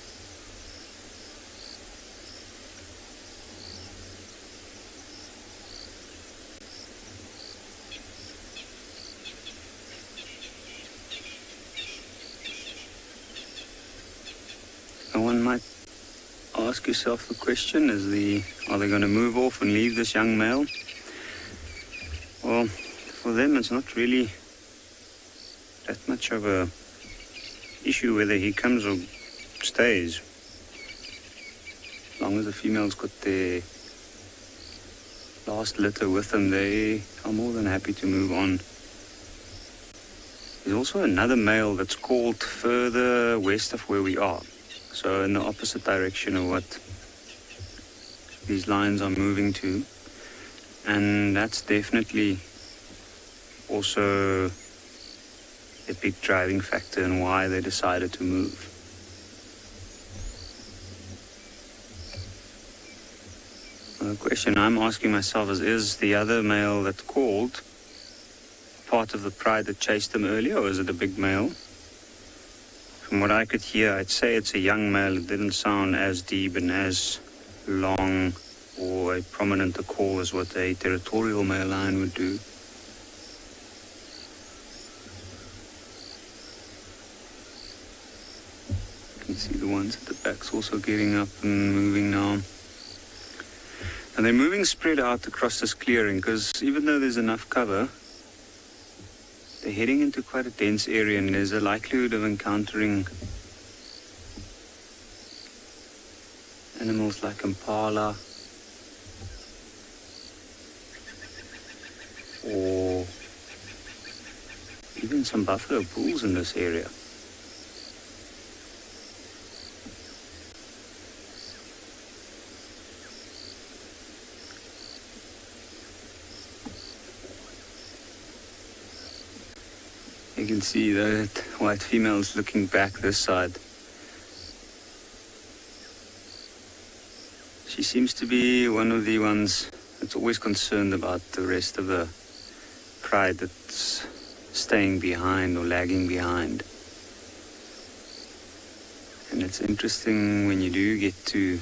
And one might ask yourself the question, are they going to move off and leave this young male? Well, for them it's not really that much of a issue whether he comes or stays. As long as the female's got their last litter with them, they are more than happy to move on. There's also another male that's called further west of where we are. So in the opposite direction of what these lines are moving to. And that's definitely also a big driving factor in why they decided to move. The question I'm asking myself is the other male that called part of the pride that chased them earlier, or is it a big male? From what I could hear, I'd say it's a young male. It didn't sound as deep and as long or a prominent a call as what a territorial male lion would do. You can see the ones at the back's also getting up and moving now. And they're moving spread out across this clearing because even though there's enough cover, they're heading into quite a dense area, and there's a likelihood of encountering animals like impala or even some buffalo bulls in this area. You can see that white female is looking back this side. She seems to be one of the ones that's always concerned about the rest of the pride that's staying behind or lagging behind. And it's interesting when you do get to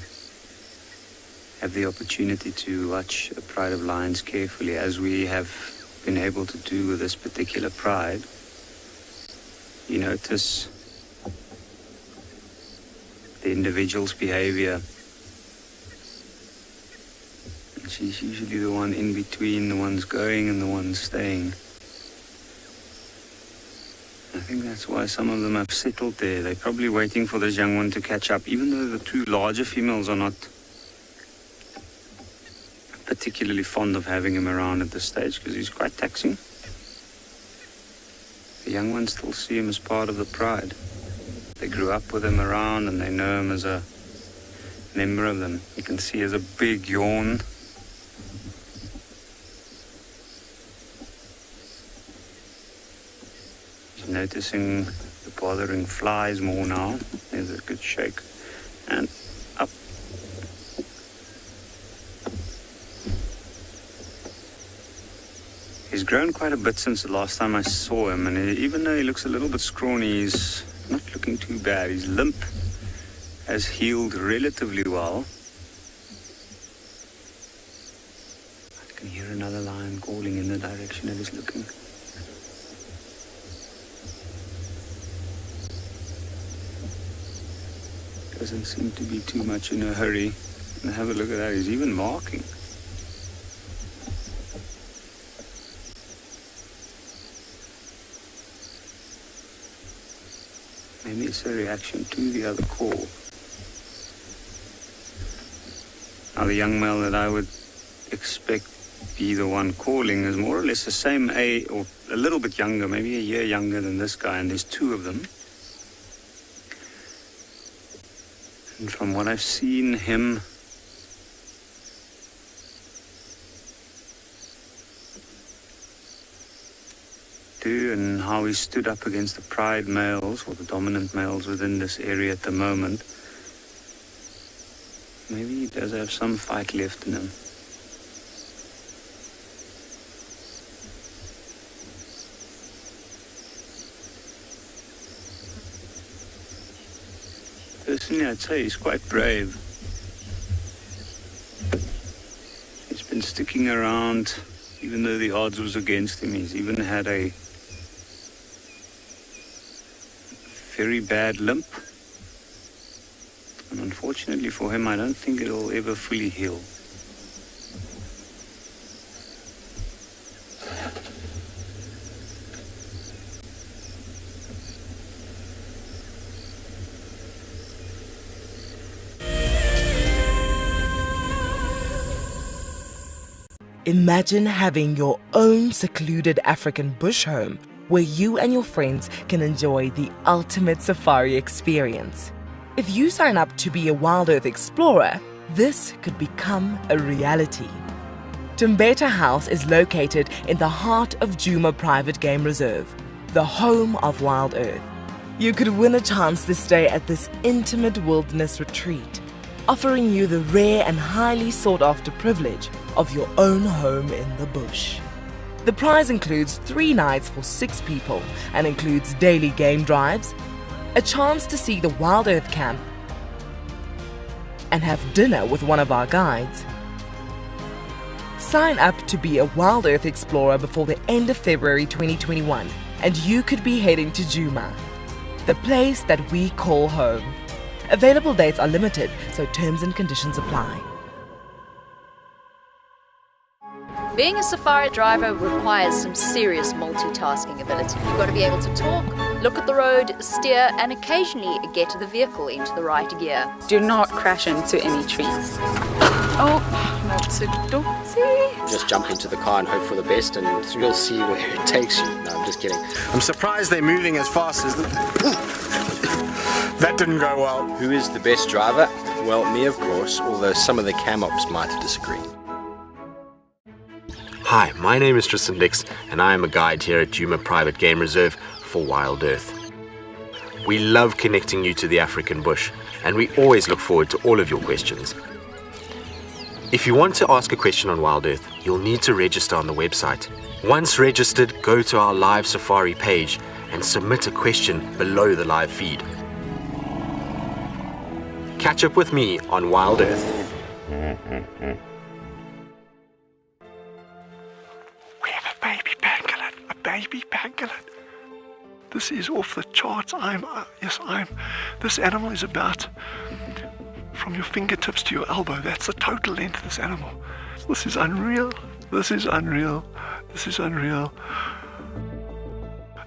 have the opportunity to watch a pride of lions carefully, as we have been able to do with this particular pride. You notice the individual's behavior. And she's usually the one in between the ones going and the ones staying. I think that's why some of them have settled there. They're probably waiting for this young one to catch up, even though the two larger females are not particularly fond of having him around at this stage because he's quite taxing. The young ones still see him as part of the pride. They grew up with him around and they know him as a member of them. You can see he has a big yawn. He's noticing the bothering flies more now. There's a good shake. And up. He's grown quite a bit since the last time I saw him, and even though he looks a little bit scrawny, he's not looking too bad. His limp has healed relatively well. I can hear another lion calling in the direction that he's looking. Doesn't seem to be too much in a hurry. And have a look at that, he's even marking. Maybe it's a reaction to the other call. Now the young male that I would expect be the one calling is more or less the same age, or a little bit younger, maybe a year younger than this guy, and there's two of them. And from what I've seen him do and how he stood up against the pride males, or the dominant males within this area at the moment, maybe he does have some fight left in him. Personally, I'd say he's quite brave. He's been sticking around, even though the odds was against him. He's even had a very bad limp. And unfortunately for him, I don't think it'll ever fully heal. Imagine having your own secluded African bush home where you and your friends can enjoy the ultimate safari experience. If you sign up to be a WildEarth explorer, this could become a reality. Tumbeta House is located in the heart of Djuma Private Game Reserve, the home of WildEarth. You could win a chance to stay at this intimate wilderness retreat, offering you the rare and highly sought-after privilege of your own home in the bush. The prize includes 3 nights for 6 people and includes daily game drives, a chance to see the WildEarth camp, and have dinner with one of our guides. Sign up to be a WildEarth explorer before the end of February 2021 and you could be heading to Djuma, the place that we call home. Available dates are limited, so terms and conditions apply. Being a safari driver requires some serious multitasking ability. You've got to be able to talk, look at the road, steer, and occasionally get the vehicle into the right gear. Do not crash into any trees. Oh, that's a dozy. Just jump into the car and hope for the best, and you'll see where it takes you. No, I'm just kidding. I'm surprised they're moving as fast as that didn't go well. Who is the best driver? Well, me, of course, although some of the cam ops might disagree. Hi, my name is Tristan Dix, and I am a guide here at Djuma Private Game Reserve for WildEarth. We love connecting you to the African bush, and we always look forward to all of your questions. If you want to ask a question on WildEarth, you'll need to register on the website. Once registered, go to our live safari page and submit a question below the live feed. Catch up with me on WildEarth. Baby pangolin, a baby pangolin. This is off the charts. This animal is about from your fingertips to your elbow. That's the total length of this animal. This is unreal. This is unreal. This is unreal.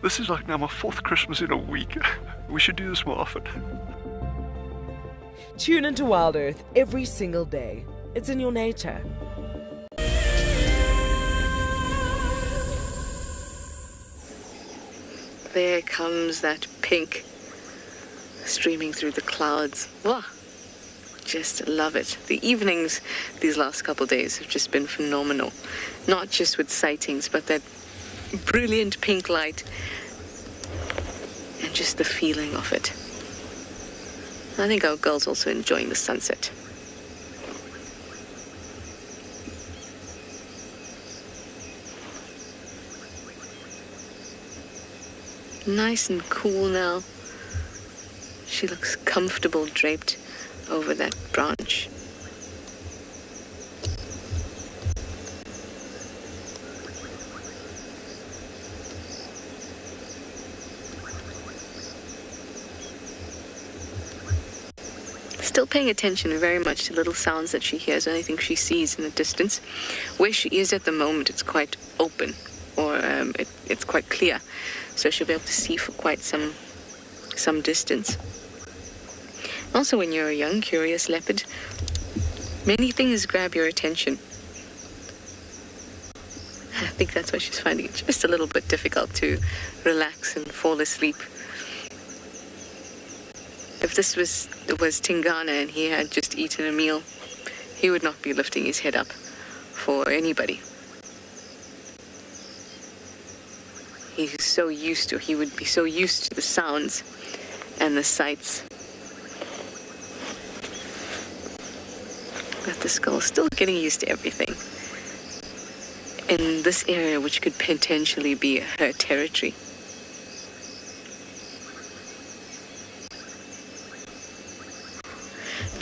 This is like now my 4th Christmas in a week. We should do this more often. Tune into WildEarth every single day. It's in your nature. There comes that pink streaming through the clouds. Wow, just love it. The evenings these last couple of days have just been phenomenal. Not just with sightings, but that brilliant pink light and just the feeling of it. I think our girls also enjoying the sunset. Nice and cool now. She looks comfortable draped over that branch. This still paying attention very much to little sounds that she hears, anything she sees in the distance. Where she is at the moment, it's quite open, or it's quite clear, so she'll be able to see for quite some distance. Also, when you're a young, curious leopard, many things grab your attention. I think that's why she's finding it just a little bit difficult to relax and fall asleep. If this was Tingana and he had just eaten a meal, he would not be lifting his head up for anybody. He would be so used to the sounds and the sights that the skull is still getting used to everything in this area, which could potentially be her territory.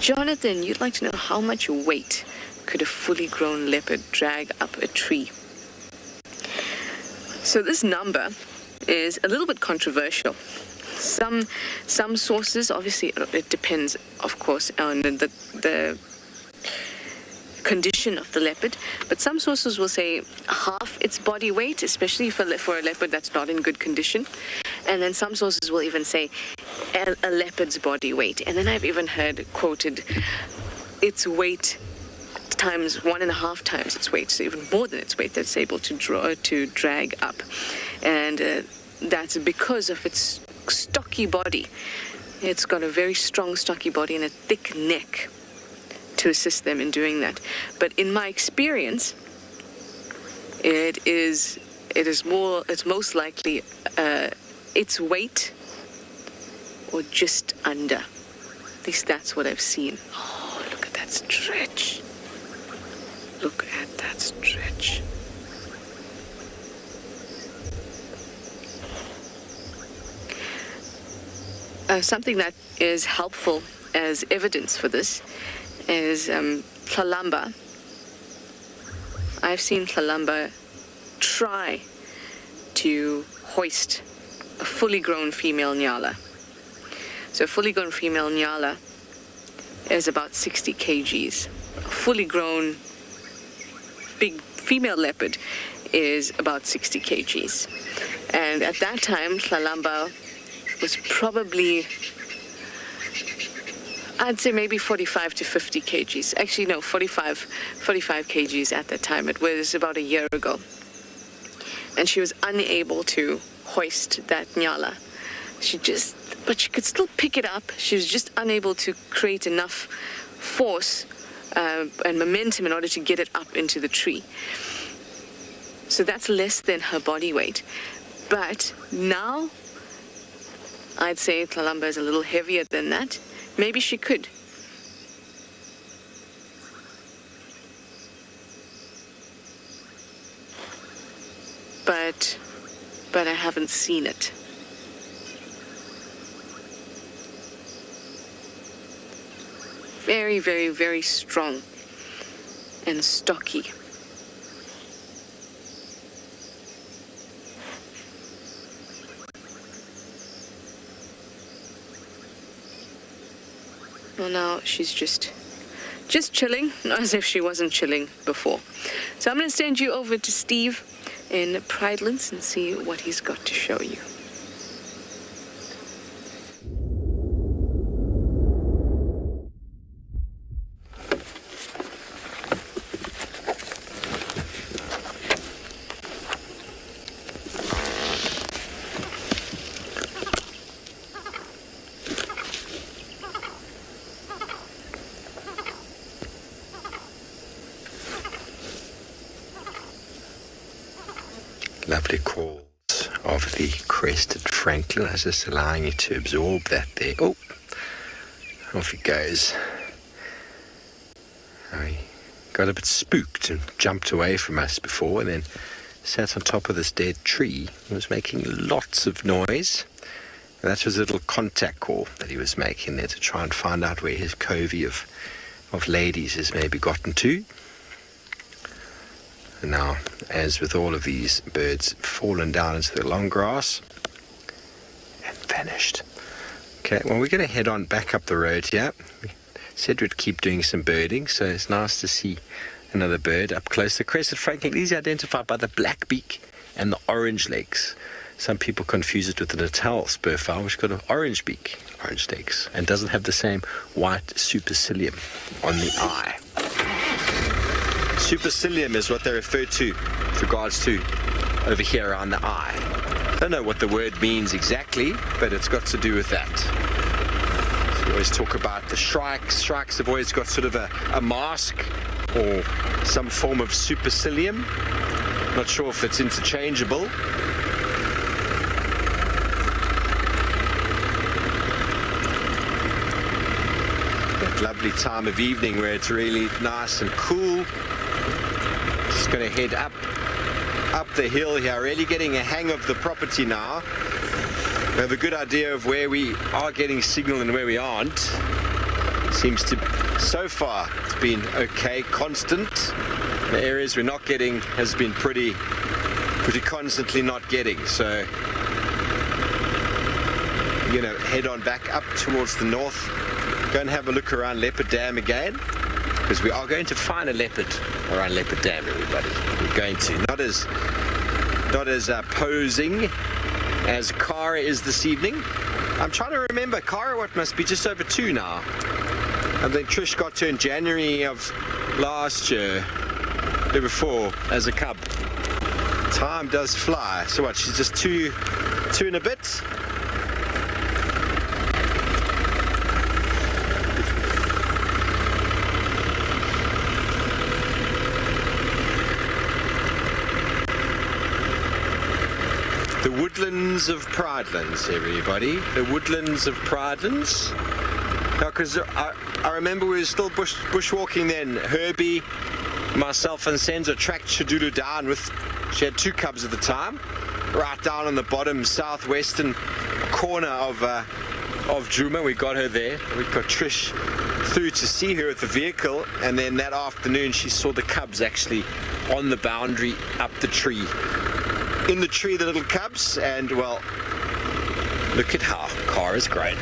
Jonathan, you'd like to know how much weight could a fully grown leopard drag up a tree? So this number is a little bit controversial. Some sources, obviously it depends, of course, on the condition of the leopard, but some sources will say half its body weight, especially for a leopard that's not in good condition. And then some sources will even say a leopard's body weight. And then I've even heard quoted its weight times 1.5 times its weight, so even more than its weight that's able to drag up. And that's because of its stocky body. It's got a very strong stocky body and a thick neck to assist them in doing that. But in my experience, it's most likely its weight or just under. At least that's what I've seen. Oh, look at that stretch. Look at that stretch. Something that is helpful as evidence for this is Tlalamba. I've seen Tlalamba try to hoist a fully grown female Ngala. So a fully grown female Ngala is about 60 kgs. A fully grown big female leopard is about 60 kgs. And at that time, Tlalamba was probably, I'd say maybe 45 to 50 kgs. Actually, no, 45 kgs at that time. It was about a year ago. And she was unable to hoist that Ngala. But she could still pick it up. She was just unable to create enough force and momentum in order to get it up into the tree. So that's less than her body weight. But now, I'd say Tlalamba is a little heavier than that. Maybe she could. But I haven't seen it. Very, very, very strong and stocky. Well, now she's just chilling, not as if she wasn't chilling before. So I'm going to send you over to Steve in Pridelands and see what he's got to show you. Lovely calls of the crested francolin. I was just allowing you to absorb that there. Oh, off he goes. He got a bit spooked and jumped away from us before and then sat on top of this dead tree and was making lots of noise. And that was a little contact call that he was making there to try and find out where his covey of ladies has maybe gotten to. And now, as with all of these birds, fallen down into the long grass and vanished. Okay, well, we're going to head on back up the road here. said we'd keep doing some birding, so it's nice to see another bird up close. The crested francolin is identified by the black beak and the orange legs. Some people confuse it with the Natal spurfowl, which got an orange beak, orange legs, and doesn't have the same white supercilium on the eye. Supercilium is what they refer to with regards to over here around the eye. Don't know what the word means exactly, but it's got to do with that. So we always talk about the shrikes. Shrikes have always got sort of a mask or some form of supercilium. Not sure if it's interchangeable. That lovely time of evening where it's really nice and cool. Just going to head up the hill here, really getting a hang of the property now. We have a good idea of where we are getting signal and where we aren't. Seems to, so far, it's been okay, constant. The areas we're not getting has been pretty constantly not getting. So, you know, head on back up towards the north. Go and have a look around Leopard Dam again, because we are going to find a leopard around Leopard Dam, everybody. We're going to. Not as posing as Cara is this evening. I'm trying to remember, Cara, what must be just over 2 now. I think Trish got to in January of last year, the year before, as a cub. Time does fly. So what, she's just 2 and a bit? The woodlands of Pridelands, everybody. The woodlands of Pridelands. Now, because I remember we were still bushwalking then. Herbie, myself and Senzo tracked Shadulu down with, she had 2 cubs at the time, right down on the bottom southwestern corner of Djuma. We got her there. We got Trish through to see her at the vehicle, and then that afternoon she saw the cubs actually on the boundary up the tree. In the tree, the little cubs, and well, look at how Cara's great.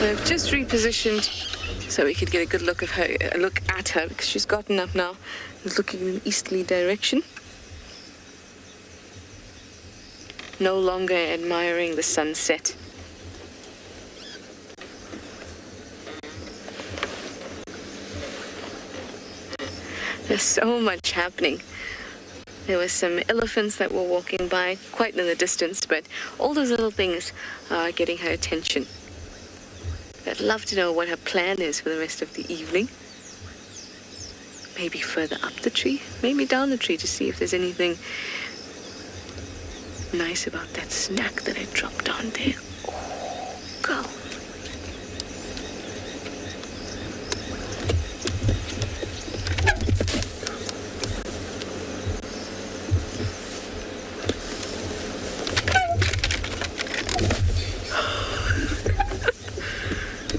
I've just repositioned so we could get a good look at her, because she's gotten up now and looking in an easterly direction. No longer admiring the sunset. There's so much happening. There were some elephants that were walking by quite in the distance, but all those little things are getting her attention. I'd love to know what her plan is for the rest of the evening. Maybe further up the tree, maybe down the tree, to see if there's anything nice about that snack that I dropped down there. Oh, go.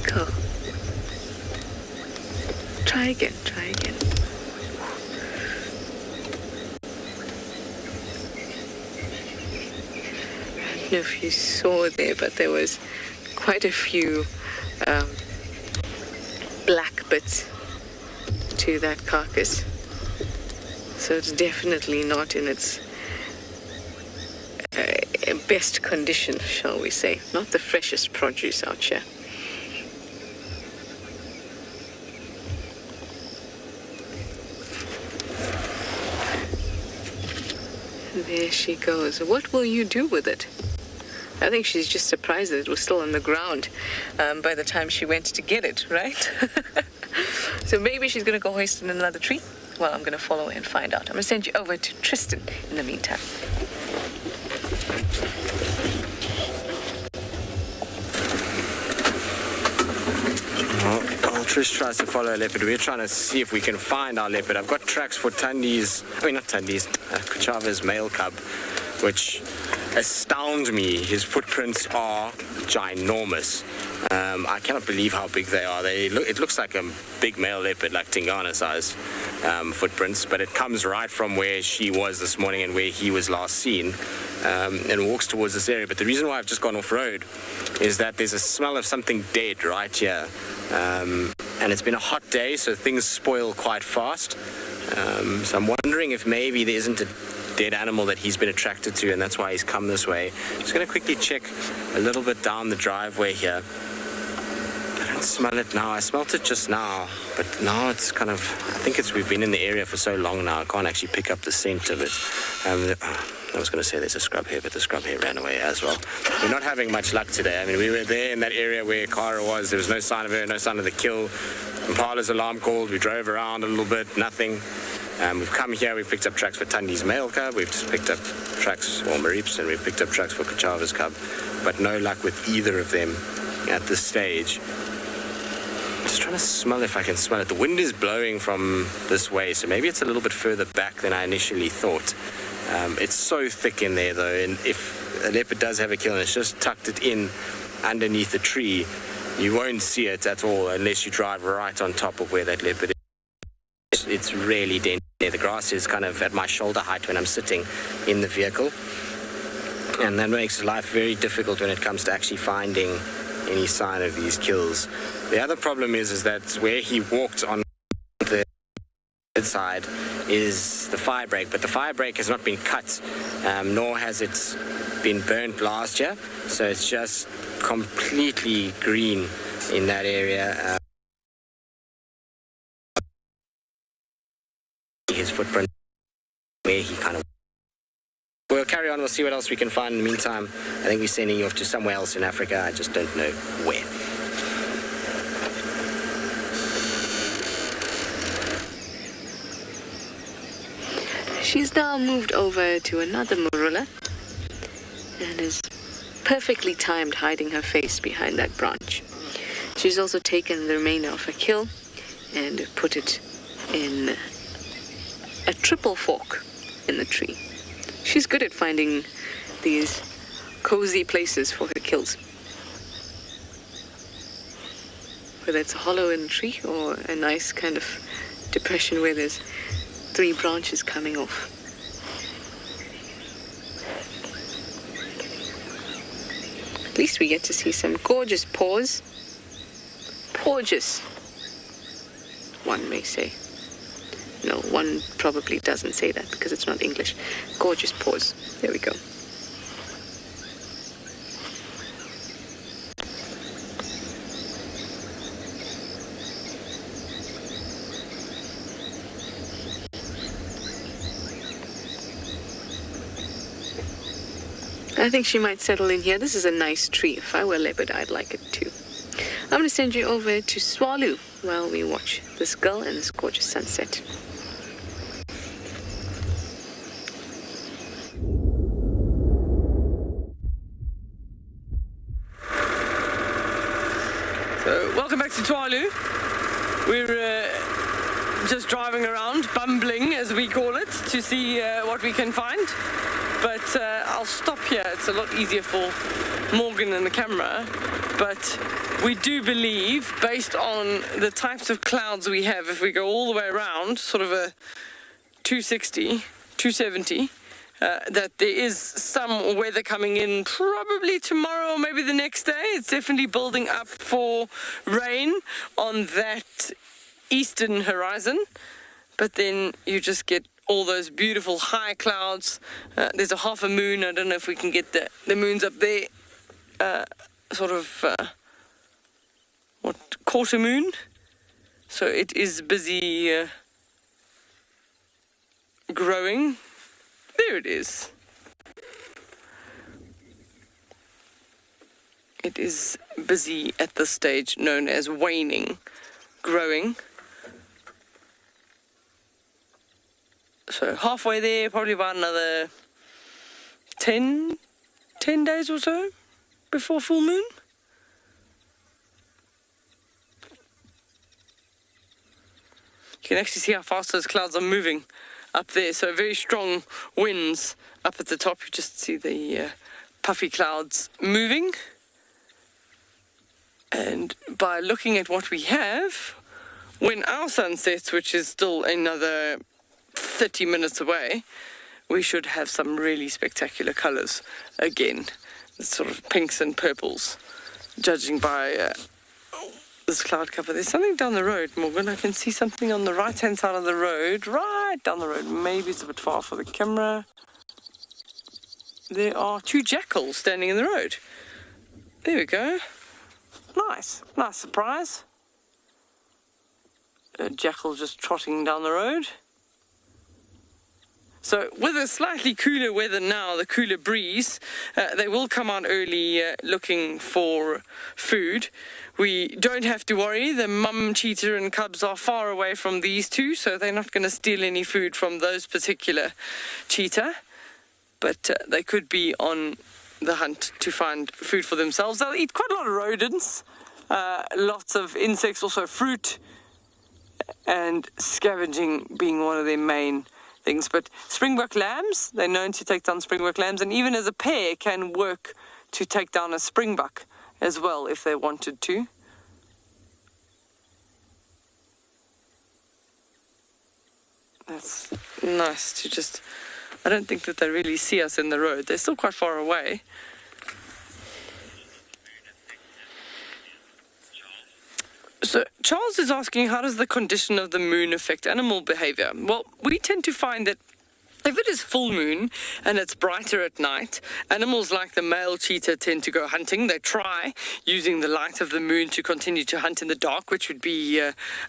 Go. Try again, try again. I don't know if you saw there, but there was quite a few black bits to that carcass. So it's definitely not in its best condition, shall we say. Not the freshest produce out here. There she goes. What will you do with it? I think she's just surprised that it was still on the ground by the time she went to get it, right? So maybe she's going to go hoist in another tree. Well, I'm going to follow her and find out. I'm going to send you over to Tristan in the meantime. Well, Trish tries to follow a leopard. We're trying to see if we can find our leopard. I've got tracks for Kuchava's male cub, which astound me. His footprints are ginormous. I cannot believe how big they are. It looks like a big male leopard, like Tingana size. footprints, but it comes right from where she was this morning and where he was last seen, and walks towards this area. But the reason why I've just gone off-road is that there's a smell of something dead right here. And it's been a hot day, so things spoil quite fast. So I'm wondering if maybe there isn't a dead animal that he's been attracted to, and that's why he's come this way. Just going to quickly check a little bit down the driveway here. I don't smell it now. I smelt it just now, but now it's kind of, I think we've been in the area for so long now, I can't actually pick up the scent of it. I was going to say there's a scrub here, but the scrub here ran away as well. We're not having much luck today. I mean, we were there in that area where Kara was. There was no sign of her, no sign of the kill. Impala's alarm called. We drove around a little bit, nothing. We've come here, we've picked up tracks for Tundi's male cub. We've just picked up tracks for Mariep's, and we've picked up tracks for Kachava's cub. But no luck with either of them at this stage. Just trying to smell if I can smell it. The wind is blowing from this way, so maybe it's a little bit further back than I initially thought. It's so thick in there though, and if a leopard does have a kill and it's just tucked it in underneath a tree, you won't see it at all unless you drive right on top of where that leopard is. It's really dense there. The grass is kind of at my shoulder height when I'm sitting in the vehicle, and that makes life very difficult when it comes to actually finding any sign of these kills. The other problem is that where he walked on the side is the fire break, but the fire break has not been cut, nor has it been burnt last year, so it's just completely green in that area. His footprint where he kind of... We'll carry on, we'll see what else we can find in the meantime. I think we're sending you off to somewhere else in Africa, I just don't know where. She's now moved over to another marula and is perfectly timed hiding her face behind that branch. She's also taken the remainder of her kill and put it in a triple fork in the tree. She's good at finding these cozy places for her kills. Whether it's a hollow in a tree or a nice kind of depression where there's 3 branches coming off. At least we get to see some gorgeous paws. Gorgeous, one may say. No, one probably doesn't say that because it's not English. Gorgeous paws. There we go. I think she might settle in here. This is a nice tree. If I were a leopard, I'd like it too. I'm going to send you over to Tswalu while we watch this gull and this gorgeous sunset. So, welcome back to Tswalu. We're just driving around, bumbling as we call it, to see what we can find. But I'll stop here. It's a lot easier for Morgan and the camera. But we do believe, based on the types of clouds we have, if we go all the way around, sort of a 260, 270, that there is some weather coming in probably tomorrow or maybe the next day. It's definitely building up for rain on that eastern horizon. But then you just get all those beautiful high clouds. There's a half a moon. I don't know if we can get the moons up there. Sort of, quarter moon. So it is busy growing. There it is. It is busy at this stage, known as waning, growing. So halfway there, probably about another 10 days or so before full moon. You can actually see how fast those clouds are moving up there. So very strong winds up at the top. You just see the puffy clouds moving. And by looking at what we have, when our sun sets, which is still another 30 minutes away, we should have some really spectacular colours again. Sort of pinks and purples, judging by this cloud cover. There's something down the road, Morgan. I can see something on the right-hand side of the road, right down the road. Maybe it's a bit far for the camera. There are 2 jackals standing in the road. There we go. Nice surprise. A jackal just trotting down the road. So with a slightly cooler weather now, the cooler breeze, they will come out early looking for food. We don't have to worry. The mum cheetah and cubs are far away from these 2, so they're not going to steal any food from those particular cheetah. But they could be on the hunt to find food for themselves. They'll eat quite a lot of rodents, lots of insects, also fruit, and scavenging being one of their main things. But springbok lambs, they're known to take down springbok lambs, and even as a pair can work to take down a springbok as well if they wanted to. That's nice to just... I don't think that they really see us in the road. They're still quite far away. So Charles is asking, how does the condition of the moon affect animal behavior? Well, we tend to find that if it is full moon and it's brighter at night, animals like the male cheetah tend to go hunting. They try using the light of the moon to continue to hunt in the dark, which would be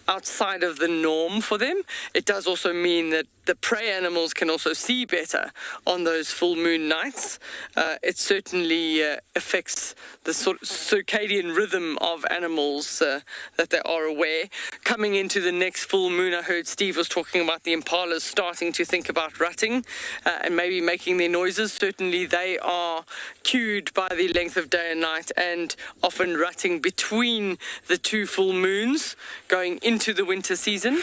outside of the norm for them. It does also mean that the prey animals can also see better on those full moon nights. It certainly affects the sort of circadian rhythm of animals that they are aware. Coming into the next full moon, I heard Steve was talking about the impalas starting to think about rutting and maybe making their noises. Certainly they are cued by the length of day and night, and often rutting between the 2 full moons going into the winter season.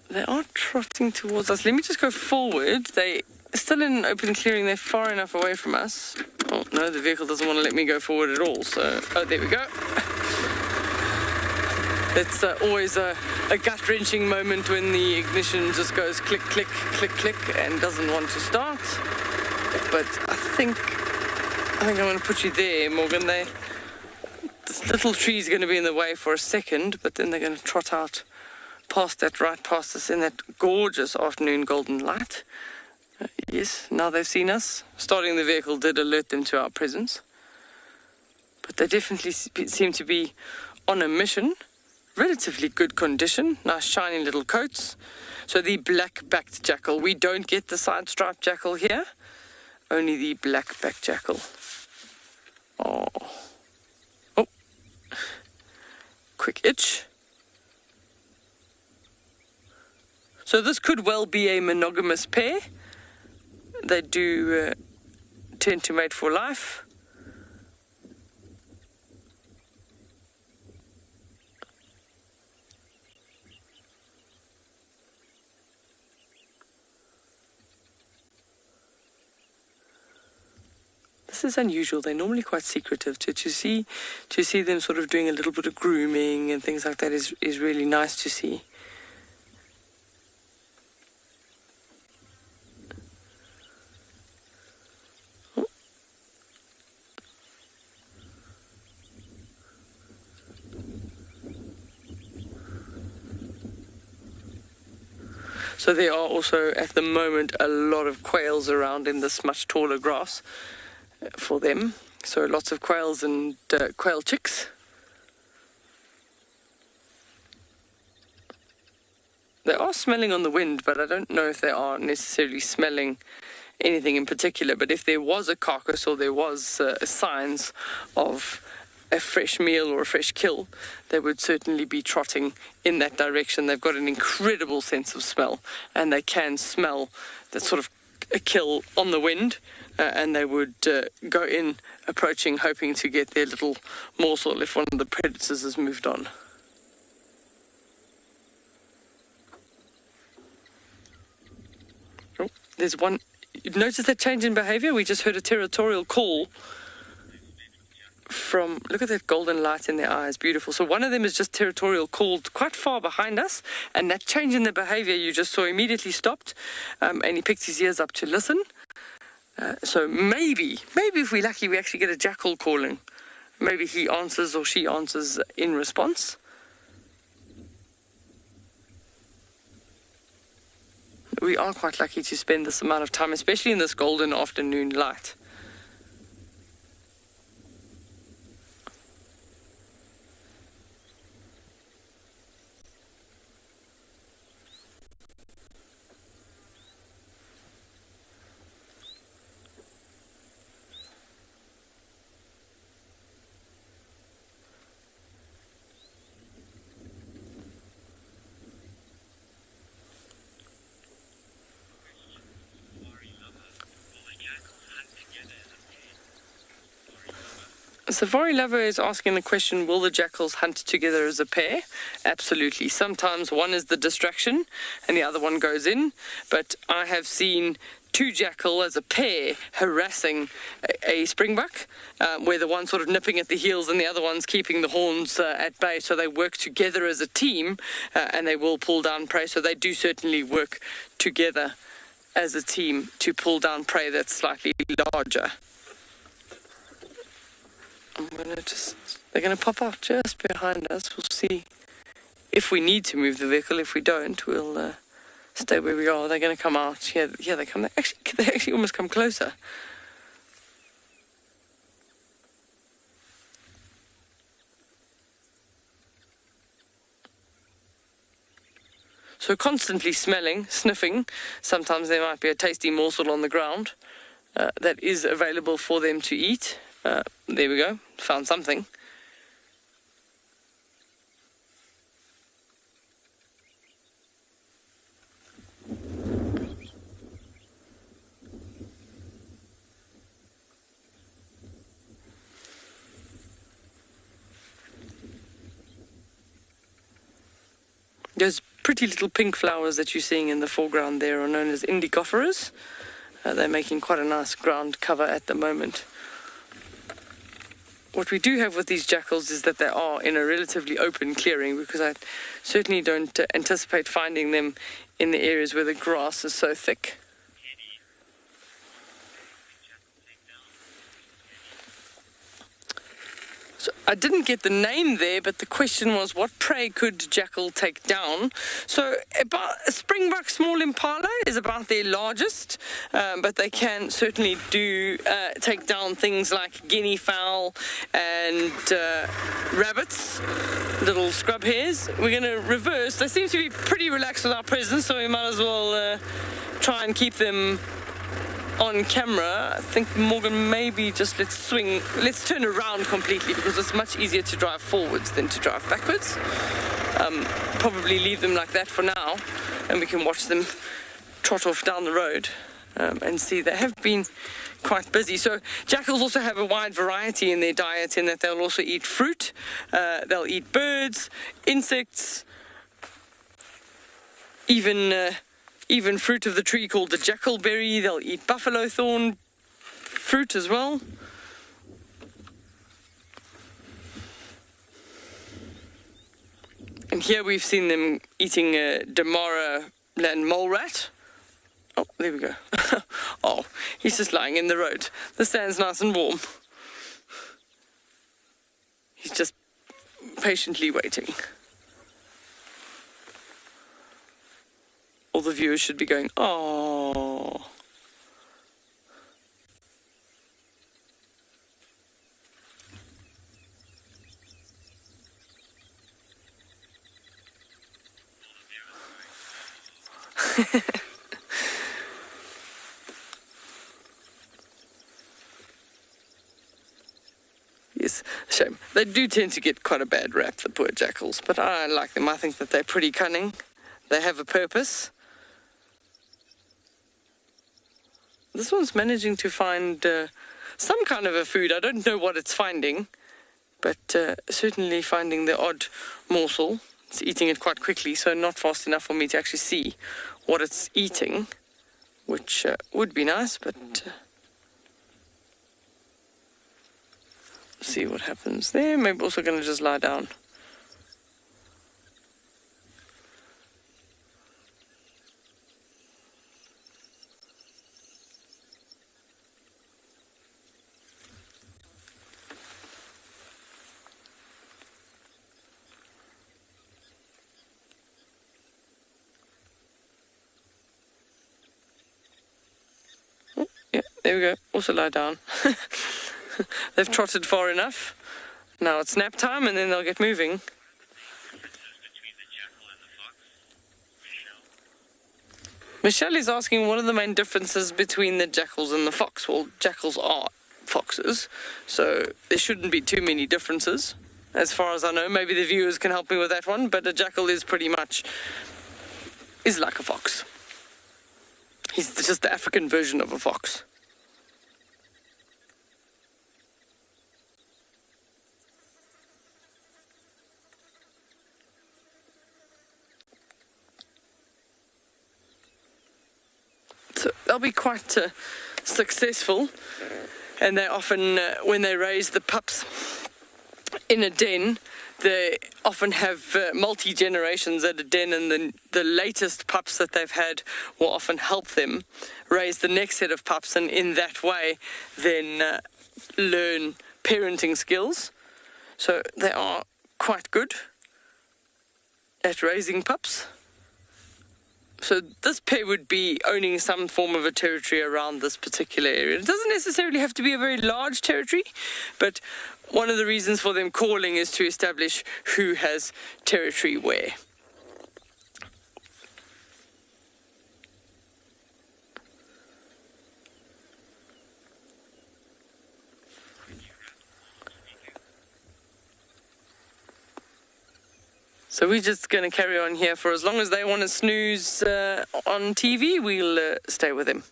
They are trotting towards us. Let me just go forward. They're still in an open clearing. They're far enough away from us. Oh, no, the vehicle doesn't want to let me go forward at all. So, oh, there we go. It's always a gut-wrenching moment when the ignition just goes click, click, click, click, and doesn't want to start. But I think I'm going to put you there, Morgan. This little tree is going to be in the way for a second, but then they're going to trot out past that, right past us in that gorgeous afternoon golden light. Yes, now they've seen us. Starting the vehicle did alert them to our presence. But they definitely seem to be on a mission. Relatively good condition, nice shiny little coats. So the black-backed jackal. We don't get the side-striped jackal here, only the black-backed jackal. Oh. Quick itch. So this could well be a monogamous pair. They do tend to mate for life. This is unusual. They're normally quite secretive. To see them sort of doing a little bit of grooming and things like that is really nice to see. So there are also, at the moment, a lot of quails around in this much taller grass for them. So lots of quails and quail chicks. They are smelling on the wind, but I don't know if they are necessarily smelling anything in particular. But if there was a carcass or there was signs of a fresh meal or a fresh kill, they would certainly be trotting in that direction. They've got an incredible sense of smell, and they can smell that sort of a kill on the wind, and they would go in, approaching, hoping to get their little morsel if one of the predators has moved on. Oh, there's one. You've noticed that change in behavior? We just heard a territorial call. look at that golden light in their eyes, beautiful. So one of them is just territorial, called quite far behind us, and that change in the behavior you just saw immediately stopped, and he picked his ears up to listen. So maybe if we're lucky, we actually get a jackal calling. Maybe he answers or she answers in response. We are quite lucky to spend this amount of time, especially in this golden afternoon light. Safari Lover is asking the question, will the jackals hunt together as a pair? Absolutely. Sometimes one is the distraction and the other one goes in, but I have seen two jackal as a pair harassing a springbuck, where the one sort of nipping at the heels and the other one's keeping the horns at bay, so they work together as a team, and they will pull down prey, so they do certainly work together as a team to pull down prey that's slightly larger. They're going to pop out just behind us. We'll see if we need to move the vehicle. If we don't, we'll stay where we are. They're going to come out. Here they come. They actually almost come closer. So constantly smelling, sniffing. Sometimes there might be a tasty morsel on the ground that is available for them to eat. There we go, found something. Those pretty little pink flowers that you're seeing in the foreground there are known as indigophorus. They're making quite a nice ground cover at the moment. What we do have with these jackals is that they are in a relatively open clearing, because I certainly don't anticipate finding them in the areas where the grass is so thick. So I didn't get the name there, but the question was, what prey could jackal take down? So about a springbuck small impala is about their largest, but they can certainly do take down things like guinea fowl and rabbits, little scrub hares. We're going to reverse. They seem to be pretty relaxed with our presence, so we might as well try and keep them on camera. I think, Morgan, maybe just let's turn around completely, because it's much easier to drive forwards than to drive backwards. Probably leave them like that for now, and we can watch them trot off down the road and see. They have been quite busy. So jackals also have a wide variety in their diet, in that they'll also eat fruit, they'll eat birds, insects, even fruit of the tree called the jackalberry. They'll eat buffalo thorn fruit as well. And here we've seen them eating Damara land mole rat. Oh, there we go. Oh, he's just lying in the road. The sand's nice and warm. He's just patiently waiting. All the viewers should be going, oh. Yes, shame. They do tend to get quite a bad rap, the poor jackals, but I like them. I think that they're pretty cunning. They have a purpose. This one's managing to find some kind of a food. I don't know what it's finding, but certainly finding the odd morsel. It's eating it quite quickly, so not fast enough for me to actually see what it's eating, which would be nice, but see what happens there. Maybe also going to just lie down. Yeah, there we go. Also lie down. They've trotted far enough. Now it's nap time and then they'll get moving. Michelle is asking what are the main differences between the jackals and the fox. Well, jackals are foxes, so there shouldn't be too many differences. As far as I know, maybe the viewers can help me with that one, but a jackal is pretty much, is like a fox. He's just the African version of a fox. So they'll be quite successful, and they often, when they raise the pups in a den, they often have multi-generations at a den, and the latest pups that they've had will often help them raise the next set of pups, and in that way then learn parenting skills. So they are quite good at raising pups. So this pair would be owning some form of a territory around this particular area. It doesn't necessarily have to be a very large territory, but one of the reasons for them calling is to establish who has territory where. So we're just going to carry on here for as long as they want to snooze on TV, we'll stay with them.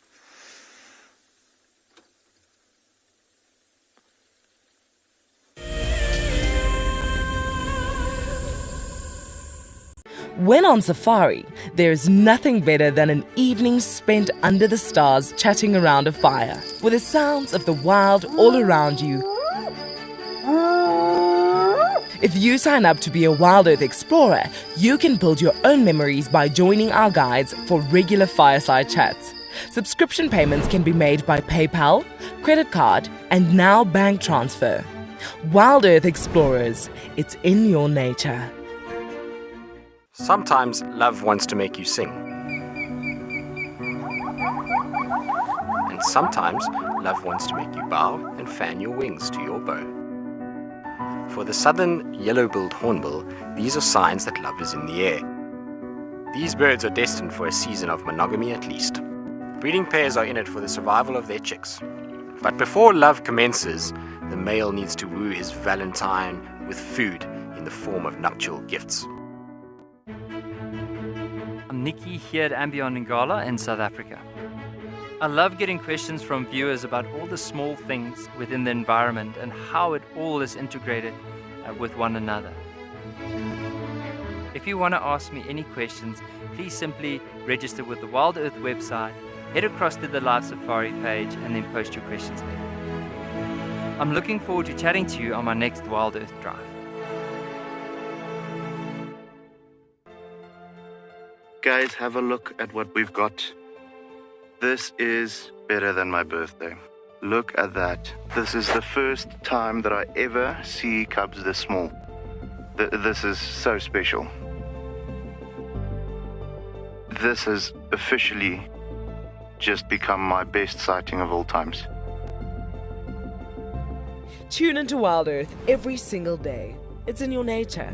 When on safari, there's nothing better than an evening spent under the stars chatting around a fire, with the sounds of the wild all around you. If you sign up to be a WildEarth explorer, you can build your own memories by joining our guides for regular fireside chats. Subscription payments can be made by PayPal, credit card, and now bank transfer. WildEarth Explorers, it's in your nature. Sometimes love wants to make you sing. And sometimes love wants to make you bow and fan your wings to your bow. For the southern yellow-billed hornbill, these are signs that love is in the air. These birds are destined for a season of monogamy at least. Breeding pairs are in it for the survival of their chicks. But before love commences, the male needs to woo his valentine with food in the form of nuptial gifts. I'm Nikki here at andBeyond in Ngala in South Africa. I love getting questions from viewers about all the small things within the environment and how it all is integrated with one another. If you want to ask me any questions, please simply register with the WildEarth website, head across to the Live Safari page and then post your questions there. I'm looking forward to chatting to you on my next WildEarth drive. Guys, have a look at what we've got. This is better than my birthday. Look at that. This is the first time that I ever see cubs this small. This is so special. This has officially just become my best sighting of all times. Tune into WildEarth every single day. It's in your nature.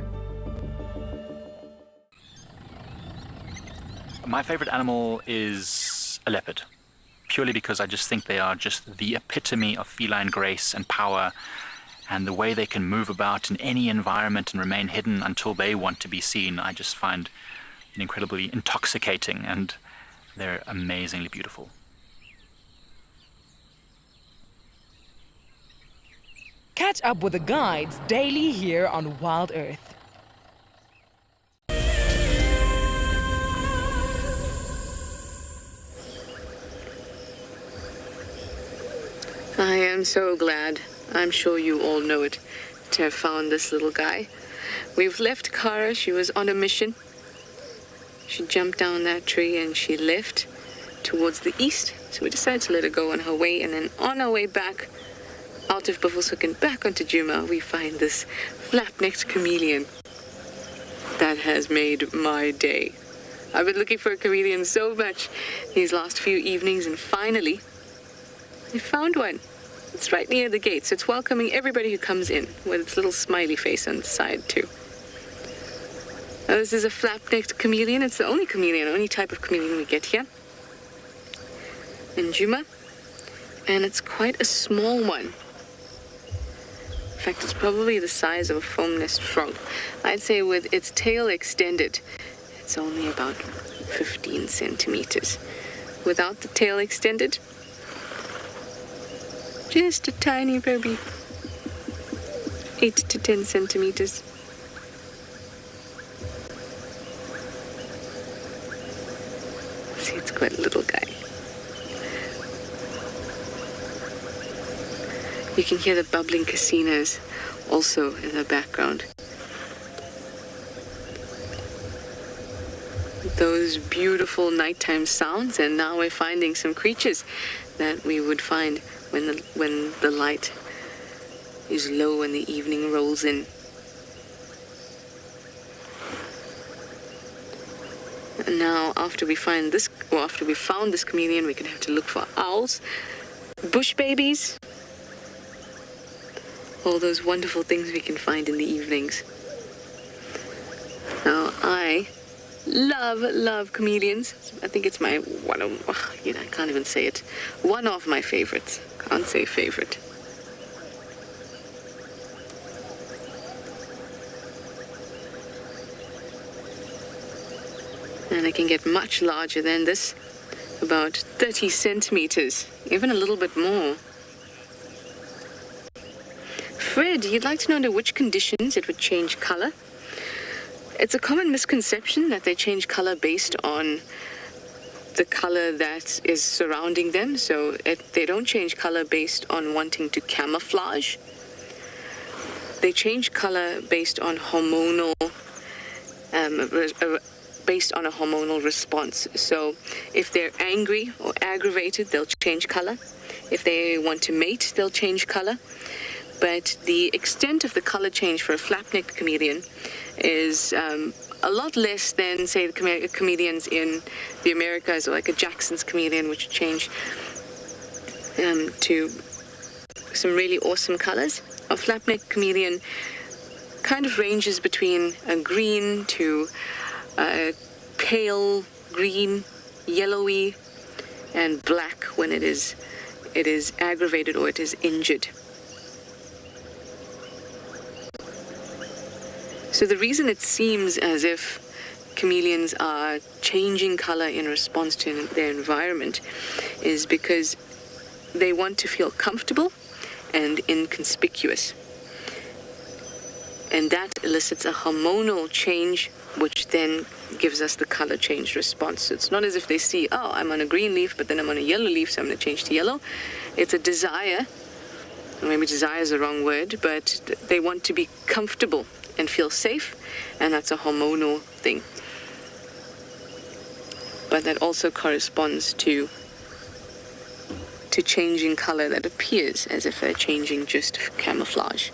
My favorite animal is a leopard, purely because I just think they are just the epitome of feline grace and power, and the way they can move about in any environment and remain hidden until they want to be seen, I just find incredibly intoxicating, and they're amazingly beautiful. Catch up with the guides daily here on WildEarth. I am so glad I'm sure you all know it, to have found this little guy. We've left Kara. She was on a mission. She jumped down that tree and she left towards the east. So we decided to let her go on her way, and then on our way back out of Buffelshoek and back onto Djuma, we find this flap-necked chameleon that has made my day. I've been looking for a chameleon so much these last few evenings, and finally I found one. It's right near the gate, so it's welcoming everybody who comes in, with its little smiley face on the side too. Now, this is a flap-necked chameleon. It's the only type of chameleon we get here in Djuma, and it's quite a small one. In fact, it's probably the size of a foam nest frog. I'd say with its tail extended, it's only about 15 centimeters. Without the tail extended, just a tiny baby, 8 to 10 centimeters. See, it's quite a little guy. You can hear the bubbling casinos also in the background. Those beautiful nighttime sounds, and now we're finding some creatures that we would find when the light is low and the evening rolls in. And now, after we found this chameleon, we're gonna have to look for owls, bush babies, all those wonderful things we can find in the evenings. Now, I love chameleons. I think it's I can't even say it. One of my favorites. Can't say favorite. And it can get much larger than this, about 30 centimeters, even a little bit more. Fred, you'd like to know under which conditions it would change color? It's a common misconception that they change color based on the color that is surrounding them. So they don't change color based on wanting to camouflage. They change color based on based on a hormonal response. So if they're angry or aggravated, they'll change color. If they want to mate, they'll change color. But the extent of the color change for a flap-necked chameleon is a lot less than, say, the chameleons in the Americas, or like a Jackson's chameleon, which change to some really awesome colors. A flap-necked chameleon kind of ranges between a green to a pale green, yellowy, and black when it is aggravated or it is injured. So the reason it seems as if chameleons are changing color in response to their environment is because they want to feel comfortable and inconspicuous. And that elicits a hormonal change, which then gives us the color change response. So it's not as if they see, oh, I'm on a green leaf, but then I'm on a yellow leaf, so I'm going to change to yellow. It's a desire, maybe desire is the wrong word, but they want to be comfortable and feel safe, and that's a hormonal thing. But that also corresponds to changing color that appears as if they're changing just for camouflage.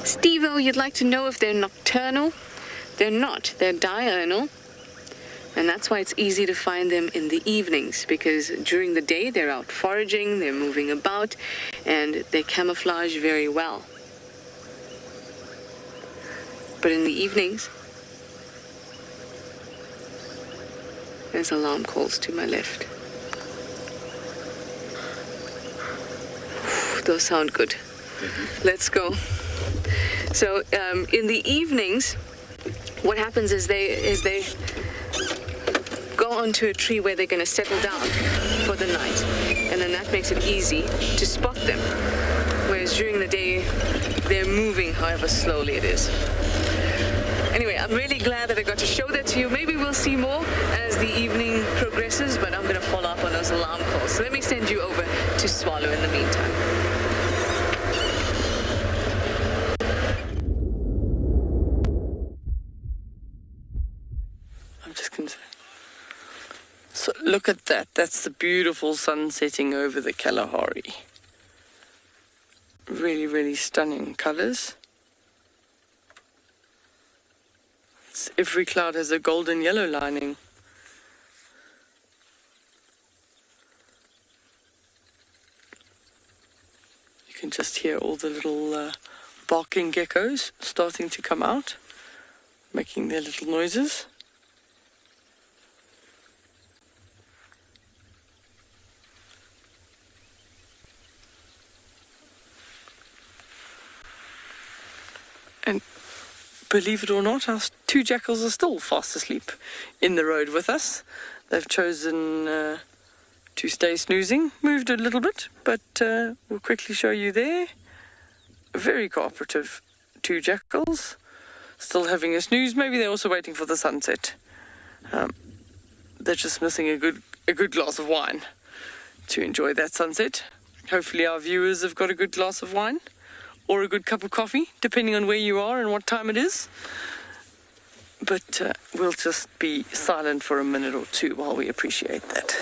Steve-O, you'd like to know if they're nocturnal? They're not. They're diurnal. And that's why it's easy to find them in the evenings, because during the day they're out foraging, they're moving about, and they camouflage very well. But in the evenings, there's alarm calls to my left. Those sound good. Let's go. So in the evenings, what happens is they go onto a tree where they're going to settle down for the night, and then that makes it easy to spot them. Whereas because during the day they're moving however slowly it is. Anyway, I'm really glad that I got to show that to you. Maybe we'll see more as the evening progresses, but I'm going to follow up on those alarm calls. So let me send you over to Tswalu in the meantime. I'm just going to... So look at that. That's the beautiful sun setting over the Kalahari. Really, really stunning colors. Every cloud has a golden yellow lining. You can just hear all the little barking geckos starting to come out, making their little noises. And believe it or not, our two jackals are still fast asleep in the road with us. They've chosen to stay snoozing, moved a little bit, but we'll quickly show you there. Very cooperative two jackals, still having a snooze. Maybe they're also waiting for the sunset. They're just missing a good glass of wine to enjoy that sunset. Hopefully our viewers have got a good glass of wine or a good cup of coffee, depending on where you are and what time it is. But we'll just be silent for a minute or two while we appreciate that.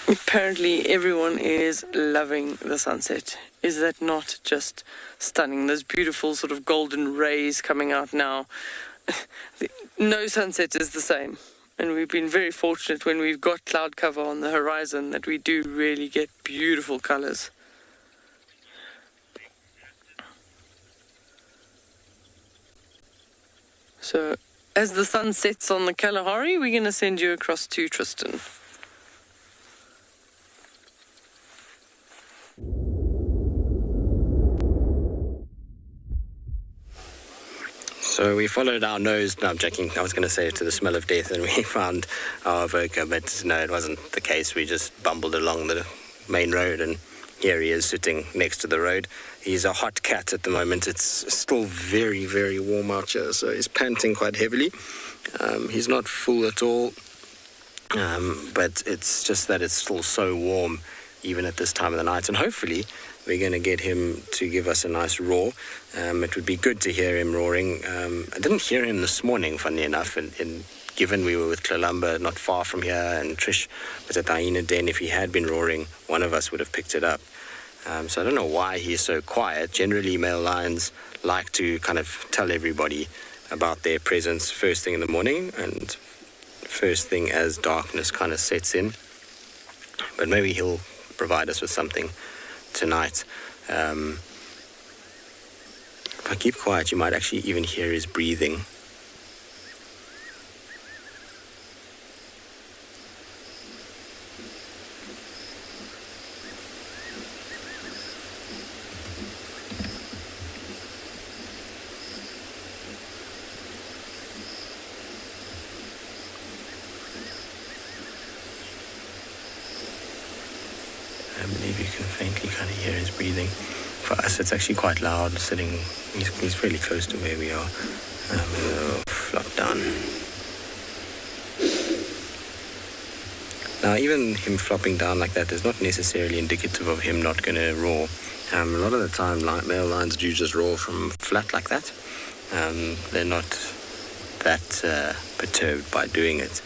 Apparently everyone is loving the sunset. Is that not just stunning? Those beautiful sort of golden rays coming out now. No sunset is the same. And we've been very fortunate when we've got cloud cover on the horizon that we do really get beautiful colors. So as the sun sets on the Kalahari, we're going to send you across to Tristan. So we followed our nose, no, I'm joking, I was going to say to the smell of death, and we found our avoca, but no, it wasn't the case. We just bumbled along the main road, and here he is sitting next to the road. He's a hot cat at the moment. It's still very, very warm out here, so he's panting quite heavily. He's not full at all, but it's just that it's still so warm, even at this time of the night, and hopefully we're going to get him to give us a nice roar. It would be good to hear him roaring. I didn't hear him this morning, funny enough, and given we were with Clalamba not far from here, and Trish was at the hyena den, if he had been roaring, one of us would have picked it up. So I don't know why he's so quiet. Generally, male lions like to kind of tell everybody about their presence first thing in the morning and first thing as darkness kind of sets in. But maybe he'll provide us with something tonight. If I keep quiet, you might actually even hear his breathing. I believe you can faintly kind of hear his breathing. For us, it's actually quite loud sitting. He's fairly close to where we are. Flop down. Now, even him flopping down like that is not necessarily indicative of him not going to roar. A lot of the time, male lions do just roar from flat like that. They're not that perturbed by doing it.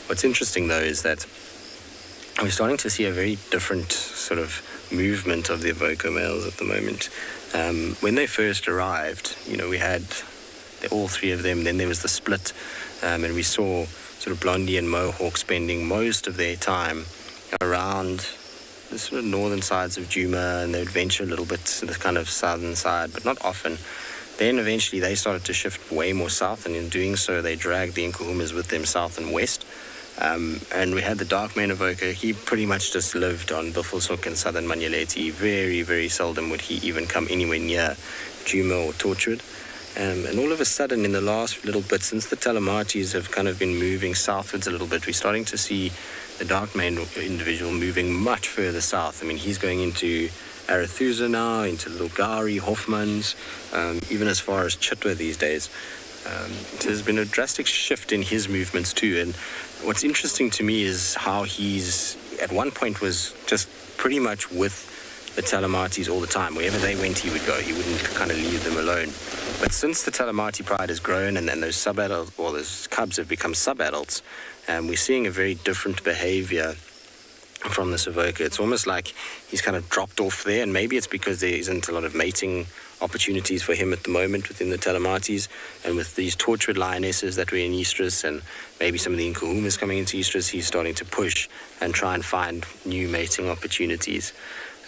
What's interesting, though, is that we're starting to see a very different sort of movement of the Avoca males at the moment. When they first arrived, we had all three of them. Then there was the split, and we saw sort of Blondie and Mohawk spending most of their time around the sort of northern sides of Djuma, and they would venture a little bit to the kind of southern side, but not often. Then eventually they started to shift way more south, and in doing so they dragged the Nkuhumas with them south and west. And we had the dark mane Avoca. He pretty much just lived on Buffelshoek and southern Manyeleti. Very, very seldom would he even come anywhere near Djuma or Torchwood. And all of a sudden, in the last little bit, since the Talamatis have kind of been moving southwards a little bit, we're starting to see the dark mane individual moving much further south. I mean, he's going into Arathusa now, into Little Gari, Hoffmans, even as far as Chitwa these days. So there's been a drastic shift in his movements too. And what's interesting to me is how he's, at one point, was just pretty much with the Talamatis all the time. Wherever they went, he would go. He wouldn't kind of leave them alone. But since the Talamati pride has grown and then those sub-adults, or those cubs have become sub-adults, we're seeing a very different behavior from this Avoca. It's almost like he's kind of dropped off there, and maybe it's because there isn't a lot of mating opportunities for him at the moment within the Talamatis, and with these Torchwood lionesses that were in Estrus, and maybe some of the Nkuhumas coming into Estrus, he's starting to push and try and find new mating opportunities.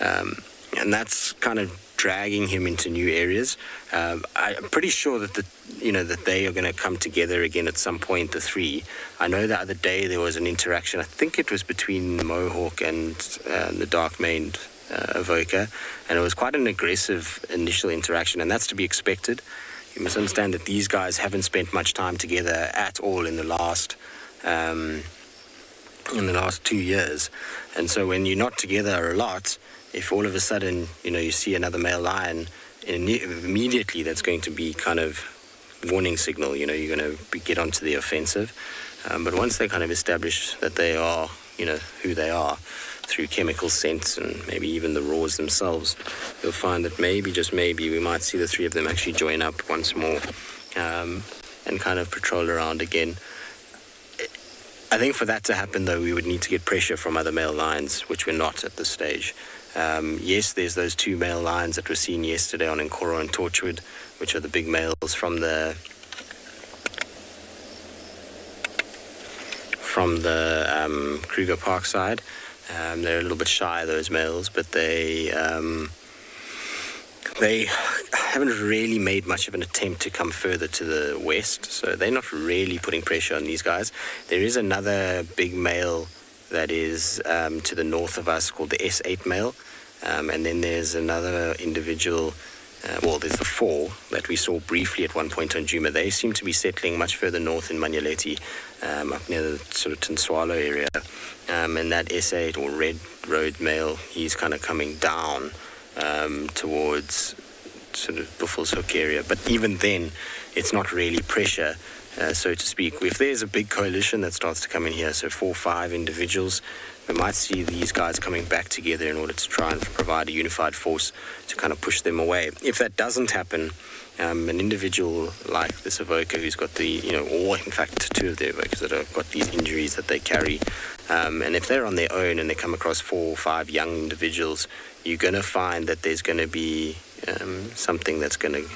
And that's kind of dragging him into new areas. I'm pretty sure that that they are going to come together again at some point, the three. I know the other day there was an interaction, I think it was between Mohawk and the dark-maned Avoca, and it was quite an aggressive initial interaction, and that's to be expected. You must understand that these guys haven't spent much time together at all in the last 2 years, and so when you're not together a lot, if all of a sudden, you see another male lion, immediately that's going to be kind of warning signal, you're going to get onto the offensive. But once they kind of establish that they are, who they are, through chemical scents and maybe even the roars themselves, you'll find that maybe, just maybe, we might see the three of them actually join up once more and kind of patrol around again. I think for that to happen, though, we would need to get pressure from other male lions, which we're not at this stage. Yes, there's those two male lions that were seen yesterday on Nkoro and Torchwood, which are the big males from the Kruger Park side. They're a little bit shy, those males, but they haven't really made much of an attempt to come further to the west, so they're not really putting pressure on these guys. There is another big male that is to the north of us called the S8 male, and then there's another individual, there's the four that we saw briefly at one point on Djuma. They seem to be settling much further north in Manyeleti, up near the sort of Tswalu area, and that S8 or red road male, he's kind of coming down towards sort of Buffelshoek area. But even then, it's not really pressure, so to speak. If there's a big coalition that starts to come in here, so 4 or 5 individuals, we might see these guys coming back together in order to try and provide a unified force to kind of push them away. If that doesn't happen, an individual like this Avoca who's got the, or in fact 2 of the Avocas that have got these injuries that they carry, and if they're on their own and they come across 4 or 5 young individuals, you're going to find that there's going to be something that's going to...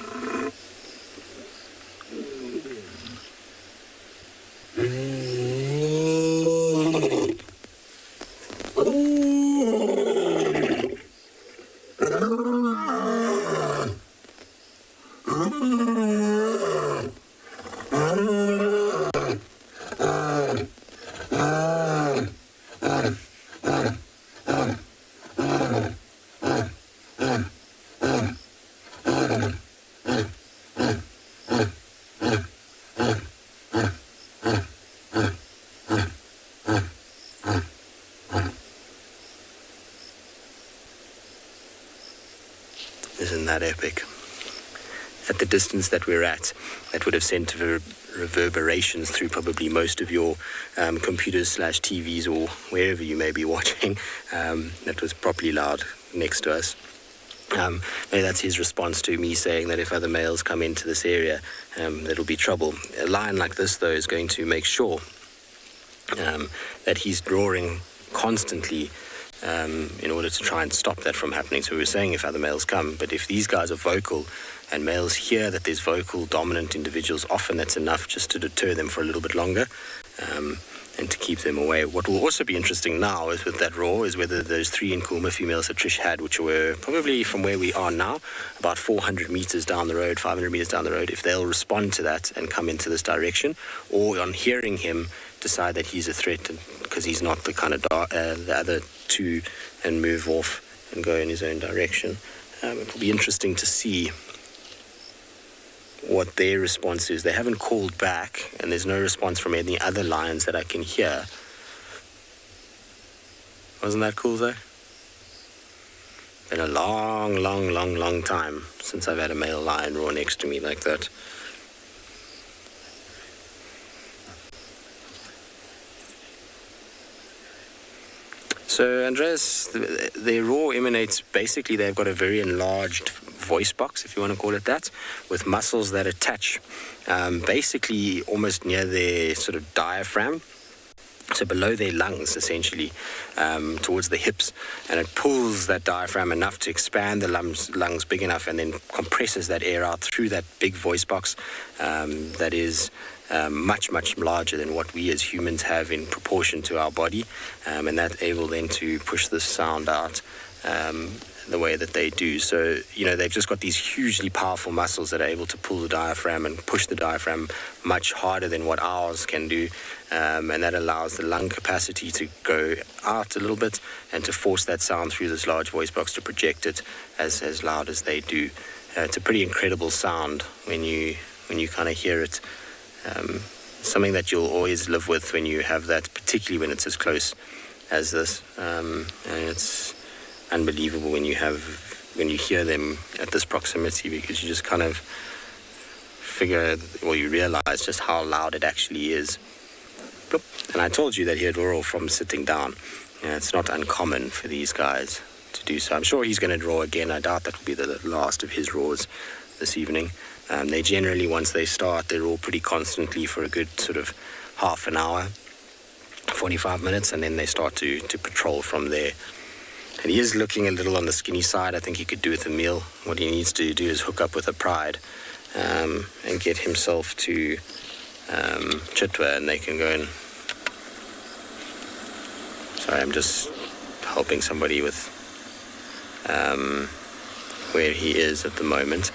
Isn't that epic? At the distance that we're at, that would have sent reverberations through probably most of your computers/TVs or wherever you may be watching. That was properly loud next to us. Maybe that's his response to me saying that if other males come into this area, there'll be trouble. A lion like this, though, is going to make sure that he's drawing constantly in order to try and stop that from happening. So we were saying if other males come, but if these guys are vocal and males hear that there's vocal dominant individuals, often that's enough just to deter them for a little bit longer and to keep them away. What will also be interesting now is with that roar is whether those 3 Nkulma females that Trish had, which were probably from where we are now, about 400 meters down the road, 500 meters down the road, if they'll respond to that and come into this direction, or on hearing him decide that he's a threat because he's not the kind of the other two and move off and go in his own direction. It will be interesting to see what their response is. They haven't called back, and there's no response from any other lions that I can hear. Wasn't that cool, though? Been a long time since I've had a male lion roar next to me like that. So, Andreas, their roar emanates, basically they've got a very enlarged voice box, if you want to call it that, with muscles that attach basically almost near their sort of diaphragm, so below their lungs, essentially, towards the hips, and it pulls that diaphragm enough to expand the lungs big enough and then compresses that air out through that big voice box that is much larger than what we as humans have in proportion to our body, and that's able then to push the sound out the way that they do. So, you know, they've just got these hugely powerful muscles that are able to pull the diaphragm and push the diaphragm much harder than what ours can do, and that allows the lung capacity to go out a little bit and to force that sound through this large voice box to project it as loud as they do. It's a pretty incredible sound when you kind of hear it. Something that you'll always live with when you have that, particularly when it's as close as this. And it's unbelievable when you hear them at this proximity, because you just kind of you realize just how loud it actually is. And I told you that he'd roar from sitting down. It's not uncommon for these guys to do so. I'm sure he's going to draw again. I doubt that will be the last of his roars this evening. They generally, once they start, they roar pretty constantly for a good sort of half an hour, 45 minutes, and then they start to patrol from there. And he is looking a little on the skinny side. I think he could do with a meal. What he needs to do is hook up with a Pride and get himself to Chitwa, and they can go and... Sorry, I'm just helping somebody with where he is at the moment.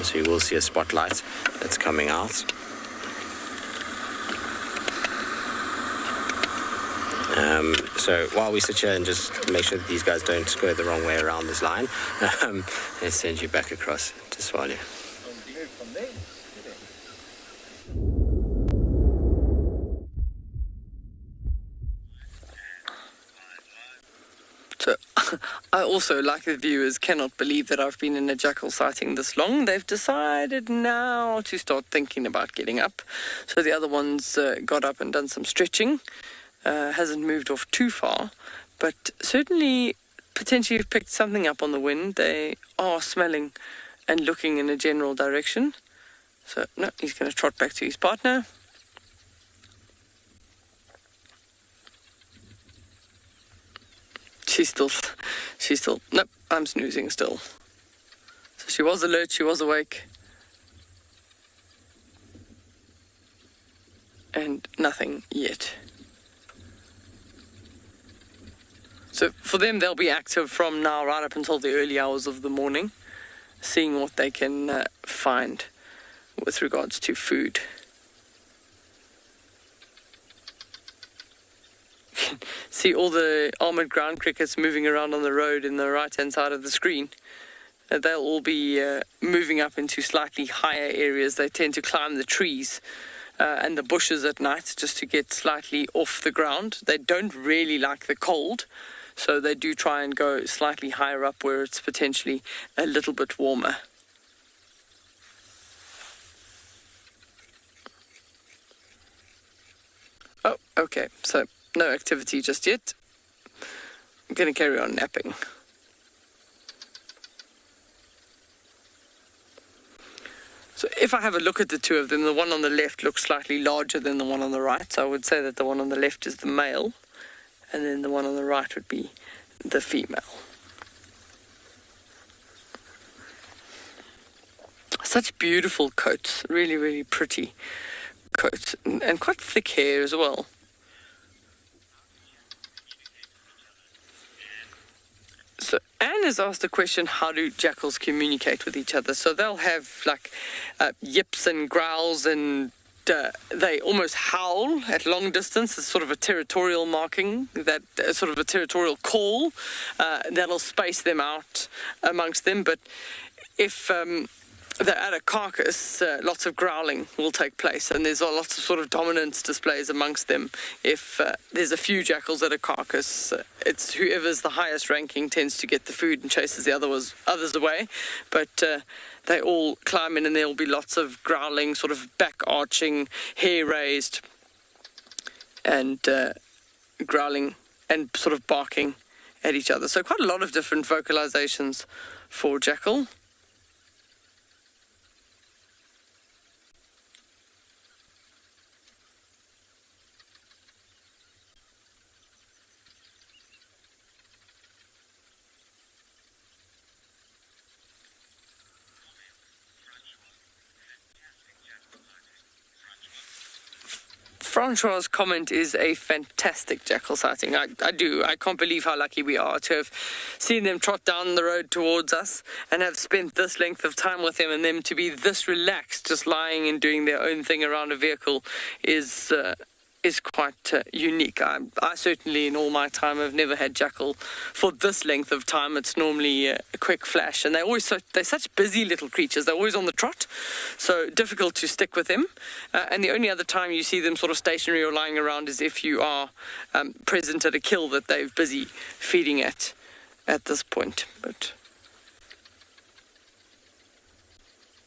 So you will see a spotlight that's coming out. So while we sit here and just make sure that these guys don't go the wrong way around this line, let's send you back across to Tswalu. So I also, like the viewers, cannot believe that I've been in a jackal sighting this long. They've decided now to start thinking about getting up. So the other ones got up and done some stretching. Hasn't moved off too far, but certainly potentially have picked something up on the wind. They are smelling and looking in a general direction. So no, he's going to trot back to his partner. She's still, nope, I'm snoozing still. So she was alert, she was awake. And nothing yet. So for them, they'll be active from now right up until the early hours of the morning, seeing what they can find with regards to food. See all the armoured ground crickets moving around on the road in the right-hand side of the screen. They'll all be moving up into slightly higher areas. They tend to climb the trees and the bushes at night just to get slightly off the ground. They don't really like the cold, So they do try and go slightly higher up where it's potentially a little bit warmer. Oh, okay, so no activity just yet. I'm going to carry on napping. So if I have a look at the two of them, the one on the left looks slightly larger than the one on the right. So I would say that the one on the left is the male, and then the one on the right would be the female. Such beautiful coats, really, really pretty coats, and quite thick hair as well. So Anne has asked the question, how do jackals communicate with each other? So they'll have like yips and growls, and they almost howl at long distance. It's sort of a territorial marking, that sort of a territorial call that'll space them out amongst them. But if they're at a carcass, lots of growling will take place, and there's lots of sort of dominance displays amongst them. If there's a few jackals at a carcass, it's whoever's the highest ranking tends to get the food and chases the others away. But they all climb in, and there'll be lots of growling, sort of back arching, hair raised, and growling and sort of barking at each other. So quite a lot of different vocalizations for jackal. Francois' comment is a fantastic jackal sighting. I can't believe how lucky we are to have seen them trot down the road towards us and have spent this length of time with them, and them to be this relaxed, just lying and doing their own thing around a vehicle is quite unique. I certainly, in all my time, have never had jackal for this length of time. It's normally a quick flash, and they're such busy little creatures. They're always on the trot, so difficult to stick with them. And the only other time you see them sort of stationary or lying around is if you are present at a kill that they're busy feeding at this point. But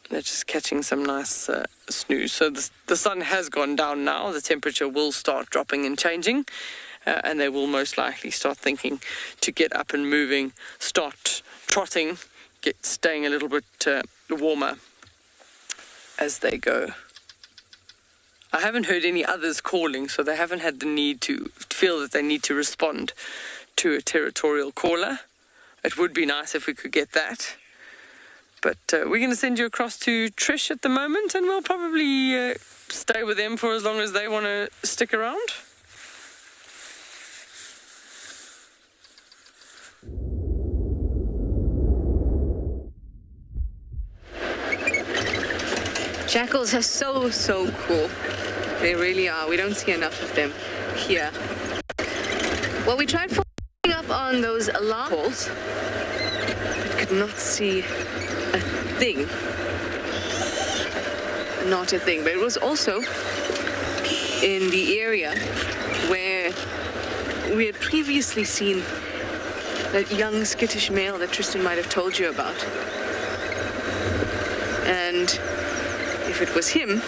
they're just catching some nice snooze. So the sun has gone down now. The temperature will start dropping and changing, and they will most likely start thinking to get up and moving, start trotting, staying a little bit warmer as they go. I haven't heard any others calling, so they haven't had the need to feel that they need to respond to a territorial caller. It would be nice if we could get that. But we're going to send you across to Trish at the moment, and we'll probably stay with them for as long as they want to stick around. Jackals are so cool. They really are. We don't see enough of them here. Well, we tried following up on those alarm calls, but could not see a thing. Not a thing. But it was also in the area where we had previously seen that young skittish male that Tristan might have told you about. And if it was him,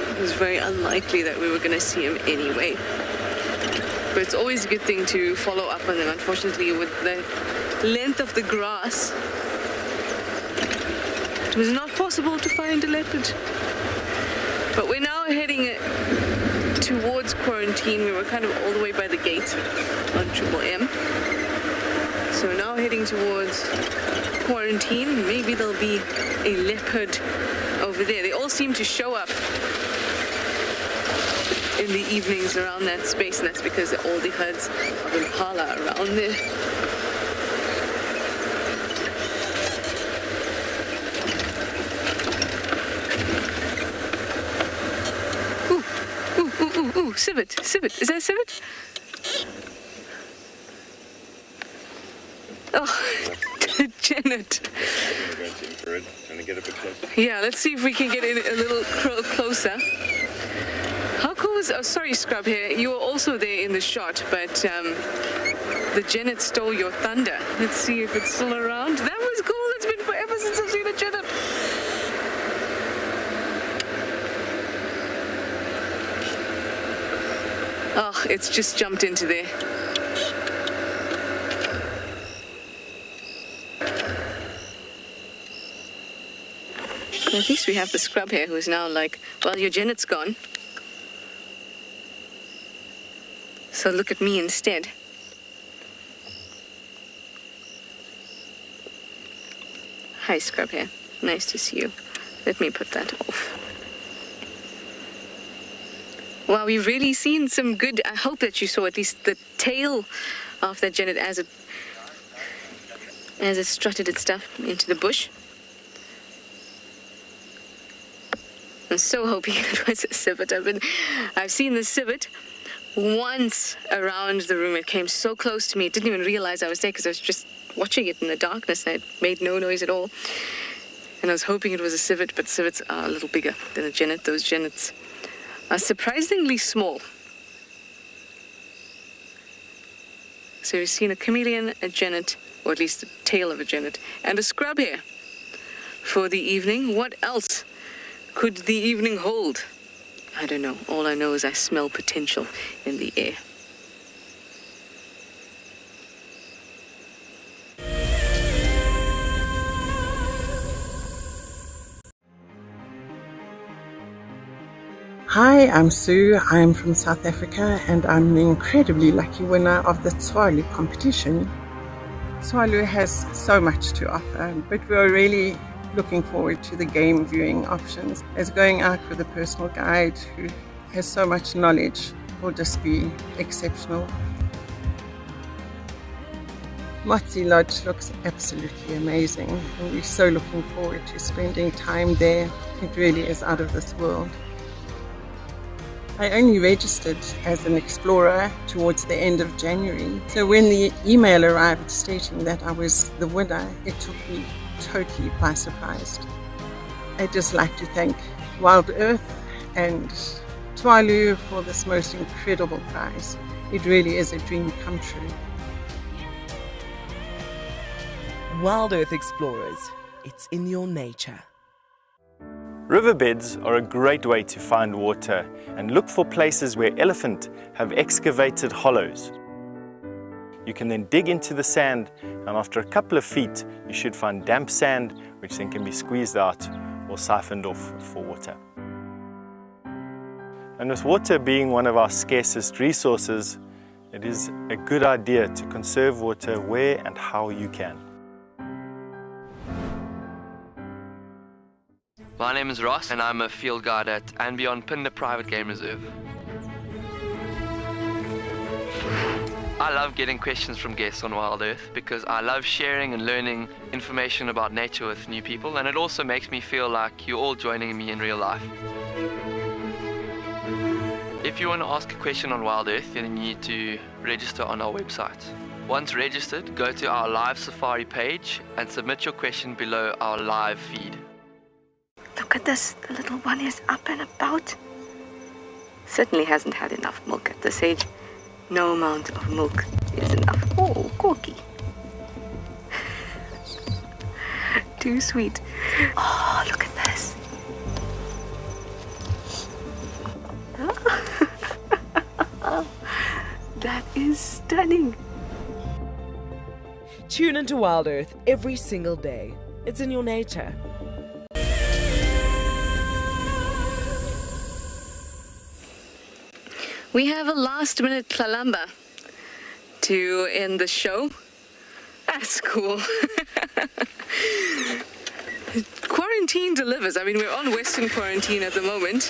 it was very unlikely that we were going to see him anyway. But it's always a good thing to follow up on them. Unfortunately, with the length of the grass, it was not possible to find a leopard. But we're now heading towards quarantine. We were kind of all the way by the gate on Triple M. So we're now heading towards quarantine. Maybe there'll be a leopard over there. They all seem to show up in the evenings around that space, and that's because all the herds of impala around there. Ooh, civet. Is that a civet? Oh, Janet. Trying to get a bit closer. Yeah, let's see if we can get in a little closer. How cool was, oh, sorry, Scrub here. You were also there in the shot, but the Genet stole your thunder. Let's see if it's still around. That was cool. It's been forever since I've seen a Genet. Oh, it's just jumped into there. At least we have the Scrub here, who is now like, well, your Genet's gone. So look at me instead. Hi, Scrub here. Nice to see you. Let me put that off. Wow, we've really seen some good. I hope that you saw at least the tail of that Genet as it strutted its stuff into the bush. I'm so hoping it was a civet. I've seen the civet once around the room. It came so close to me. It didn't even realize I was there because I was just watching it in the darkness and it made no noise at all. And I was hoping it was a civet, but civets are a little bigger than a Genet. Those Genets are surprisingly small. So we've seen a chameleon, a Genet, or at least the tail of a Genet, and a Scrub here for the evening. What else could the evening hold? I don't know. All I know is I smell potential in the air. Hi, I'm Sue. I'm from South Africa and I'm the incredibly lucky winner of the Tswalu competition. Tswalu has so much to offer, but we're really looking forward to the game viewing options, as going out with a personal guide who has so much knowledge will just be exceptional. Motsi Lodge looks absolutely amazing and we're so looking forward to spending time there. It really is out of this world. I only registered as an explorer towards the end of January, so when the email arrived stating that I was the winner, it took me totally by surprise. I'd just like to thank WildEarth and Tswalu for this most incredible prize. It really is a dream come true. WildEarth Explorers, it's in your nature. Riverbeds are a great way to find water and look for places where elephant have excavated hollows. You can then dig into the sand, and after a couple of feet you should find damp sand which then can be squeezed out or siphoned off for water. And with water being one of our scarcest resources, it is a good idea to conserve water where and how you can. My name is Ross and I'm a field guide at andBeyond Phinda Private Game Reserve. I love getting questions from guests on WildEarth because I love sharing and learning information about nature with new people, and it also makes me feel like you're all joining me in real life. If you want to ask a question on WildEarth, then you need to register on our website. Once registered, go to our live safari page and submit your question below our live feed. Look at this, the little one is up and about. Certainly hasn't had enough milk at this age. No amount of milk is enough. Oh, Corky. Too sweet. Oh, look at this. That is stunning. Tune into WildEarth every single day. It's in your nature. We have a last-minute Kalamba to end the show. That's cool. Quarantine delivers. I mean, we're on Western quarantine at the moment.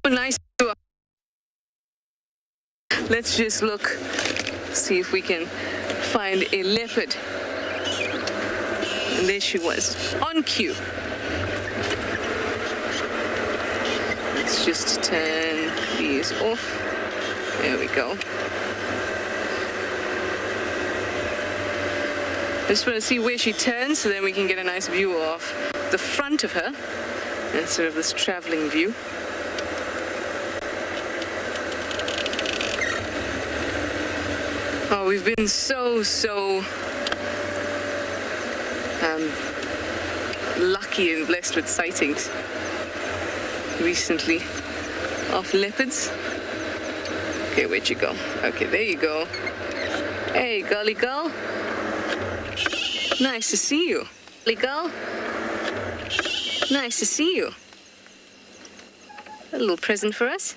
Nice. Let's just look, see if we can find a leopard. And there she was, on cue. Let's just turn these off. There we go. I just want to see where she turns so then we can get a nice view of the front of her. instead of this traveling view. Oh, we've been so lucky and blessed with sightings recently of leopards. Okay, where'd you go? Okay, there you go. Hey, girly girl. Nice to see you. Girly girl. Nice to see you. A little present for us.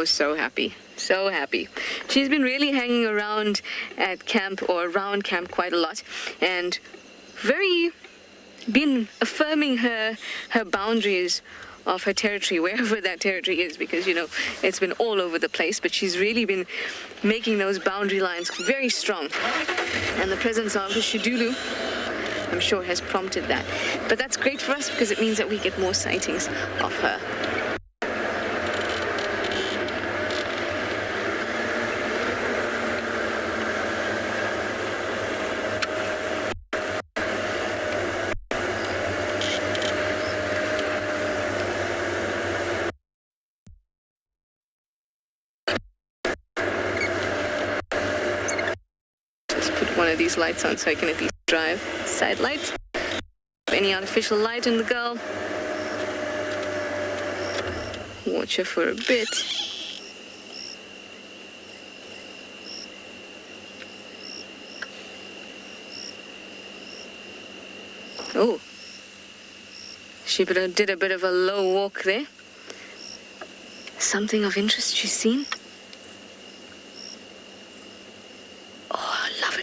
So happy. So happy. She's been really hanging around at camp or around camp quite a lot and been affirming her boundaries of her territory, wherever that territory is, because, you know, it's been all over the place, but she's really been making those boundary lines very strong. And the presence of the Shidulu, I'm sure, has prompted that. But that's great for us because it means that we get more sightings of her. One of these lights on so I can at least drive. Side light. Any artificial light in the girl. Watch her for a bit. Oh. She did a bit of a low walk there. Something of interest she's seen.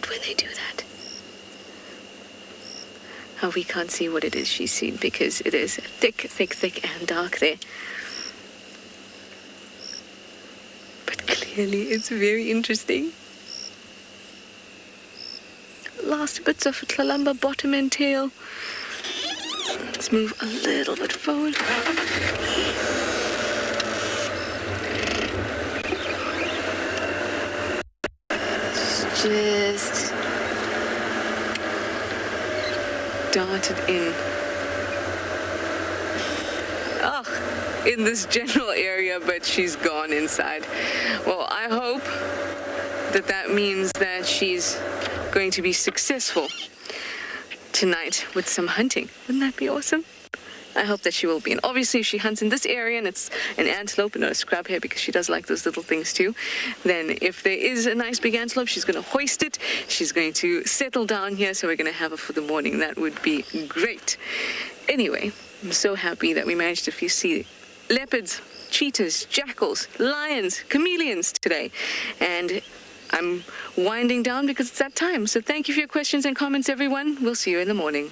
When they do that. Oh, we can't see what it is she's seen because it is thick and dark there. But clearly it's very interesting. Last bits of Tlalamba bottom and tail. Let's move a little bit forward. Just darted in. In this general area, but she's gone inside. Well, I hope that means that she's going to be successful tonight with some hunting. Wouldn't that be awesome? I hope that she will be. And obviously, if she hunts in this area and it's an antelope and not a scrub hare, because she does like those little things too, then if there is a nice big antelope, she's going to hoist it. She's going to settle down here, so we're going to have her for the morning. That would be great. Anyway, I'm so happy that we managed to see leopards, cheetahs, jackals, lions, chameleons today. And I'm winding down because it's that time. So thank you for your questions and comments, everyone. We'll see you in the morning.